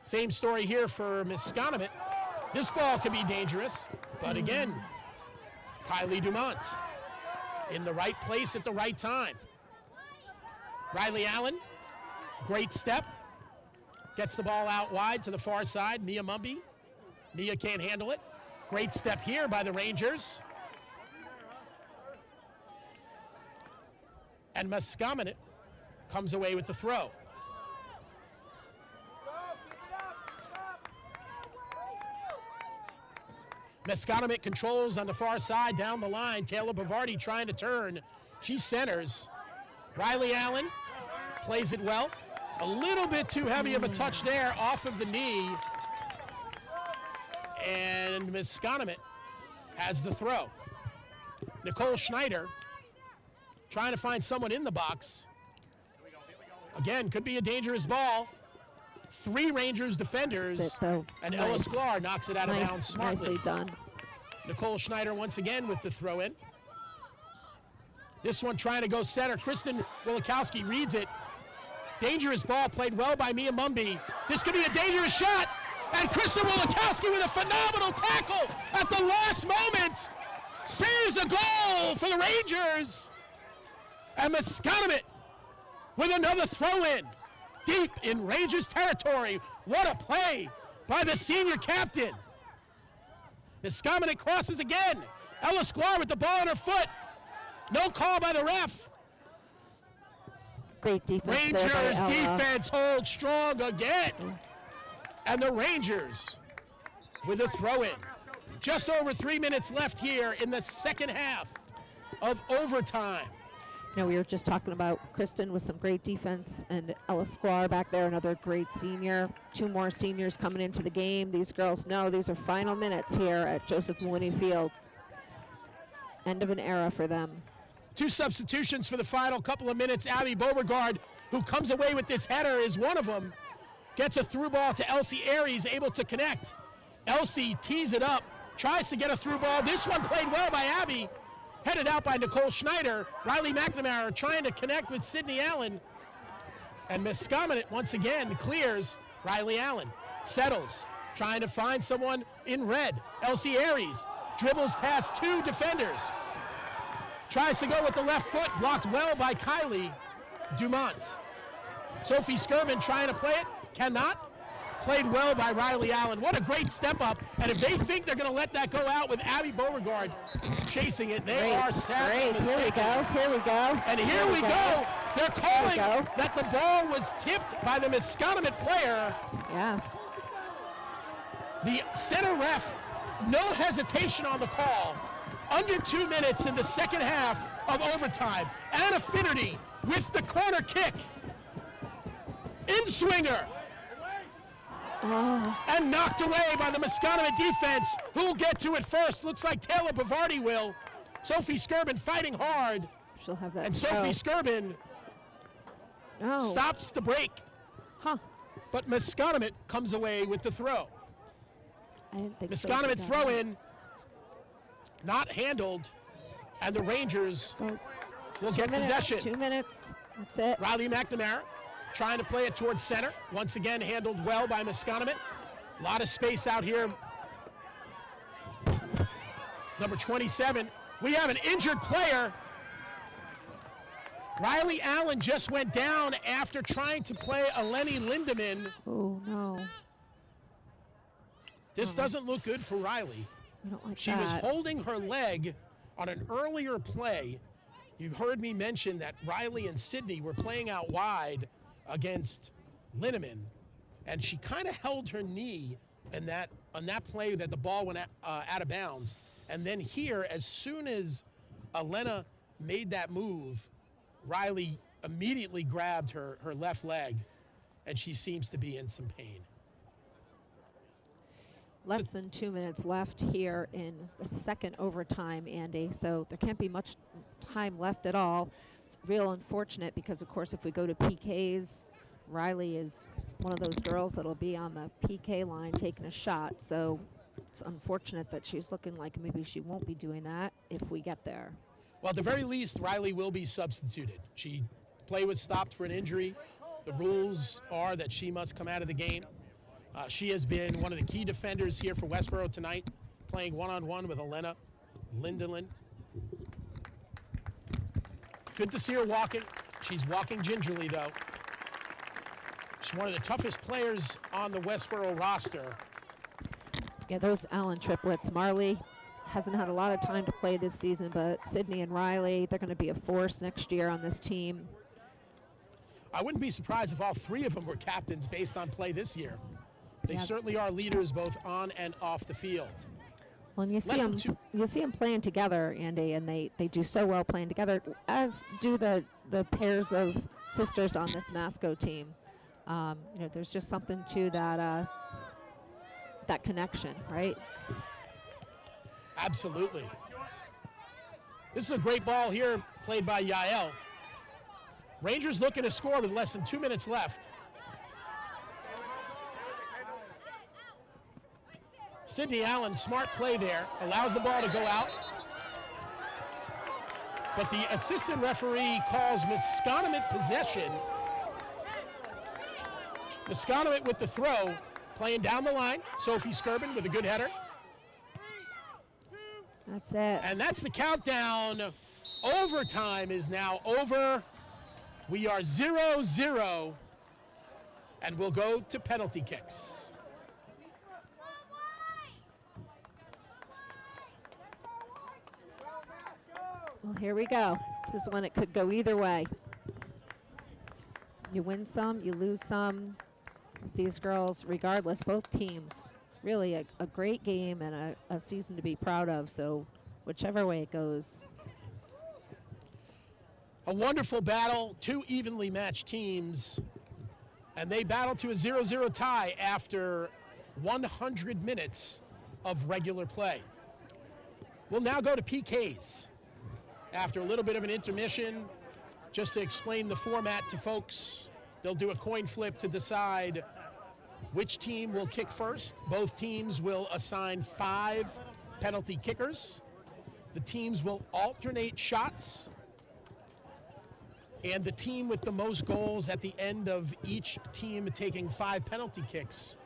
Same story here for Masconomet. This ball could be dangerous, but again, Kylie Dumont in the right place at the right time. Riley Allen, great step. Gets the ball out wide to the far side. Mia Mumby. Mia can't handle it. Great step here by the Rangers. And Masconomet comes away with the throw. Masconomet controls on the far side down the line. Taylor Bavardi trying to turn. She centers. Riley Allen plays it well. A little bit too heavy of a touch there off of the knee. And Masconomet has the throw. Nicole Schneider trying to find someone in the box. Again, could be a dangerous ball. 3 Rangers defenders, and Ella Sklar knocks it out of bounds smartly. Nicely done. Nicole Schneider once again with the throw in. This one trying to go center. Kristen Wilikowski reads it. Dangerous ball played well by Mia Mumby. This could be a dangerous shot, and Kristen Wilikowski with a phenomenal tackle at the last moment saves a goal for the Rangers. And Masconomet with another throw in. Deep in Rangers territory. What a play by the senior captain. Masconomet crosses again. Ella Sklar with the ball on her foot. No call by the ref. Great defense. Rangers defense holds strong again. And the Rangers with a throw in. Just over 3 minutes left here in the second half of overtime. You know, we were just talking about Kristen with some great defense, and Ella Sklar back there, another great senior. 2 more seniors coming into the game. These girls know these are final minutes here at Joseph Mewhiney Field. End of an era for them. 2 substitutions for the final couple of minutes. Abby Beauregard, who comes away with this header, is one of them. Gets a through ball to Elsie Aries, able to connect. Elsie tees it up, tries to get a through ball. This one played well by Abby. Headed out by Nicole Schneider. Riley McNamara trying to connect with Sydney Allen. And Masconomet once again clears. Riley Allen settles. trying to find someone in red. Elsie Aries dribbles past 2 defenders. Tries to go with the left foot, blocked well by Kylie Dumont. Sophie Skirvin trying to play it, cannot. Played well by Riley Allen. What a great step up. And if they think they're going to let that go out with Abby Beauregard chasing it, they are sadly mistaken. Here we go. Here we go. And here we go. They're calling that the ball was tipped by the Masconomet player. Yeah. The center ref, no hesitation on the call. Under 2 minutes in the second half of overtime. Anna Finnerty with the corner kick. In-swinger. And knocked away by the Masconomet defense. Who'll get to it first? Looks like Taylor Bavardi will. Sophie Skirvin fighting hard. She'll have that. And Sophie Skirvin stops the break. Huh. But Masconomet comes away with the throw. I didn't think Masconomet throw in, not handled, and the Rangers will get possession. 2 minutes. That's it. Riley McNamara trying to play it towards center. Once again, handled well by Masconomet. A lot of space out here. Number 27. We have an injured player. Riley Allen just went down after trying to play Eleni Lindemann. Oh, no. This doesn't look good for Riley. I don't like She that. was holding her leg on an earlier play. You heard me mention that Riley and Sydney were playing out wide against Lindemann, and she kind of held her knee in on that play that the ball went out of bounds. And then here, as soon as Elena made that move, Riley immediately grabbed her left leg, and she seems to be in some pain. Less than 2 minutes left here in the second overtime, Andy, so there can't be much time left at all. It's real unfortunate because, of course, if we go to PKs, Riley is one of those girls that'll be on the PK line taking a shot, so it's unfortunate that she's looking like maybe she won't be doing that if we get there. Well, at the very least, Riley will be substituted. Play was stopped for an injury. The rules are that she must come out of the game. She has been one of the key defenders here for Westborough tonight, playing one-on-one with Elena Lindemann. Good to see her walking. She's walking gingerly, though. She's one of the toughest players on the Westborough roster. Yeah, those Allen triplets. Marley hasn't had a lot of time to play this season, but Sydney and Riley, they're going to be a force next year on this team. I wouldn't be surprised if all 3 of them were captains based on play this year. They certainly are leaders both on and off the field. Well, and you see them playing together, Andy, and they do so well playing together, as do the pairs of sisters on this Masco team. There's just something to that that connection, right? Absolutely. This is a great ball here, played by Yael. Rangers looking to score with less than 2 minutes left. Sydney Allen, smart play there, allows the ball to go out. But the assistant referee calls Masconomet possession. Masconomet with the throw, playing down the line. Sophie Skirvin with a good header. That's it. And that's the countdown. Overtime is now over. We are 0-0, and we'll go to penalty kicks. Well, here we go. This is when it could go either way. You win some, you lose some. These girls, regardless, both teams, really a great game and a season to be proud of. So whichever way it goes. A wonderful battle, 2 evenly matched teams, and they battle to a 0-0 tie after 100 minutes of regular play. We'll now go to PKs. After a little bit of an intermission, just to explain the format to folks, they'll do a coin flip to decide which team will kick first. Both teams will assign 5 penalty kickers. The teams will alternate shots. And the team with the most goals at the end of each team taking 5 penalty kicks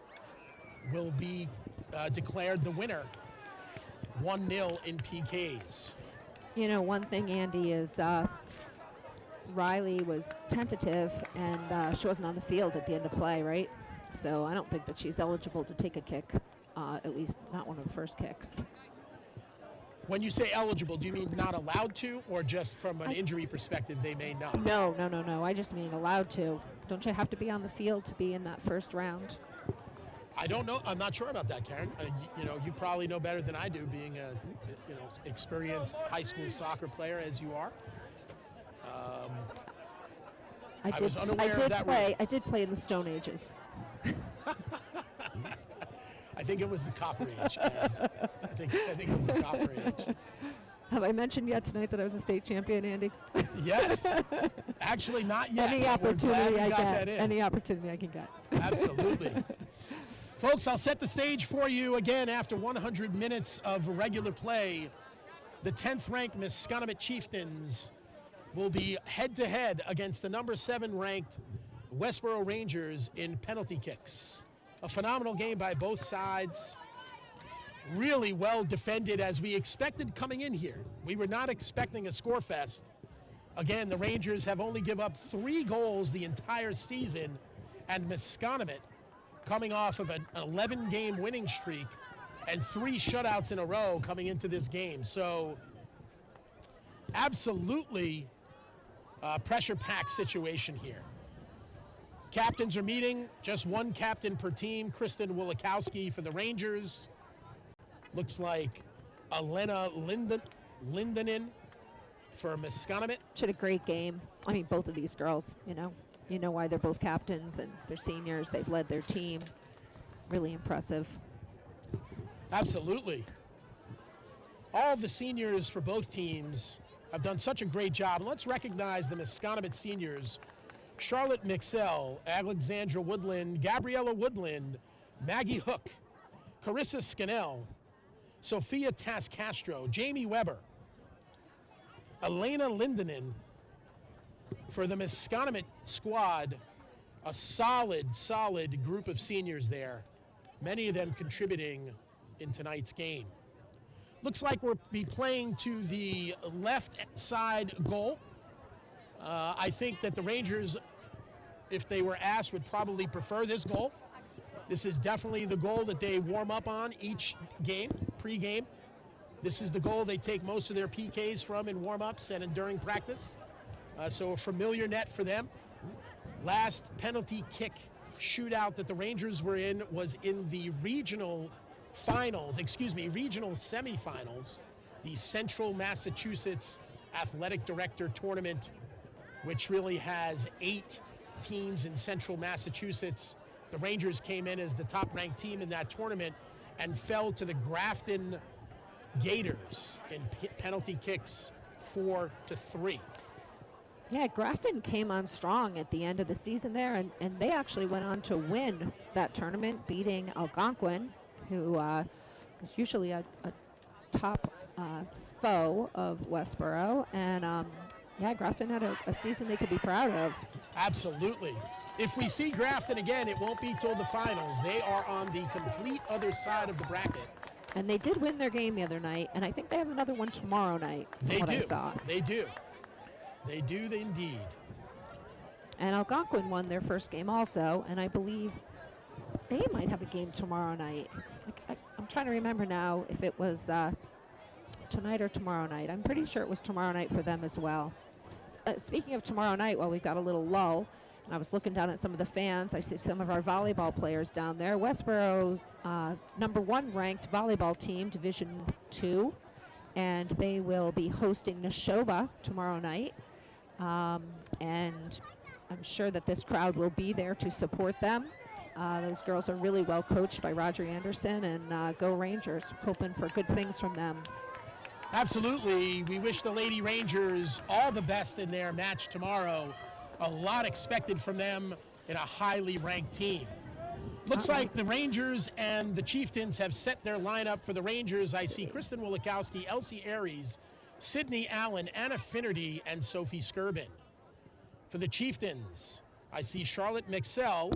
will be declared the winner, 1-0 in PKs. You know, one thing, Andy, is Riley was tentative, and she wasn't on the field at the end of play, right? So I don't think that she's eligible to take a kick, at least not one of the first kicks. When you say eligible, do you mean not allowed to, or just from an injury perspective they may not? No. I just mean allowed to. Don't you have to be on the field to be in that first round? I don't know. I'm not sure about that, Karen. You probably know better than I do, being a experienced high school soccer player as you are. I was unaware of that rule. I did play in the Stone Ages. I think it was the Copper Age. I think it was the Copper Age. Have I mentioned yet tonight that I was a state champion, Andy? Yes. Actually, not yet. Any opportunity I get. In. Any opportunity I can get. Absolutely. Folks, I'll set the stage for you again after 100 minutes of regular play. The 10th-ranked Masconomet Chieftains will be head-to-head against the number 7-ranked Westborough Rangers in penalty kicks. A phenomenal game by both sides. Really well defended as we expected coming in here. We were not expecting a score fest. Again, the Rangers have only given up 3 goals the entire season, and Masconomet, coming off of an 11-game winning streak and 3 shutouts in a row coming into this game. So absolutely pressure-packed situation here. Captains are meeting, just one captain per team. Kristen Wulikowski for the Rangers. Looks like Elena Lindenin for Masconomet. She had a great game. I mean, both of these girls, you know why they're both captains, and they're seniors. They've led their team. Really impressive. Absolutely. All the seniors for both teams have done such a great job. And let's recognize the Masconomet seniors: Charlotte Mixell, Alexandra Woodland, Gabriella Woodland, Maggie Hook, Carissa Scannell, Sophia Tass-Castro, Jamie Weber, Elena Lindenin. For the Masconomet squad, a solid group of seniors there, many of them contributing in tonight's game. Looks like we'll be playing to the left side goal. I think that the Rangers, if they were asked, would probably prefer this goal. This is definitely the goal that they warm up on each game, pre-game. This is the goal they take most of their PKs from in warm-ups and during practice. So a familiar net for them. Last penalty kick shootout that the Rangers were in was in the regional semifinals, the Central Massachusetts Athletic Director Tournament, which really has 8 teams in Central Massachusetts. The Rangers came in as the top-ranked team in that tournament and fell to the Grafton Gators in penalty kicks 4-3. Yeah, Grafton came on strong at the end of the season there, and they actually went on to win that tournament, beating Algonquin, who is usually a top foe of Westborough. And yeah, Grafton had a season they could be proud of. Absolutely. If we see Grafton again, it won't be till the finals. They are on the complete other side of the bracket. And they did win their game the other night, and I think they have another one tomorrow night. They do. I saw. They do. They do indeed. And Algonquin won their first game also, and I believe they might have a game tomorrow night. I'm trying to remember now if it was tonight or tomorrow night. I'm pretty sure it was tomorrow night for them as well. Speaking of tomorrow night, while we've got a little lull, and I was looking down at some of the fans. I see some of our volleyball players down there. Westborough's number 1 ranked volleyball team, Division 2, and they will be hosting Neshoba tomorrow night. And I'm sure that this crowd will be there to support them. Those girls are really well coached by Roger Anderson, and go Rangers, hoping for good things from them. Absolutely. We wish the Lady Rangers all the best in their match tomorrow. A lot expected from them in a highly ranked team. Looks like the Rangers and the Chieftains have set their lineup. For the Rangers, I see Kristen Wulikowski, Elsie Aries, Sydney Allen, Anna Finnerty, and Sophie Skirbin. For the Chieftains, I see Charlotte Mixell,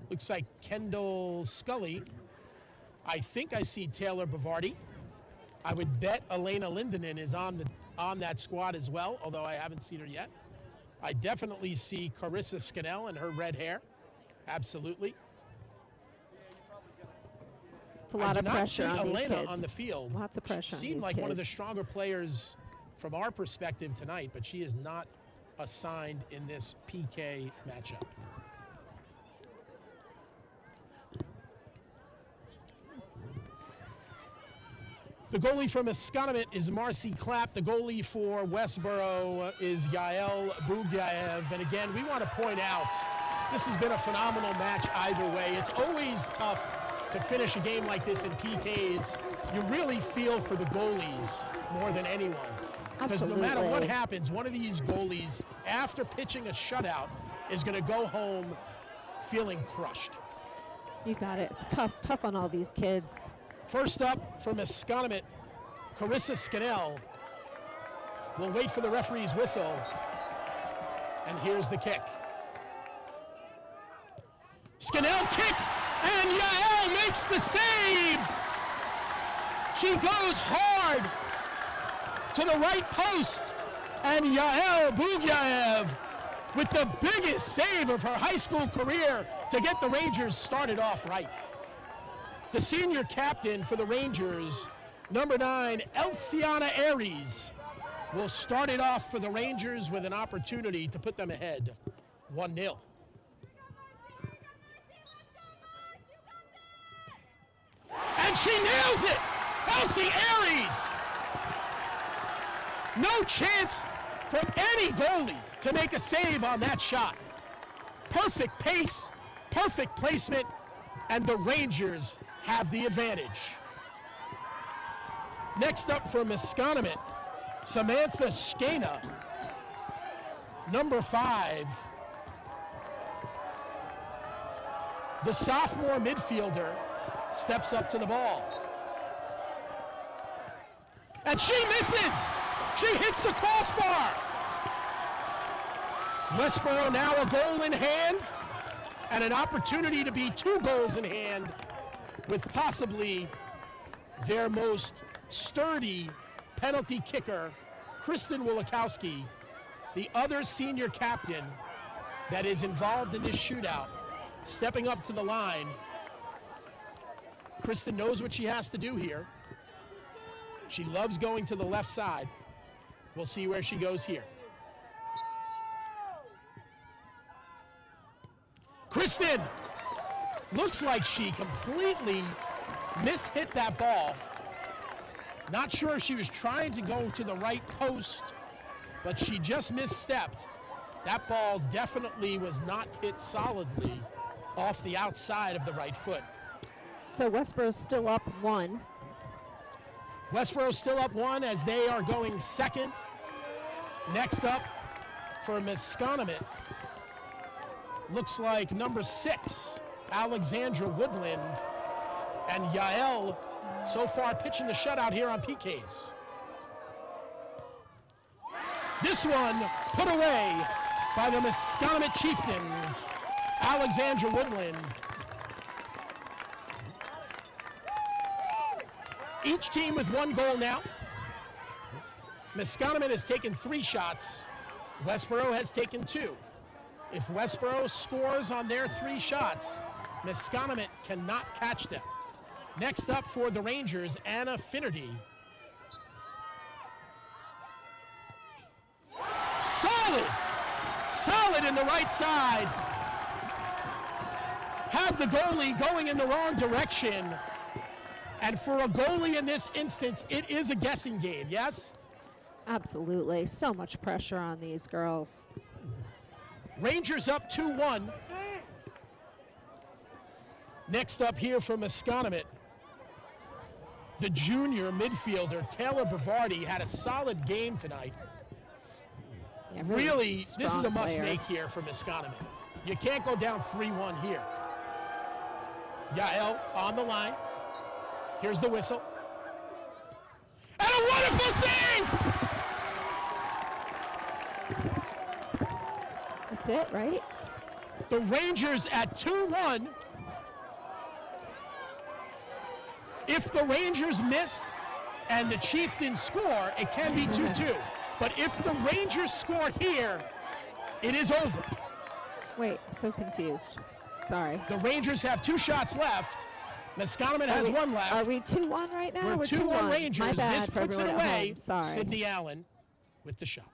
Looks like Kendall Scully. I think I see Taylor Bavardi. I would bet Elena Lindenen is on that squad as well, although I haven't seen her yet. I definitely see Carissa Scannell and her red hair. Absolutely. It's a lot of pressure on these Elena kids. on the field. Lots of pressure on Seemed these like kids. one of the stronger players from our perspective tonight, but she is not assigned in this PK matchup. The goalie from Masconomet is Marcy Clapp. The goalie for Westborough is Yael Bugayev. And again, we want to point out, this has been a phenomenal match either way. It's always tough to finish a game like this in PKs. You really feel for the goalies more than anyone. Because no matter what happens, one of these goalies, after pitching a shutout, is going to go home feeling crushed. You got it. It's tough on all these kids. First up for Masconomet, Carissa Scannell will wait for the referee's whistle. And here's the kick. Scannell kicks, and Yael makes the save. She goes hard to the right post, and Yael Bugayev with the biggest save of her high school career to get the Rangers started off right. The senior captain for the Rangers, number 9, Elsiana Aries, will start it off for the Rangers with an opportunity to put them ahead 1-0. And she nails it! Elsie Aries! No chance for any goalie to make a save on that shot. Perfect pace, perfect placement, and the Rangers have the advantage. Next up for Masconomet, Samantha Skena, number 5. The sophomore midfielder steps up to the ball. And she misses! She hits the crossbar! Westborough now a goal in hand, and an opportunity to be 2 goals in hand with possibly their most sturdy penalty kicker, Kristen Wilikowski, the other senior captain that is involved in this shootout, stepping up to the line. Kristen knows what she has to do here. She loves going to the left side. We'll see where she goes here. Kristen looks like she completely mishit that ball. Not sure if she was trying to go to the right post, but she just misstepped. That ball definitely was not hit solidly off the outside of the right foot. So Westborough's still up 1. Westborough's still up 1 as they are going second. Next up for Masconomet, looks like number 6, Alexandra Woodland, and Yael so far pitching the shutout here on PKs. This one put away by the Masconomet Chieftains, Alexandra Woodland. Each team with 1 goal now. Masconomet has taken 3 shots. Westborough has taken 2. If Westborough scores on their 3 shots, Masconomet cannot catch them. Next up for the Rangers, Anna Finnerty. Solid in the right side. Had the goalie going in the wrong direction. And for a goalie in this instance, it is a guessing game, yes? Absolutely. So much pressure on these girls. Rangers up 2-1. Next up here for Masconomet, the junior midfielder, Taylor Bavardi, had a solid game tonight. Yeah, really, this is a strong must-make here for Masconomet. You can't go down 3-1 here. Yael on the line. Here's the whistle. And a wonderful save! That's it, right? The Rangers at 2-1. If the Rangers miss and the Chieftains score, it can be 2-2. But if the Rangers score here, it is over. Wait, so confused. Sorry. The Rangers have 2 shots left. Masconomet has 1 left. Are we 2-1 right now? We're 2-1 Rangers. My bad this for puts it everyone at away. home. Sorry. Sydney Allen with the shot.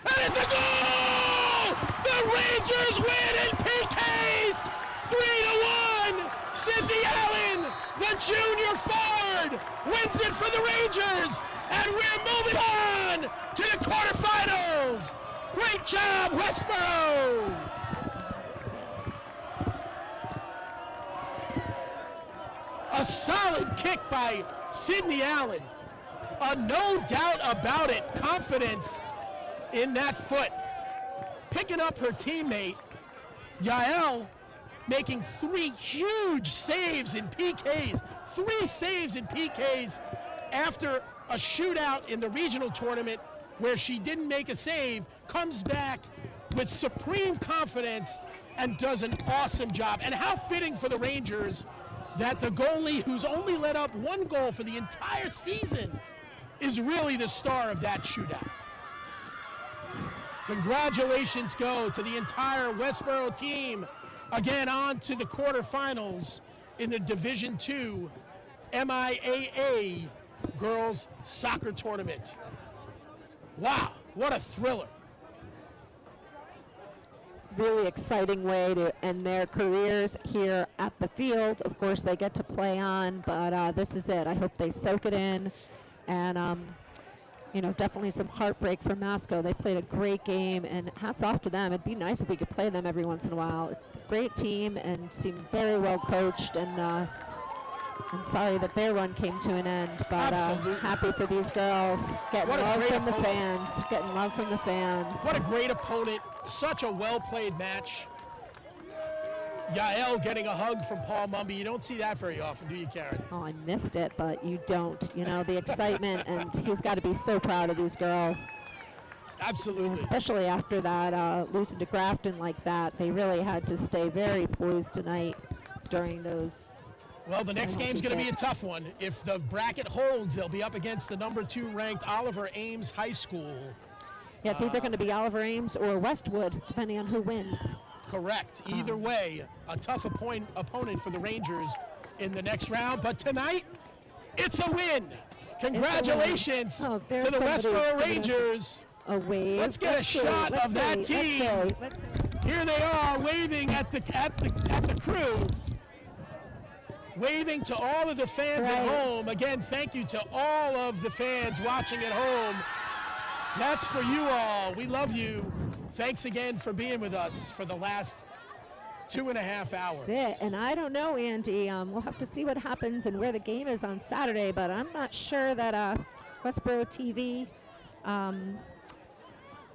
And it's a goal! The Rangers win in PKs! 3-1! Sydney Allen, the junior forward, wins it for the Rangers! And we're moving on to the quarterfinals! Great job, Westborough! A solid kick by Sydney Allen. No doubt about it. Confidence in that foot. Picking up her teammate, Yael, making 3 huge saves in PKs. 3 saves in PKs after a shootout in the regional tournament where she didn't make a save, comes back with supreme confidence and does an awesome job. And how fitting for the Rangers that the goalie who's only let up 1 goal for the entire season is really the star of that shootout. Congratulations go to the entire Westborough team. Again, on to the quarterfinals in the Division II MIAA Girls Soccer Tournament. Wow, what a thriller. Really exciting way to end their careers here at the field. Of course, they get to play on, but this is it. I hope they soak it in. And, you know, definitely some heartbreak for Masco. They played a great game, and hats off to them. It'd be nice if we could play them every once in a while. Great team and seemed very well coached, and I'm sorry that their run came to an end, but happy for these girls. Getting love from the fans. Getting love from the fans. What a great opponent. Such a well-played match. Yael getting a hug from Paul Mumby. You don't see that very often, do you, Karen? Oh, I missed it, but you don't. You know, the excitement, and he's got to be so proud of these girls. Absolutely. Especially after that losing to Grafton like that. They really had to stay very poised tonight during those. Well, the next game's going to be a tough one. If the bracket holds, they'll be up against the number 2 ranked Oliver Ames High School. Yeah, it's either going to be Oliver Ames or Westwood, depending on who wins. Correct. Either way, a tough opponent for the Rangers in the next round. But tonight, it's a win. Congratulations to the Westborough Rangers. A wave. Let's get a shot of that team. Here they are waving at the crew. Waving to all of the fans at home. Again, thank you to all of the fans watching at home. That's for you all. We love you. Thanks again for being with us for the last 2.5 hours. That's it. And I don't know, Andy. We'll have to see what happens and where the game is on Saturday, but I'm not sure that Westborough TV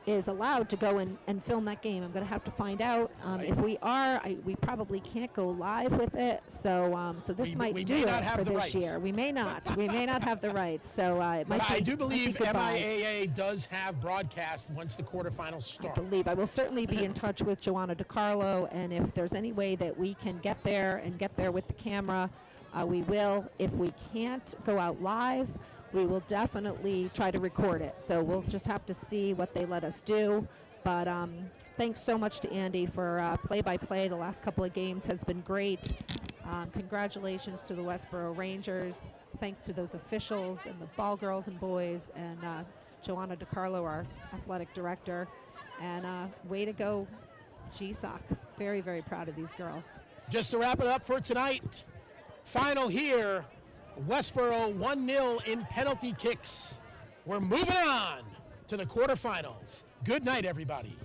is allowed to go and film that game. I'm going to have to find out. If we are, we probably can't go live with it. So this might do it for this year. We may not. We may not have the rights. So it might. I do believe MIAA does have broadcast once the quarterfinals start. I believe. I will certainly be in touch with Joanna DiCarlo, and if there's any way that we can get there with the camera, we will. If we can't go out live, we will definitely try to record it. So we'll just have to see what they let us do. But thanks so much to Andy for play-by-play. The last couple of games has been great. Congratulations to the Westborough Rangers. Thanks to those officials and the ball girls and boys, and Joanna DiCarlo, our athletic director. And way to go, GSOC. Very, very proud of these girls. Just to wrap it up for tonight, final here. Westborough 1-0 in penalty kicks. We're moving on to the quarterfinals. Good night, everybody.